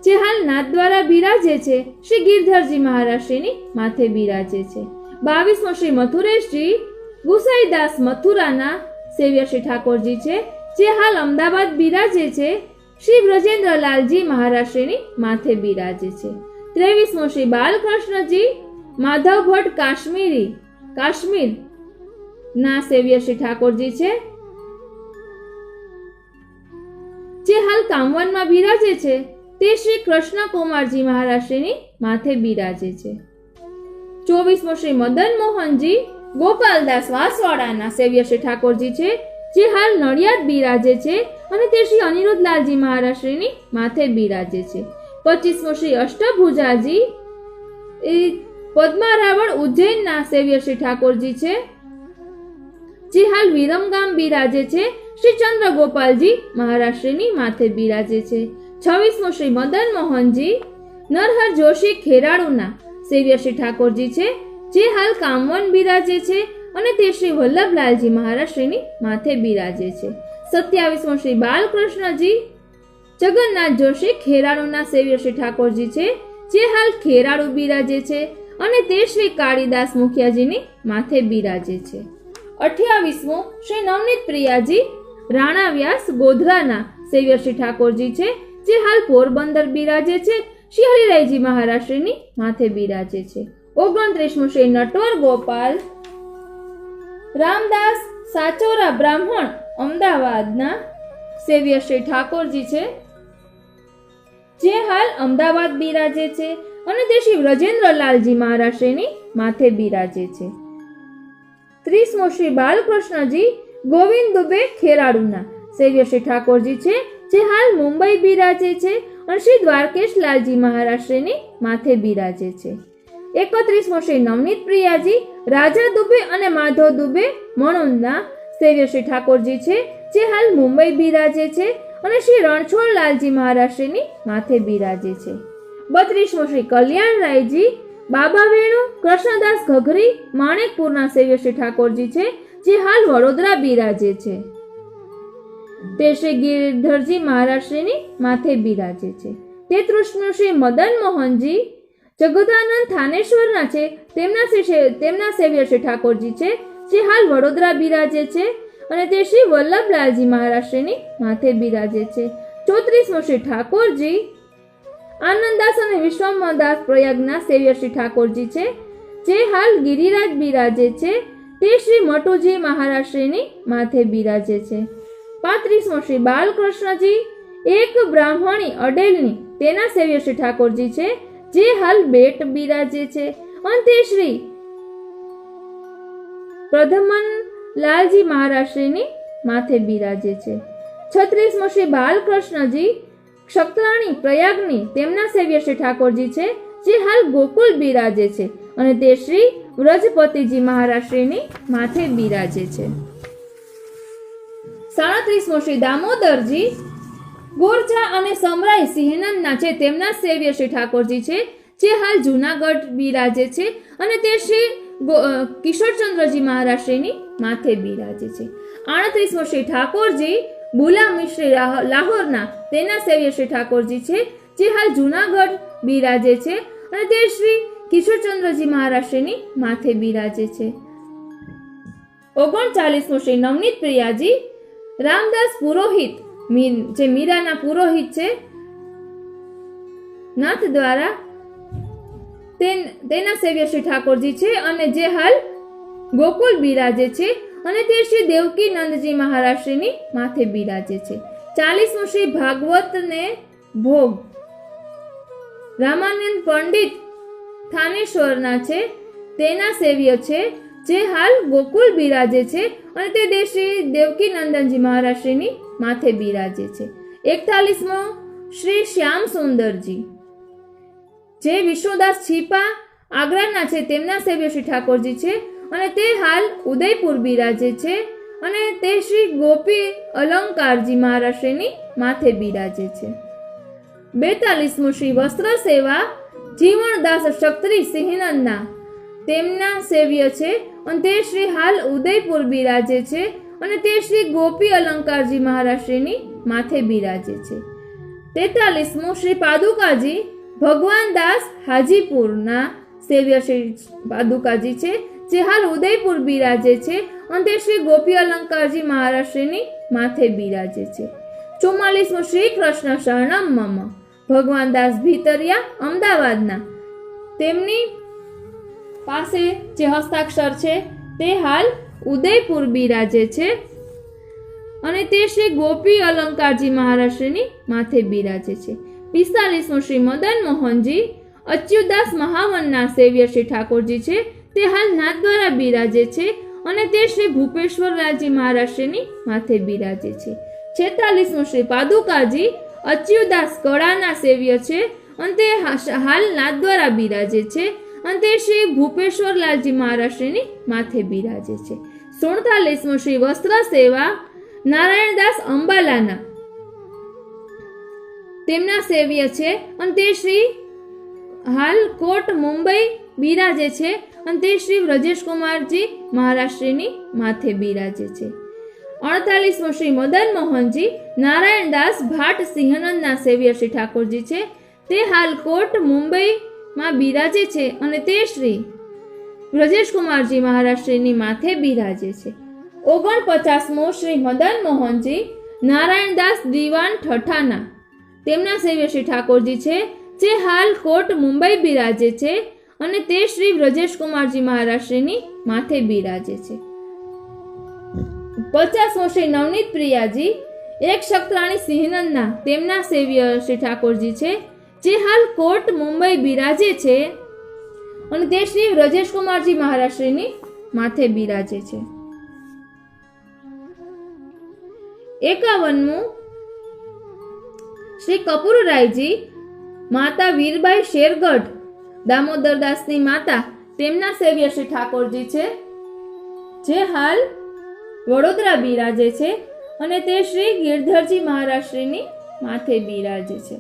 જે હાલ નાથદ્વારા બિરાજે છે. શ્રી ગિરધરજી મહારાજશ્રીની માથે બિરાજે છે. 22મો શ્રી મથુરેશજી ગુસાઈદાસ મથુરાના સેવ્ય શ્રી ઠાકોરજી છે, જે હાલ અમદાવાદ બિરાજે છે. શ્રી વ્રજેન્દ્રલાલજી મહારાજશ્રીની માથે બિરાજે છે. 23મો શ્રી બાલકૃષ્ણજી માધવ ભટ્ટ કાશ્મીર ના સેવ્ય શ્રી ઠાકોરજી છે, જે હાલ કામવનમાં બિરાજે છે. તે શ્રી કૃષ્ણકુમારજી મહારાજશ્રીની માથે બિરાજે છે. 24મો શ્રી મદન મોહનજી ગોપાલદાસ વાસવાડાના સેવ્ય શ્રી ઠાકોરજી છે, જે હાલ નડિયાદ બિરાજે છે અને તે શ્રી અનિરુદ્ધલાલજી મહારાજશ્રીની માથે બિરાજે છે. 25મો શ્રી અષ્ટભુજાજી પદ્મારાવણ ઉજ્જૈનના સેવ્ય શ્રી ઠાકોરજી છે, જે હાલ વિરમગામ બિરાજે છે. શ્રી ચંદ્રગોપાલજી મહારાજશ્રીની માથે બિરાજે છે. 26મો શ્રી મદન મોહનજી નરહર જોશી ખેરાળુના સેવ્ય શ્રી ઠાકોરજી છે, જે હાલ કામવન બિરાજે છે અને તે શ્રી વલ્લભલાલજી મહારાજશ્રીની માથે બિરાજે છે. 27મો શ્રી બાલકૃષ્ણજી જગન્નાથ જોશી ખેરાળુના સેવ્ય શ્રી ઠાકોરજી છે, જે હાલ ખેરાળુ બિરાજે છે અને તે શ્રી કાળીદાસ મુખિયાજીની માથે બિરાજે છે. 28મો શ્રી નવનીત પ્રિયાજી રાણા વ્યાસ ગોધરાના સેવ્ય શ્રી ઠાકોરજી છે, જે હાલ પોરબંદર બિરાજે છે. શ્રી હરિરાયજી મહારાજશ્રીની માથે બિરાજે છે. 29મો શ્રી નટવર ગોપાલ રામદાસ સાચોરા બ્રાહ્મણ અમદાવાદના સેવ્ય શ્રી ઠાકોરજી છે, જે હાલ અમદાવાદ બિરાજે છે અને તે શ્રી વ્રજેન્દ્રલાલજી મહારાજશ્રીની માથે બિરાજે છે. 30મો શ્રી બાલકૃષ્ણજી ગોવિંદ દુબે ખેરાળુના સેવ્ય શ્રી ઠાકોરજી છે, જે હાલ મુંબઈ બિરાજે છે અને શ્રી દ્વારકેશલાલજી મહારાજશ્રીની માથે બિરાજે છે. 31મો શ્રી નવનીત પ્રિયાજી રાજા દુબે અને માધવ દુબે મણોદના સેવ્ય શ્રી ઠાકોરજી છે, જે હાલ મુંબઈ બિરાજે છે અને શ્રી રણછોડલાલજી મહારાજશ્રીની માથે બિરાજે છે. 32મો શ્રી કલ્યાણરાયજી બાબા વેણુ કૃષ્ણદાસ ઘઘરી માણેકપુરના સેવ્ય શ્રી ઠાકોરજી છે, જે હાલ વડોદરા બિરાજે છે. તે શ્રી ગિરધરજી મહારાજશ્રીની માથે બિરાજે છે. 33મો શ્રી મદન મોહનજી જગદાનંદ થાનેશ્વરના છે, તેમના સેવ્ય શ્રી ઠાકોરજી છે, જે હાલ વડોદરા બિરાજે છે અને તે શ્રી વલ્લભલાલજી મહારાજશ્રીની માથે બિરાજે છે. 34મો શ્રી ઠાકોરજી આનંદદાસ અને વિશ્વમદાસ પ્રયાગના સેવ્ય શ્રી ઠાકોરજી છે, જે હાલ ગિરિરાજ બિરાજે છે. તે શ્રી મટુજી મહારાજશ્રીની માથે બિરાજે છે. 35મો શ્રી બાલકૃષ્ણજી એક બ્રાહ્મણી અડેલની તેના સેવ્ય શ્રી ઠાકોરજી છે, જે હાલ બેટ બિરાજે છે અને તે શ્રી પ્રધમન લાલજી મહારાજશ્રીની માથે બિરાજે છે. 36મો શ્રી બાલકૃષ્ણજી ક્ષત્રાણી પ્રયાગની તેમના સેવ્ય શ્રી ઠાકોરજી છે, જે હાલ ગોકુલ બિરાજે છે અને તે શ્રી વ્રજપતિજી મહારાજશ્રીની માથે બિરાજે છે. 37મો શ્રી દામોદરજી ગોરજા અને સમરાઈ સિંહનંદના છે, તેમના સેવ્ય શ્રી ઠાકોરજી છે, જે હાલ જૂનાગઢ બિરાજે છે અને તે શ્રી કિશોરચંદ્રજી મહારાજશ્રીની માથે બિરાજે છે. 38મો શ્રી ઠાકોરજી બુલા મિશ્રી લાહોરના તેના સેવ્ય શ્રી ઠાકોરજી છે, જે હાલ જૂનાગઢ બિરાજે છે અને તે શ્રી કિશોરચંદ્રજી મહારાજશ્રીની માથે બિરાજે છે. 39મો શ્રી નવનીત પ્રિયાજી રામદાસ પુરોહિત જે મીરાના પુરોહિત છે નાથ દ્વારા તેના સેવ્ય શ્રી ઠાકોરજી છે અને જે હાલ ગોકુલ બિરાજે છે અને તે શ્રી દેવકી નંદજી મહારાજશ્રીની માથે બિરાજે છે. 40મું શ્રી ભાગવત ને ભોગ રામાનંદ પંડિત થાનેશ્વરના છે, તેના સેવ્ય છે જે હાલ ગોકુલ બિરાજે છે અને તે દેવ શ્રી દેવકી નંદનજી મહારાજશ્રીની માથે બિરાજે છે. 41મો શ્રી શ્યામ સુંદરજી જે વિષ્ણુદાસ છીપા આગ્રાના છે, તેમના સેવ્ય શ્રી ઠાકોરજી છે અને તે હાલ ઉદયપુર બિરાજે છે અને તે શ્રી ગોપી અલંકારજી મહારાજશ્રીની માથે બિરાજે છે. 42મું શ્રી વસ્ત્ર સેવા જીવણદાસ ક્ષત્રિય સિંહનંદના તેમના સેવ્ય છે અને તે શ્રી હાલ ઉદયપુર બિરાજે છે અને તે શ્રી ગોપી અલંકારજી મહારાજશ્રીની માથે બિરાજે છે. 43મું શ્રી પાદુકાજી ભગવાનદાસ હાજીપુરના સેવ્ય શ્રી પાદુકાજી છે, જે હાલ ઉદયપુર બિરાજે છે અને તે શ્રી ગોપી અલંકારજી મહારાજશ્રીની માથે બિરાજે છે. 44મું શ્રી કૃષ્ણ શરણમ મમ ભગવાનદાસ ભીતરિયા અમદાવાદના તેમની પાસે જે હસ્તાક્ષર છે તે હાલ ઉદયપુર બિરાજે છે અને તે શ્રી ગોપી અલંકારજી મહારાજશ્રીની માથે બિરાજે છે. 45મું શ્રી મદન મોહનજી અચ્યુતદાસ મહાવનના સેવ્ય શ્રી ઠાકોરજી છે, તે હાલ નાથદ્વારા બિરાજે છે અને તે શ્રી ભૂપેશ્વરલાલજી મહારાજશ્રીની માથે બિરાજે છે. 46મું શ્રી પાદુકાજી અચ્યુતદાસ કળાના સેવ્ય છે અને તે હાલ નાથદ્વારા બિરાજે છે અને તે શ્રી ભૂપેશ્વરલાલજી મહારાજશ્રીની માથે બિરાજે છે. 47મું શ્રી વસ્ત્ર સેવા નારાયણદાસ અંબાલાના તેમના સેવ્ય છે અને તે શ્રી હાલ કોટ મુંબઈ બિરાજે છે અને તે શ્રી વ્રજેશકુમારજી મહારાજશ્રીની માથે બિરાજે છે. 48મું શ્રી મદન મોહનજી નારાયણદાસ ભાટ સિંહનંદના સેવ્ય શ્રી ઠાકોરજી છે, તે હાલ કોટ મુંબઈમાં બિરાજે છે અને તે શ્રી વ્રજેશકુમારજી મહારાજશ્રીની માથે બિરાજે છે. 49મું શ્રી મદન મોહનજી નારાયણદાસ દીવાન ઠઠાના તેમના સેવ્ય શ્રી ઠાકોરજી છે, જે હાલ કોટ મુંબઈ બિરાજે છે અને તે શ્રી વ્રજેશકુમારજી મહારાજશ્રીની માથે બિરાજે છે. 50મું શ્રી નવનીત પ્રિયાજી એક શક્તરાણી સિંહનંદના તેમના સેવ્ય શ્રી ઠાકોરજી છે, જે હાલ કોટ મુંબઈ બિરાજે છે અને તે શ્રી વ્રજેશકુમારજી મહારાજશ્રીની માથે બિરાજે છે. 51મું શ્રી કપૂરરાયજી માતા વીરબાઈ શેરગઢ દામોદરદાસની માતા તેમના સેવ્ય શ્રી ઠાકોરજી છે, જે હાલ વડોદરા બિરાજે છે અને તે શ્રી ગિરધરજી મહારાજશ્રીની માથે બિરાજે છે.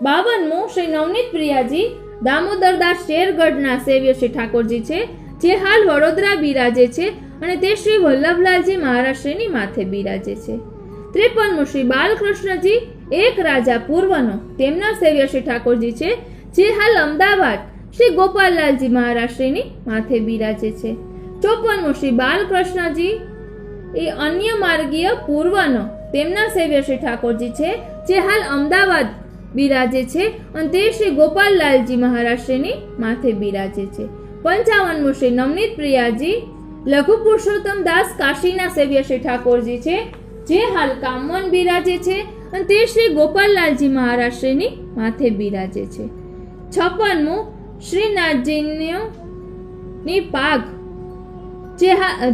52મું શ્રી નવનીત પ્રિયાજી દામોદરદાસ શેરગઢના સેવ્ય શ્રી ઠાકોરજી છે, જે હાલ વડોદરા બિરાજે છે અને તે શ્રી વલ્લભલાલજી મહારાજશ્રીની માથે બિરાજે છે. 53મું શ્રી બાલકૃષ્ણજી એક રાજા પૂર્વનો તેમના સેવ્ય શ્રી ઠાકોરજી છે, જે હાલ અમદાવાદ શ્રી ગોપાલલાલજી મહારાજશ્રીની માથે બિરાજે છે. 54મું શ્રી બાલકૃષ્ણજી એ અન્ય માર્ગીય પૂર્વનો તેમના સેવ્ય શ્રી ઠાકોરજી છે, જે હાલ અમદાવાદ બિરાજે છે અને તે શ્રી ગોપાલલાલજી મહારાજશ્રીની માથે બિરાજે છે. 55મું શ્રી નવનીત પ્રિયાજી લઘુ પુરુષોત્તમ દાસ કાશીના સેવ્ય શ્રી ઠાકોરજી છે, જે હાલ કામવન બિરાજે છે અને તે શ્રી ગોપાલલાલજી મહારાજશ્રીની માથે બિરાજે છે. 56મું શ્રી નાથજીની પાઘ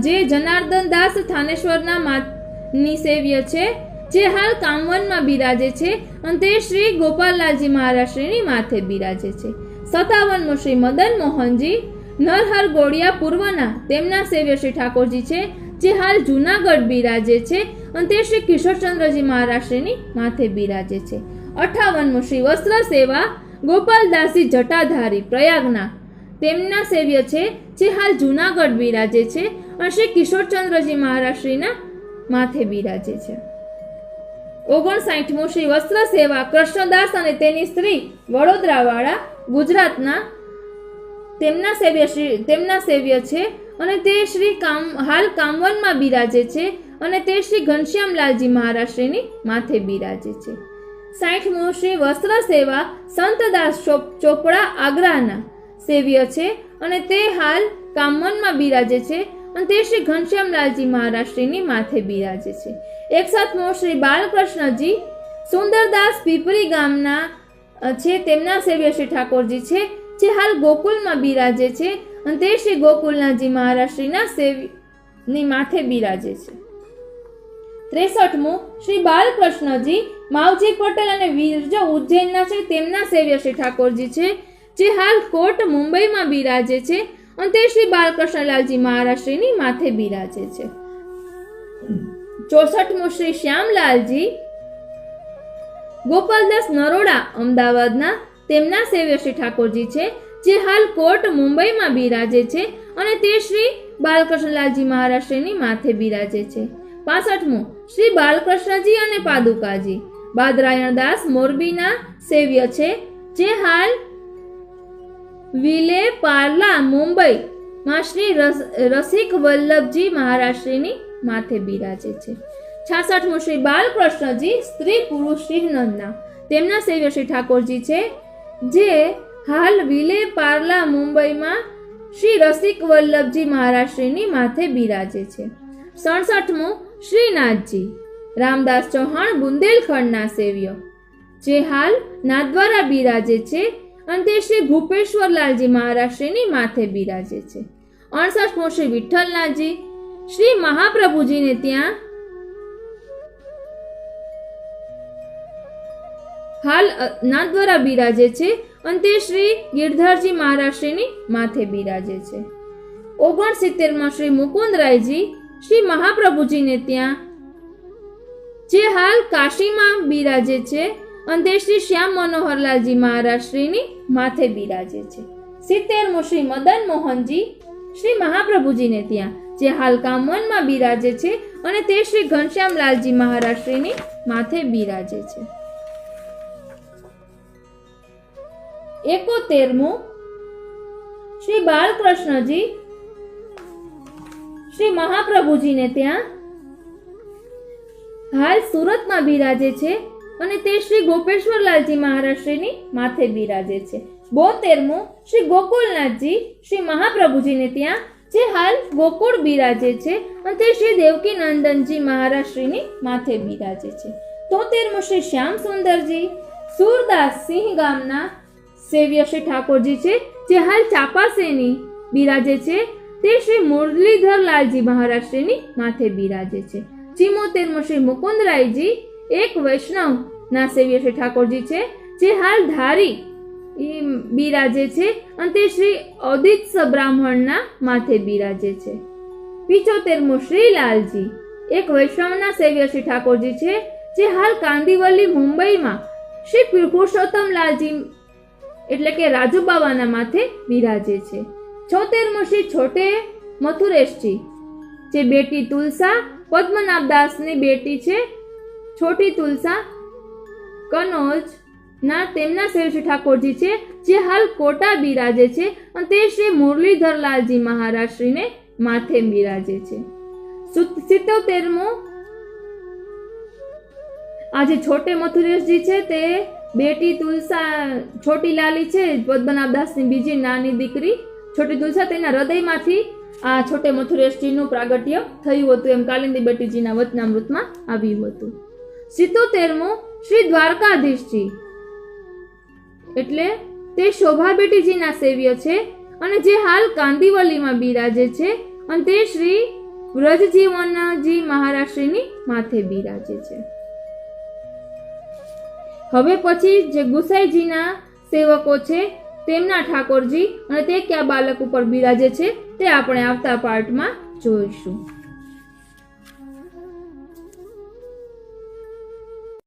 જે જનાર્દન દાસ થાનેશ્વરના ની સેવ્ય છે, જે હાલ કામવનમાં બિરાજે છે અને તે શ્રી ગોપાલલાલજી મહારાજશ્રીની માથે બિરાજે છે. 57મું શ્રી મદન મોહનજી નરહર ગોળિયા પૂર્વના તેમના સેવ્ય શ્રી ઠાકોરજી છે, જે હાલ જૂનાગઢ બિરાજે છે અને તે શ્રી કિશોરચંદ્રજી મહારાજશ્રીની માથે બિરાજે છે. 58મું શ્રી વસ્ત્ર સેવા ગોપાલદાસજી જટાધારી પ્રયાગના તેમના સેવ્ય છે, જે હાલ જૂનાગઢ બિરાજે છે અને શ્રી કિશોરચંદ્રજી મહારાજશ્રીના માથે બિરાજે છે. 59મું શ્રી વસ્ત્ર સેવા કૃષ્ણદાસ અને તેની સ્ત્રી વડોદરાવાળા ગુજરાતના તેમના સેવ્ય છે અને તે શ્રી હાલ કામવનમાં બિરાજે છે અને તે શ્રી ઘનશ્યામલાલજી મહારાજશ્રીની માથે બિરાજે છે. 60મું શ્રી વસ્ત્ર સેવા સંતદાસ ચોપડા આગ્રાના સેવ્ય છે અને તે હાલ કામવનમાં બિરાજે છે અને તે શ્રી ઘનશ્યામલાલજી મહારાજશ્રીની માથે બિરાજે છે. 61મું શ્રી બાલકૃષ્ણજી સુંદરદાસ પીપરી ગામના છે, તેમના સેવ્ય શ્રી ઠાકોરજી છે, જે હાલ ગોકુલમાં બિરાજે છે અને તે શ્રી ગોકુલનાથજી મહારાજશ્રીના સેવની માથે બિરાજે છે. 63મું શ્રી બાલકૃષ્ણજી માવજી પટેલ અને વીરજો ઉજ્જૈનના છે, તેમના સેવ્ય શ્રી ઠાકોરજી છે, જે હાલ કોટ મુંબઈમાં બિરાજે છે અને તે શ્રી બાલકૃષ્ણલાલજી મહારાજશ્રીની માથે બિરાજે છે. 64મું શ્રી શ્યામલાલજી ગોપાલદાસ નરોડા અમદાવાદના, તેમના સેવ્ય શ્રી ઠાકોરજી છે, જે હાલ કોટ મુંબઈમાં બિરાજે છે અને તે શ્રી બાલકૃષ્ણલાલજી મહારાજશ્રીની માથે બિરાજે છે. 65મું શ્રી બાલકૃષ્ણજી અને પાદુકાજી બાદરાયણદાસ મોરબીના સેવ્ય છે, જે હાલ વિલે પાર્લા મુંબઈ માં શ્રી રસિક વલ્લભજી મહારાજશ્રીની માથે બિરાજે છે. 66મું શ્રી બાલકૃષ્ણજી સ્ત્રી પુરુષ શ્રીનંદના, તેમના સેવ્ય શ્રી ઠાકોરજી છે, જે હાલ વિલે પાર્લા મુંબઈમાં શ્રી રસિક વલ્લભજી મહારાજશ્રીની માથે બિરાજે છે. 67મું શ્રીનાથજી રામદાસ ચૌહાણ બુંદેલખંડના સેવ્ય, જે હાલ નાથદ્વારા બિરાજે છે અને તે શ્રી ભૂપેશ્વરલાલજી મહારાજશ્રીની માથે બિરાજે છે. 68મું શ્રી વિઠ્ઠલનાથજી શ્રી મહાપ્રભુજીને ત્યાં હાલ નાથદ્વારા બિરાજે છે અને તે શ્રી ગિરધરજી મહારાજશ્રીની માથે બિરાજે છે. 69માં શ્રી મુકુંદરાયજી શ્રી મહાપ્રભુજીને ત્યાં, જે હાલ કાશીમાં બિરાજે છે અને તે શ્રી શ્યામ મનોહરલાલજી મહારાજશ્રીની માથે બિરાજે છે. 70મું શ્રી મદન મોહનજી શ્રી મહાપ્રભુજીને ત્યાં, જે હાલ કામવનમાં બિરાજે છે અને તે શ્રી ઘનશ્યામલાલજી મહારાજશ્રીની માથે બિરાજે છે. 71મું શ્રી બાલકૃષ્ણજી શ્રી મહાપ્રભુજીને ત્યાં હાલ સુરતમાં બિરાજે છે અને તે શ્રી ગોપેશ્વરલાલજી મહારાજશ્રીની માથે બિરાજે છે. 72મું શ્રી ગોકુલનાથજી શ્રી મહાપ્રભુજીને ત્યાં, જે હાલ ગોકુળ બિરાજે છે અને તે શ્રી દેવકી નંદનજી મહારાજશ્રીની માથે બિરાજે છે. 73મું શ્રી શ્યામ સુંદરજી સુરદાસ સિંહ ગામના સેવ્ય શ્રી ઠાકોરજી છે, જે હાલ ચાપાસેની બિરાજે છે, તે શ્રી મુરલીધરલાલજી મહારાજશ્રીની માથે બિરાજે છે. 74મું શ્રી મુકુંદરાયજી એક વૈષ્ણવના સેવ્ય શ્રી ઠાકોરજી છે, જે હાલ ધારી બિરાજે છે અને તે શ્રી ઔદિત્સ બ્રાહ્મણના માથે બિરાજે છે. 75મું શ્રીલાલજી એક વૈષ્ણવના સેવ્ય શ્રી ઠાકોરજી છે, જે હાલ કાંદીવલી મુંબઈમાં શ્રી પુરુષોત્તમલાલજી એટલે કે રાજુબાવાના માથે બિરાજે છે. 76મું શ્રી છોટે મથુરેશજી, જે બેટી તુલસા પદ્મનાભદાસની બેટી છે, છોટી તુલસા કનોજ ના, તેમના સેવ્ય શ્રી ઠાકોરજી છે, જે હાલ કોટા બિરાજે છે અને તે શ્રી મુરલીધરલાલજી મહારાજશ્રીને માથે બિરાજે છે. 77મું આજે છોટે મથુરેશજી છે, તે બેટી તુલસા છોટી લાલી છે, પદ્મનાભદાસની બીજી નાની દીકરી છોટી તુલસા, તેના હૃદયમાંથી આ છોટે મથુરેશજીનું પ્રાગટ્ય થયું હતું, એમ કાલિંદી બેટીજીના વચનામૃતમાં આવ્યું હતું. 77મું શ્રી દ્વારકાધીશજી એટલે તે શોભા બેટીજીના સેવ્ય છે અને જે હાલ કાંદીવલીમાં બિરાજે છે અને તે શ્રી વ્રજજીવનજી મહારાજશ્રીની માથે બિરાજે છે. હવે પછી જે ગુસાઈજીના સેવકો છે તેમના ઠાકોરજી અને તે કયા બાલક ઉપર બિરાજે છે તે આપણે આવતા પાર્ટમાં જોઈશું.